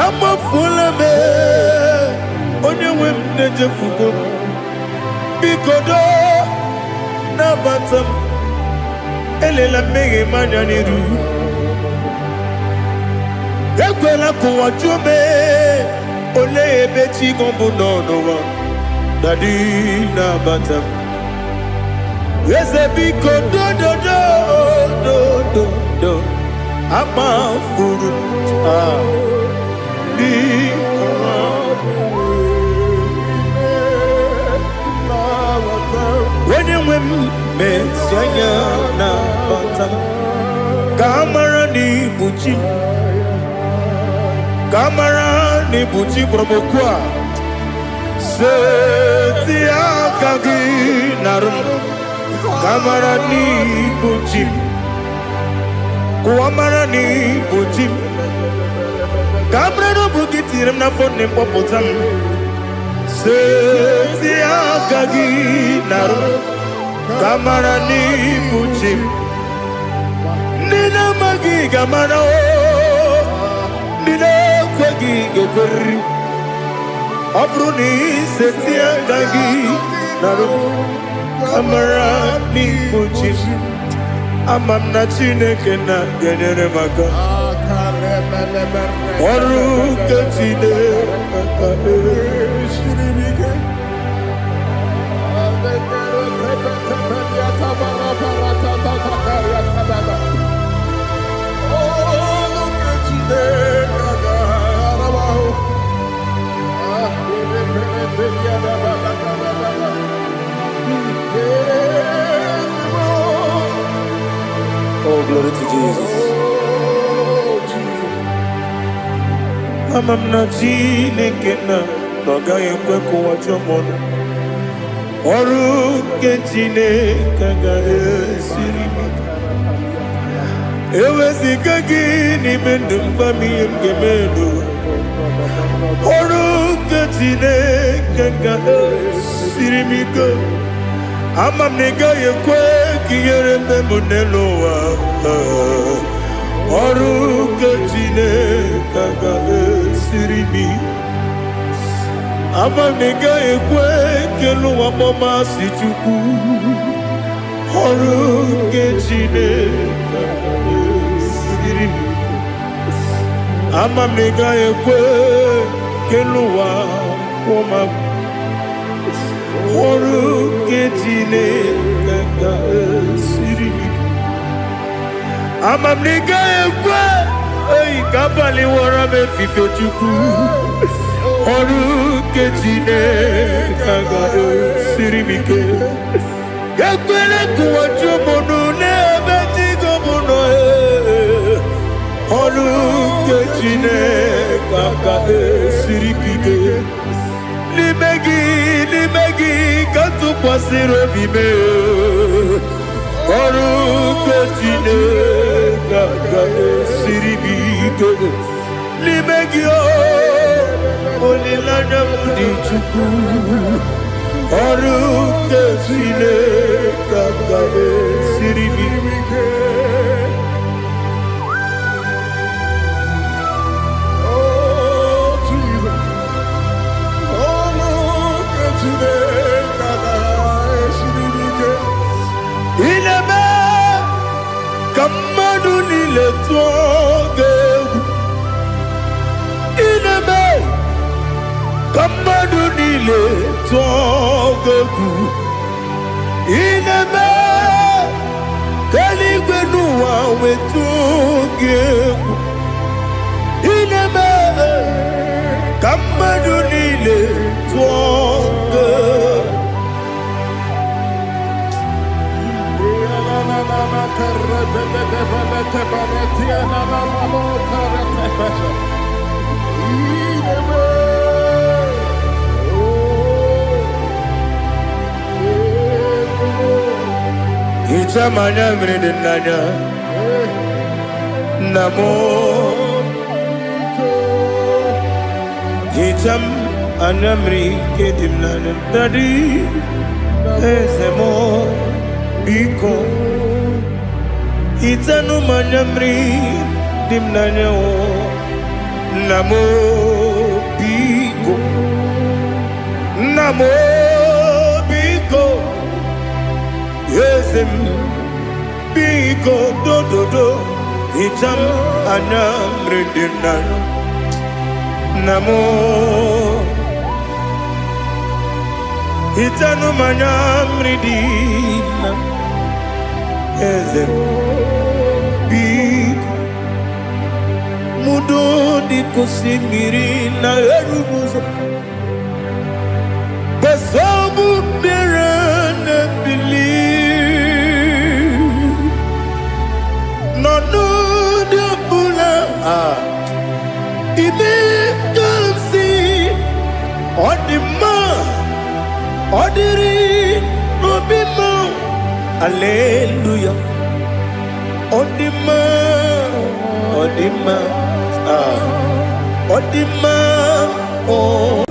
amafula me onye nwe m na-ejefugo m biko do nabata m elela mmehie m anya n'iru ekwela ka ụwa jụọ m olee ebe chi gị bụ n'ụwa dadi nabata m eze biko do amafuru onye nwe m mezi anya nabata m ka amara n'ibu chi m ka amara n'ibu chi kpọrọ m okwu a seti aka gị narụ m ka amara n'ibu chi m kụwa mara n'ibu chi m ka amara n'obu gị tiri m n'afọ nne mkpọpụta m seti aka gị narụ m ka amara n'ibu chi m ndị na-amaghị ga-amara ndị na-ekweghị ga-ekweriri ọ bụrụ na iseti aka gị narụ ka amara n'ibu chi m ama m na Chineke na-enyere m aka ọrụ nke Chineke aka esiri m ike Oh, glory to Jesus. Ama m na Chineke na ọ gaghị ekwe ka ụwa jụọ m ọnụ ọrụ nke Chineke ga-esiri m ike eweziga gị n'ime ndụ mgba m ihe m ga-eme n'ụwa ọrụ nke Chineke ga-esiri m ike ama m na ị gaghị ekwe ka ihere mbe m n'elu ụwa ọrụ nke Chineke ga-esiri m ike ama m na ị gaghị ekwe ka elu ụwa gbamasị Chukwu ọrụ nke Chineke ga-esiri m ike ama m na ị gaghị ekwe ka elu ụwa kwụma ọrụ nke Chineke ga-esiri m ike ama m na ị gaghị ekwe oyi ka abalị wara m efife Chukwu ọrụ nke Chineke ga-esiri m ike ekwela ka ụwa jụọ m ọnụ n'ebe chi gị bụ nọ ọrụ nke Chineke ga-esiri m ike n'ime gị ka tụkwasịrị obi m ọrụ nke Chineke ga-esiri m ike n'ime gị olileanya m dị Chukwu ọrụ nke Chineke ga-esiri m ike ineme ka mmadụ niile tụọ gị egwu ineme ka mmadụ niile tụọ gị egwu ineme ka eluigwe n'ụwa wee tụọ gị egwu ineme ka mmadụ niile tụọ gị egwu Ichamanya mrede nanya namo Icham anamri kedim nanya Dadi ezemo biko Itanu manyamri dimnanya o namo biko yesem biko do itam anyamri dimnanya namo itanu manyamri dimnanya yesem biko mudo di kusimiri na erumuzo besobu mirane believe no de bula ibe kamsi odima odiri obima hallelujah odima oh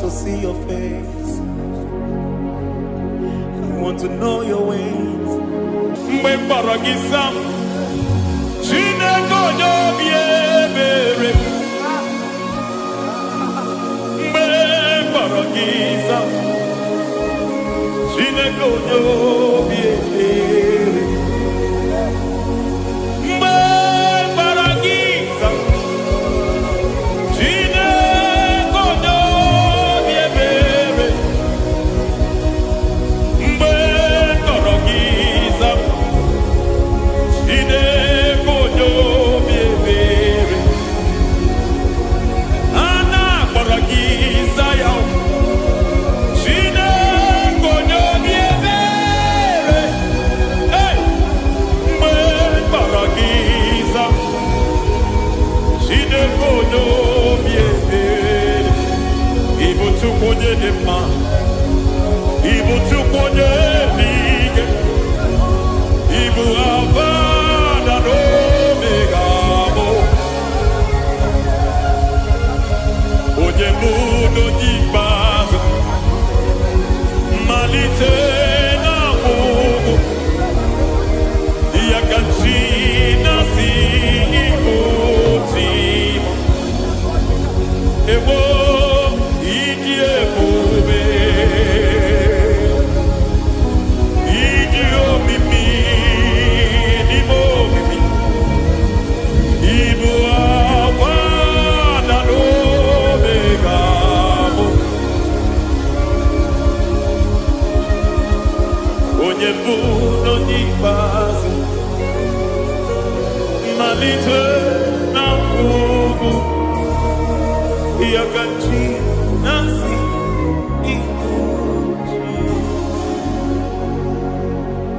to see your face. I want to know your ways. Mgbe mkpọrọ gị sam, Chineke onye obi ebere.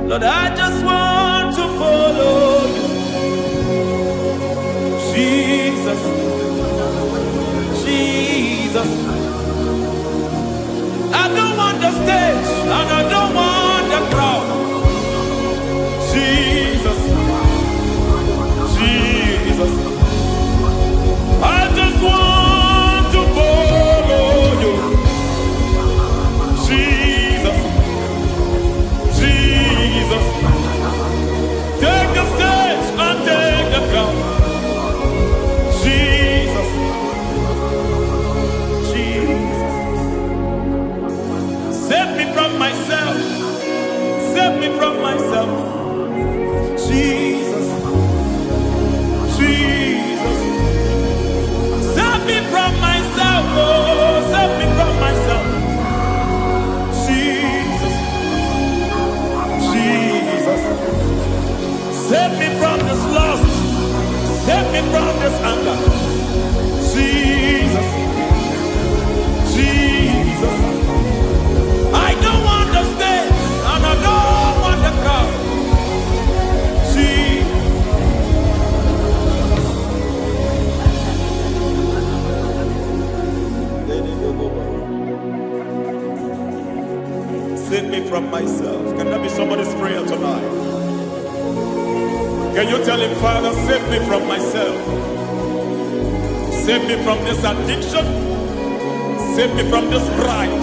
Lord, I just want to follow you. Jesus, Jesus. I don't want the stage and I don't want the crowd. Jesus, Jesus. I just want to follow you. Jesus, Jesus. Take the stage and take the crown. Jesus, Jesus. Save me from myself. Save me from myself. Jesus, Jesus. Save me from myself. Oh, save me from myself. Jesus, Jesus. Save me from this lust. Save me from this anger. Jesus, Jesus. I don't want the stage and I don't want the crowd. Jesus. Save me from myself. Can that be somebody's prayer tonight? Can you tell him, Father, save me from myself. Save me from this addiction. Save me from this pride.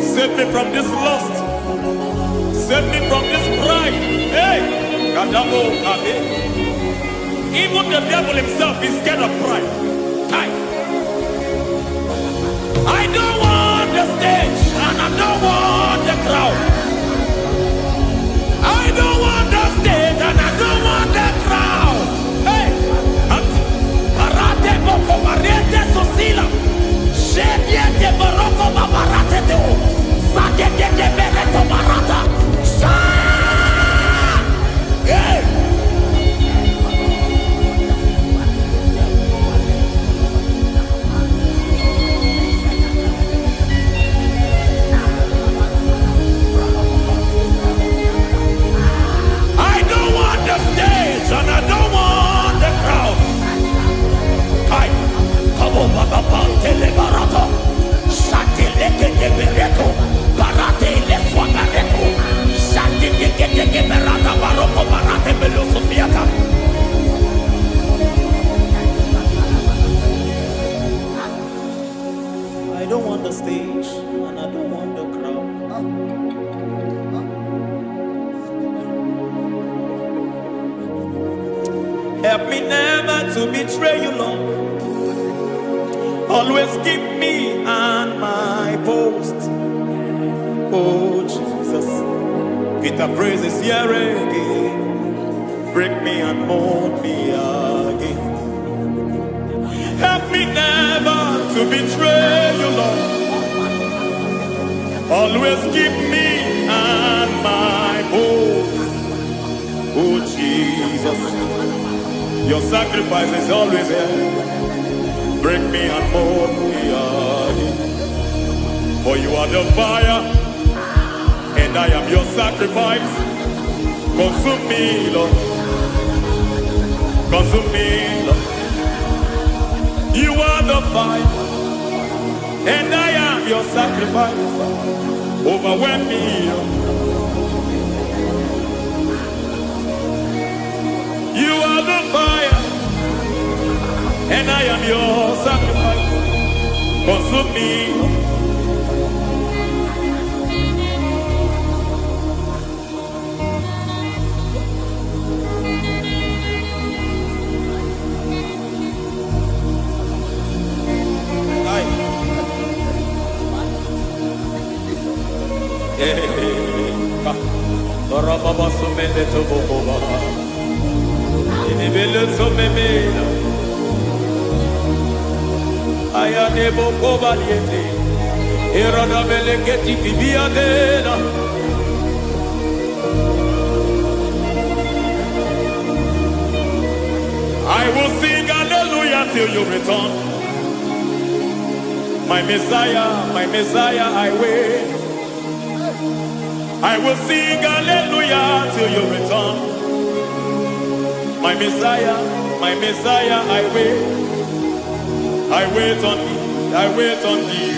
Save me from this lust. Save me from this pride. Hey! Kadabo, Kabe. Even the devil himself is scared of pride. I don't want the stage and I don't want the crowd. I don't want the stage and I don't want the crowd. Hey! Barate boko barete sosila. Shebiete baroko babarate teo. Sadete de bereto barata. Sa! Hey! And I don't want the crowd. Kai, kabo baba tele barato, shati leke de bereto, barate le swagareto, shati leke de berata baroko barate belo sofiata. I don't want the stage and I don't want the crowd. Help me never to betray you, Lord. Always keep me on my post. Oh, Jesus. the praises here again. Break me and mold me again. Help me never to betray you, Lord. Always keep me and my bones. Oh Jesus, your sacrifice is always there. Break me and mold me again. For you are the fire, and I am your sacrifice. Consume me, Lord. Consume me, Lord. You are the fire, and I am your sacrifice. Overwhelm me, Lord. You are the fire, and I am your sacrifice. Consume me, Lord. I will sing hallelujah till you return. My Messiah, I wait. I will sing hallelujah till you return. My Messiah, I wait. I wait on thee, I wait on thee.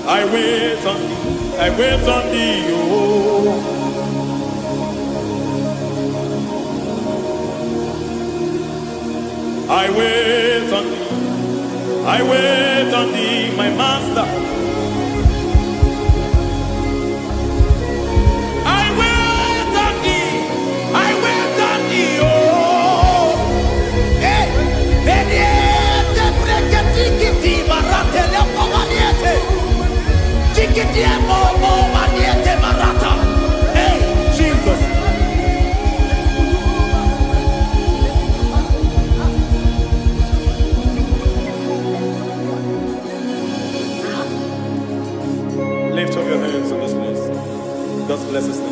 I wait on thee, I wait on thee. I wait on thee, I wait on thee, my master. I wait on thee, I wait on thee, oh. Hey, vediete, pregheticiti, barate le povaniete. Tikitiemo, povaniete, barata. Hey, Jesus. Lift up your hands in this place. Just bless his name.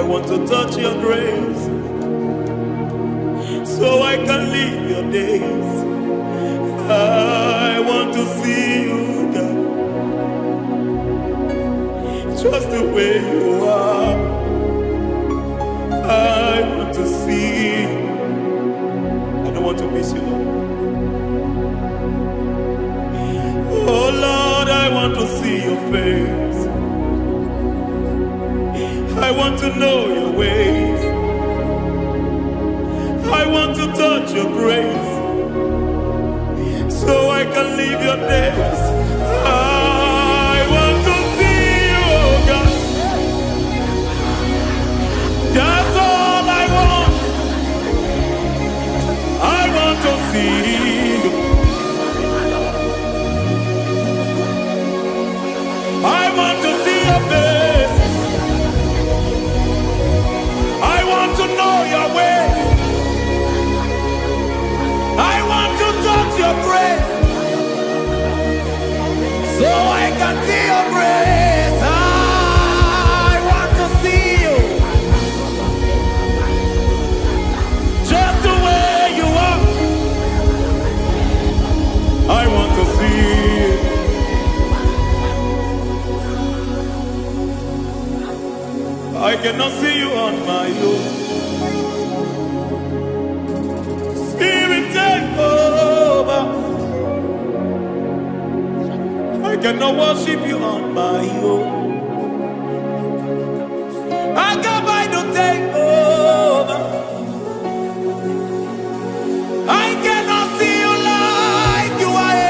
want to touch your grace so I can live your days. I want to see you, God, just the way you are. I want to see you. I don't want to miss you, Lord. Oh Lord, I want to see your face. I want to know your ways. I want to touch your grace so I can live your days. I want to see you, oh God. That's all I want. I want to see you. I want to see your face. I want to know your ways. I want to touch your grace so I can see your grace. I want to see you just the way you are. I want to see you. I cannot see you on my own. Spirit, take over. I cannot worship you on my own. I come by to take over. I cannot see you like you are.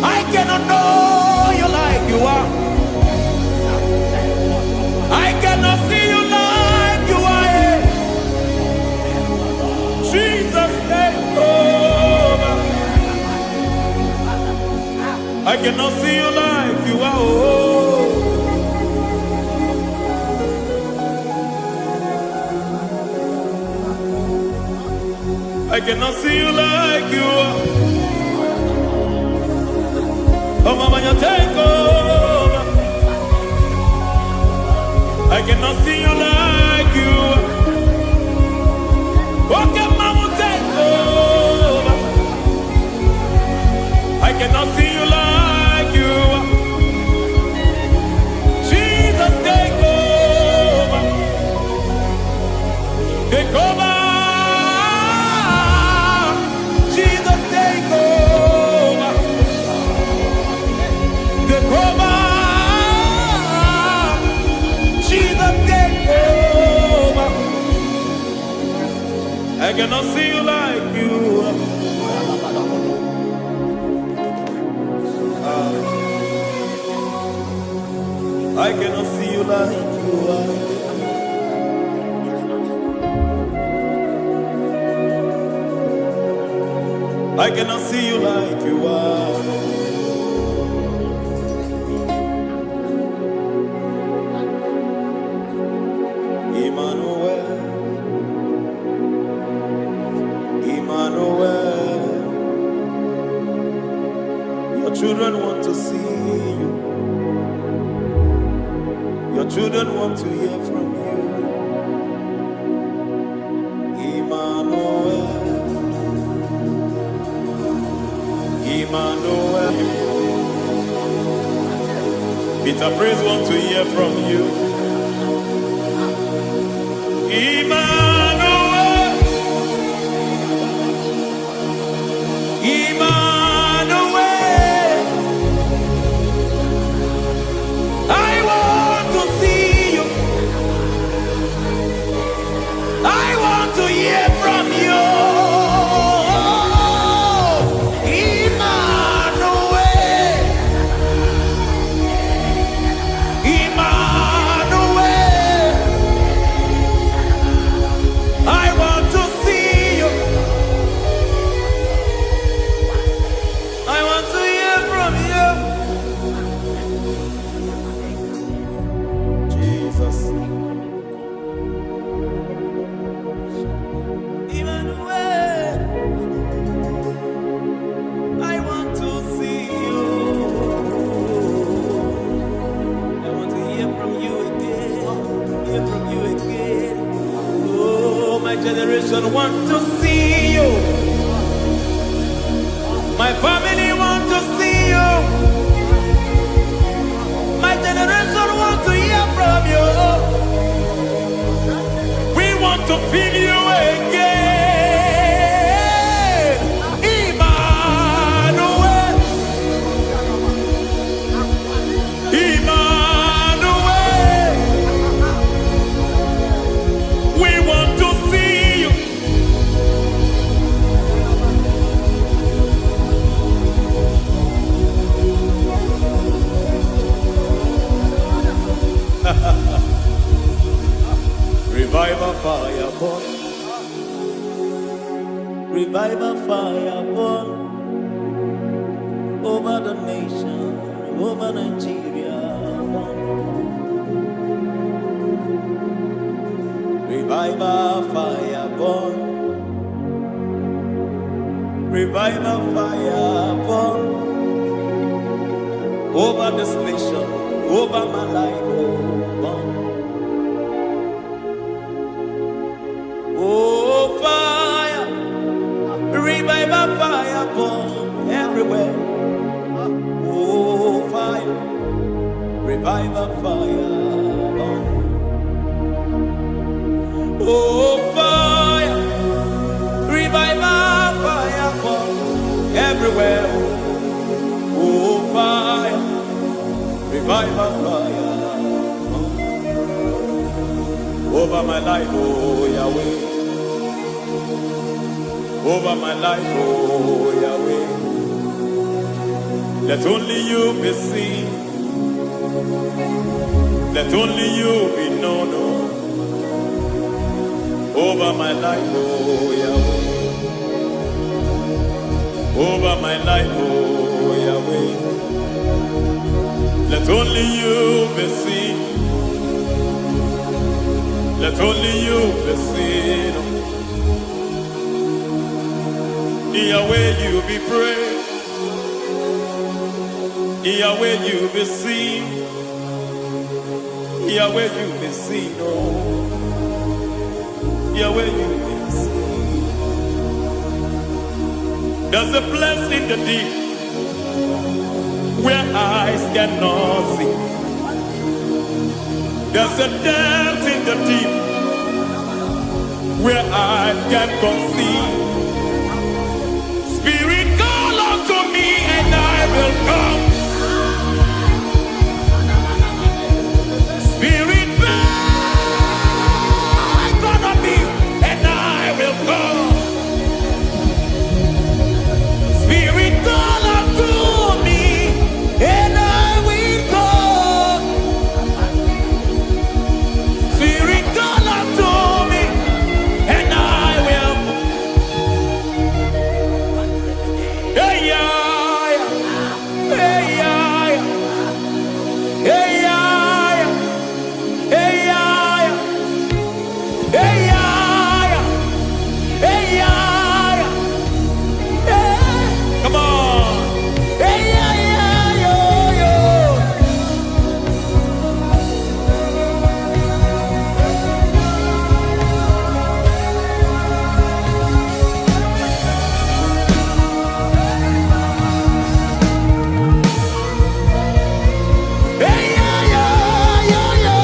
I cannot know you like you are. I cannot see you like you are. Jesus, take over. I cannot see you like you are. Oh. I cannot see you like you are. Oh, Mama, you take over. I cannot see you like you are. Okay, Mama, take over. I cannot see you like you are. Jesus, take over. Take over. Jesus, take over. Take over. Jesus, take over. I cannot see you like you are. I cannot see you like you are. I cannot see you like you are. Emmanuel, Emmanuel, your children want to see you. Your children want to hear from you. Emmanuel, Emmanuel. Peter Praise want to hear from you. Emmanuel, Emmanuel. I want to see you. I want to hear from you. Emmanuel, Emmanuel. generation want to see you. My family want to see you. My generation want to hear from you. We want to feel you again. Emmanuel. Emmanuel. We want to see you. Revival fire burn. Revival fire burn over the nation, over Nigeria. Revival fire burn. Revival fire burn over this nation, over my life. Burn. Oh, fire, revival fire burn everywhere. Oh, fire, revival fire burn. Oh, fire, revival fire burn everywhere. Oh, fire, revival fire burn over my life, oh Yahweh. Over my life, oh Yahweh. Let only you be seen. Let only you be known. Over my life, oh Yahweh. Over my life, oh Yahweh. Let only you be seen. Let only you be seen. Yahweh, you be praised. Yahweh, you be seen. Yahweh, you be seen. Oh, Yahweh, you be seen. There's a place in the deep where eyes cannot see. There's a depth in the deep where I can conceive. Spirit, call unto me and I will come. Spirit, beg unto me and I will come. Spirit, call unto me and I will come. Spirit, call unto me and I will. Hey, yeah, hey, yeah, hey, yeah, hey, yeah, hey, yeah, hey, yeah, hey. Come on. Hey, yeah, yo, yo. Hey, yeah, yo, yo, yo.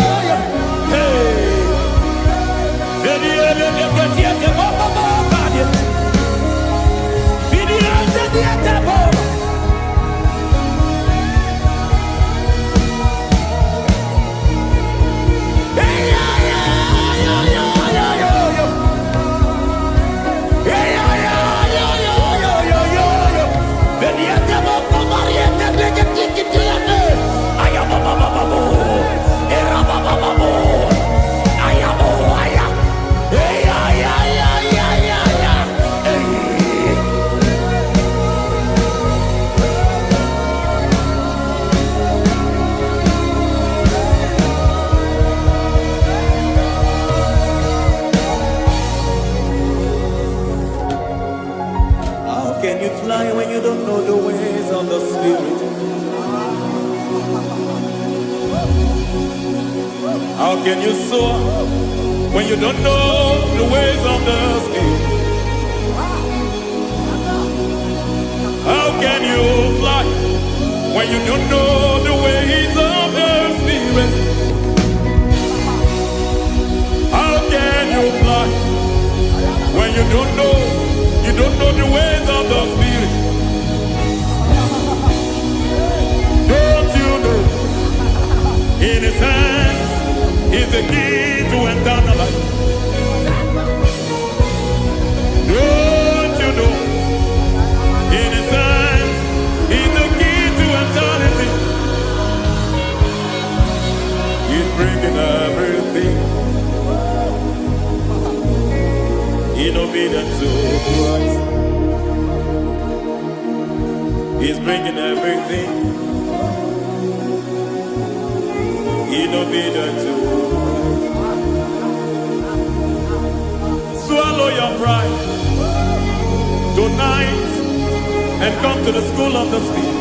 Hey. How can you fly when you don't know the ways of the Spirit? How can you soar when you don't know the ways of the Spirit? How can you fly when you don't know the ways of the Spirit? How can you fly when you don't know the ways of the Spirit? Don't you know in His hands is the key to eternal life? Don't you know in His hands is the key to eternity? He's bringing everything in obedience to Christ. He's bringing everything in obedience to Christ. Swallow your pride tonight and come to the school of the Spirit.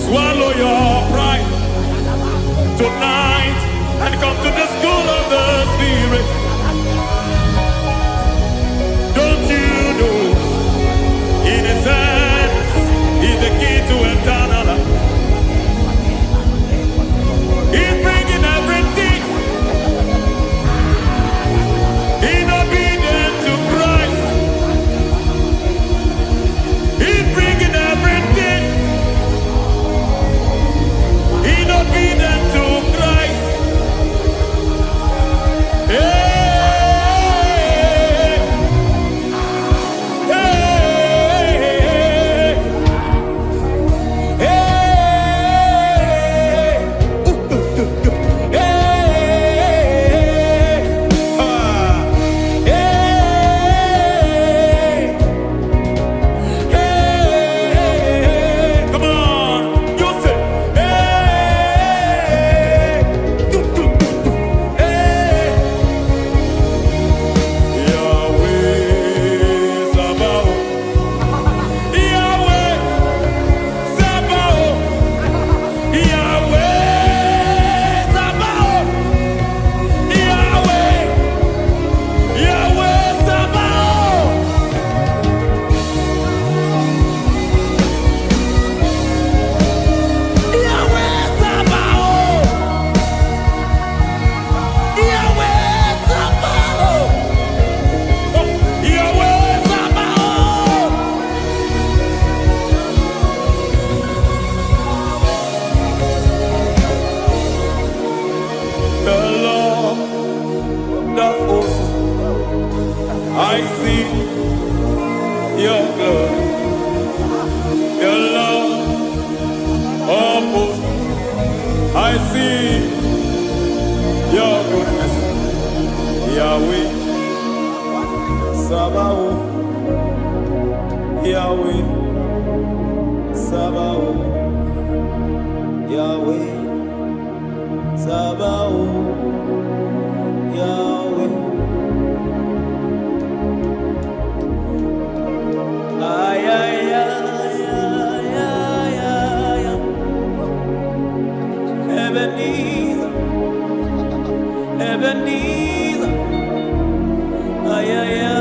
Swallow your pride tonight and come to the school of the Spirit. Don't you know in His hands is the key to eternal life? He's bringing everything in obedience to Christ. He's bringing everything in obedience to Christ. Hey, hey, hey, hey, come on, you say, Yahweh Sabaoth, Yahweh Sabaoth, Yahweh Sabaoth, Yahweh, Yahweh Sabaoth. Yahweh Sabaoth, Yahweh Sabaoth, Yahweh Sabaoth. The Lord of hosts, I see your glory. The Lord of hosts, I see your goodness. Yahweh Sabaoth, Yahweh Sabaoth, Yahweh Sabaoth, Yahweh. Ay, ay, ay, ay, ay, ay, ay. Ebenezer, Ebenezer. Ay, ay, ay.